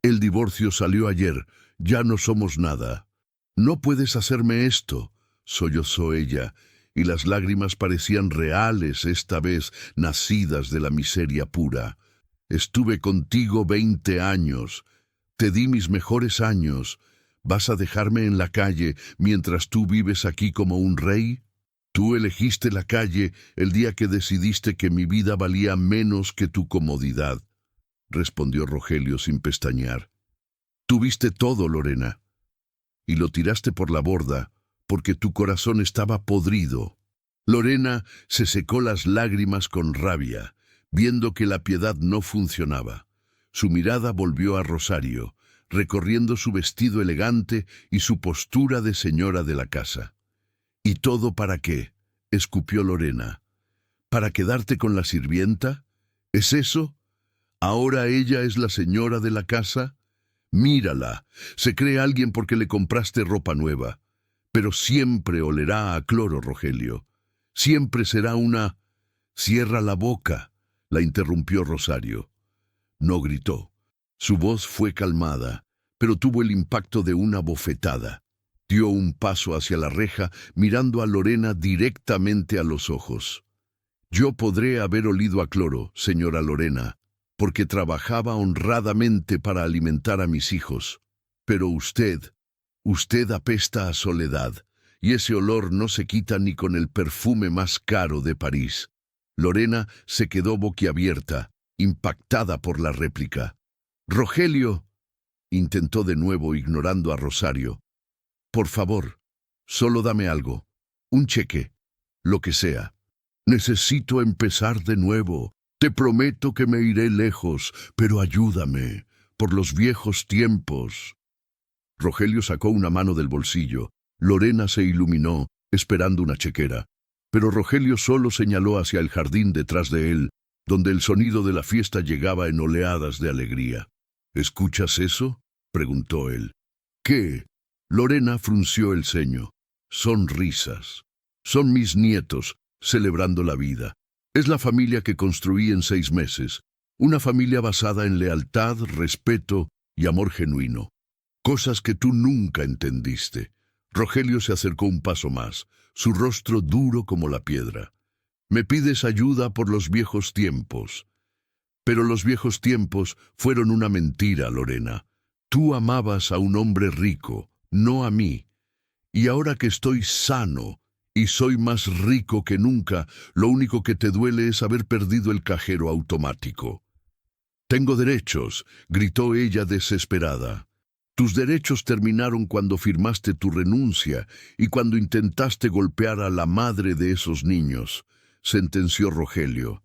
«El divorcio salió ayer. Ya no somos nada». «No puedes hacerme esto», sollozó ella, y las lágrimas parecían reales esta vez, nacidas de la miseria pura. «Estuve contigo 20 años. Te di mis mejores años. ¿Vas a dejarme en la calle mientras tú vives aquí como un rey? Tú elegiste la calle el día que decidiste que mi vida valía menos que tu comodidad», respondió Rogelio sin pestañear. «Tuviste todo, Lorena, y lo tiraste por la borda porque tu corazón estaba podrido». Lorena se secó las lágrimas con rabia, viendo que la piedad no funcionaba. Su mirada volvió a Rosario, recorriendo su vestido elegante y su postura de señora de la casa. «¿Y todo para qué?», escupió Lorena. «¿Para quedarte con la sirvienta? ¿Es eso? ¿Ahora ella es la señora de la casa? Mírala, se cree alguien porque le compraste ropa nueva. Pero siempre olerá a cloro, Rogelio. Siempre será una...». «Cierra la boca», la interrumpió Rosario. No gritó. Su voz fue calmada, pero tuvo el impacto de una bofetada. Dio un paso hacia la reja, mirando a Lorena directamente a los ojos. «Yo podré haber olido a cloro, señora Lorena, porque trabajaba honradamente para alimentar a mis hijos. Pero usted apesta a soledad, y ese olor no se quita ni con el perfume más caro de París». Lorena se quedó boquiabierta, impactada por la réplica. «Rogelio», intentó de nuevo ignorando a Rosario. «Por favor, solo dame algo, un cheque, lo que sea. Necesito empezar de nuevo. Te prometo que me iré lejos, pero ayúdame, por los viejos tiempos». Rogelio sacó una mano del bolsillo. Lorena se iluminó, esperando una chequera. Pero Rogelio solo señaló hacia el jardín detrás de él, donde el sonido de la fiesta llegaba en oleadas de alegría. «¿Escuchas eso?», preguntó él. «¿Qué?». Lorena frunció el ceño. «Son risas. Son mis nietos, celebrando la vida. Es la familia que construí en 6 meses. Una familia basada en lealtad, respeto y amor genuino. Cosas que tú nunca entendiste». Rogelio se acercó un paso más, su rostro duro como la piedra. «Me pides ayuda por los viejos tiempos. Pero los viejos tiempos fueron una mentira, Lorena. Tú amabas a un hombre rico, no a mí. Y ahora que estoy sano y soy más rico que nunca, lo único que te duele es haber perdido el cajero automático. Tengo derechos, gritó ella desesperada. Tus derechos terminaron cuando firmaste tu renuncia y cuando intentaste golpear a la madre de esos niños, sentenció Rogelio.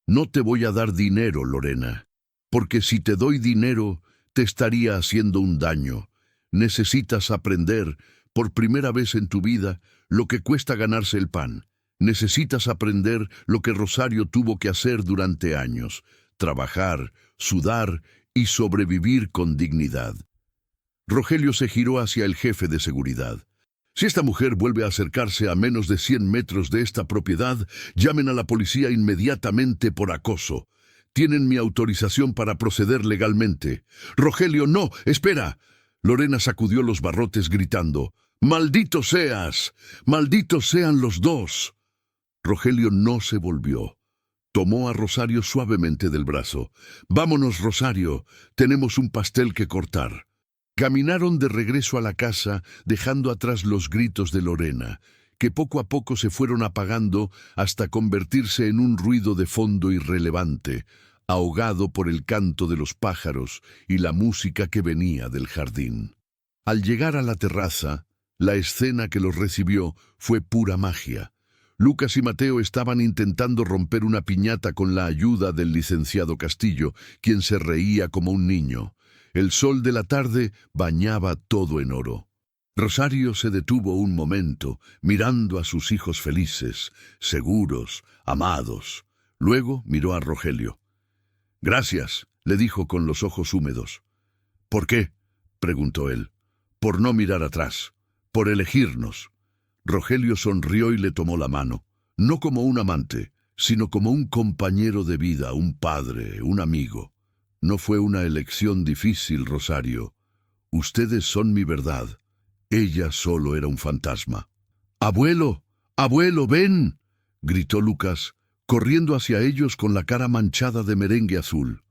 No te voy a dar dinero, Lorena, porque si te doy dinero, te estaría haciendo un daño. Necesitas aprender, por primera vez en tu vida, lo que cuesta ganarse el pan. Necesitas aprender lo que Rosario tuvo que hacer durante años, trabajar, sudar y sobrevivir con dignidad. Rogelio se giró hacia el jefe de seguridad. Si esta mujer vuelve a acercarse a menos de 100 metros de esta propiedad, llamen a la policía inmediatamente por acoso. Tienen mi autorización para proceder legalmente. Rogelio, no, espera. Lorena sacudió los barrotes gritando, ¡Maldito seas! ¡Malditos sean los dos! Rogelio no se volvió. Tomó a Rosario suavemente del brazo. Vámonos, Rosario, tenemos un pastel que cortar. Caminaron de regreso a la casa, dejando atrás los gritos de Lorena, que poco a poco se fueron apagando hasta convertirse en un ruido de fondo irrelevante, ahogado por el canto de los pájaros y la música que venía del jardín. Al llegar a la terraza, la escena que los recibió fue pura magia. Lucas y Mateo estaban intentando romper una piñata con la ayuda del licenciado Castillo, quien se reía como un niño. El sol de la tarde bañaba todo en oro. Rosario se detuvo un momento, mirando a sus hijos felices, seguros, amados. Luego miró a Rogelio. «Gracias», le dijo con los ojos húmedos. «¿Por qué?», preguntó él. «Por no mirar atrás, por elegirnos». Rogelio sonrió y le tomó la mano, no como un amante, sino como un compañero de vida, un padre, un amigo. No fue una elección difícil, Rosario. Ustedes son mi verdad. Ella solo era un fantasma. «¡Abuelo! ¡Abuelo, ven!», gritó Lucas, corriendo hacia ellos con la cara manchada de merengue azul.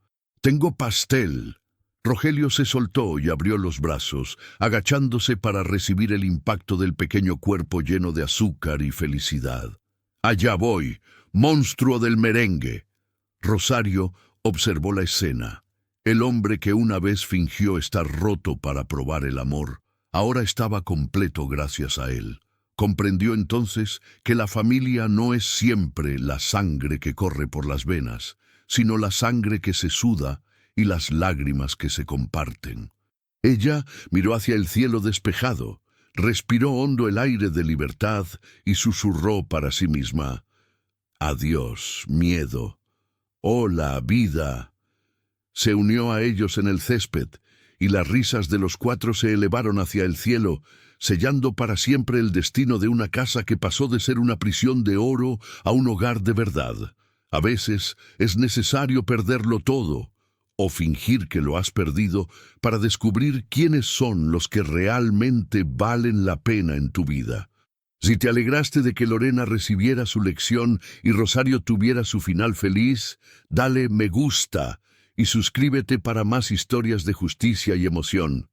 «¡Tengo pastel!». Rogelio se soltó y abrió los brazos, agachándose para recibir el impacto del pequeño cuerpo lleno de azúcar y felicidad. «Allá voy, monstruo del merengue». Rosario observó la escena. El hombre que una vez fingió estar roto para probar el amor, ahora estaba completo gracias a él. Comprendió entonces que la familia no es siempre la sangre que corre por las venas, sino la sangre que se suda y las lágrimas que se comparten. Ella miró hacia el cielo despejado, respiró hondo el aire de libertad y susurró para sí misma, «Adiós, miedo. Hola, vida». Se unió a ellos en el césped, y las risas de los cuatro se elevaron hacia el cielo, sellando para siempre el destino de una casa que pasó de ser una prisión de oro a un hogar de verdad. A veces es necesario perderlo todo, o fingir que lo has perdido, para descubrir quiénes son los que realmente valen la pena en tu vida. Si te alegraste de que Lorena recibiera su lección y Rosario tuviera su final feliz, dale me gusta y suscríbete para más historias de justicia y emoción.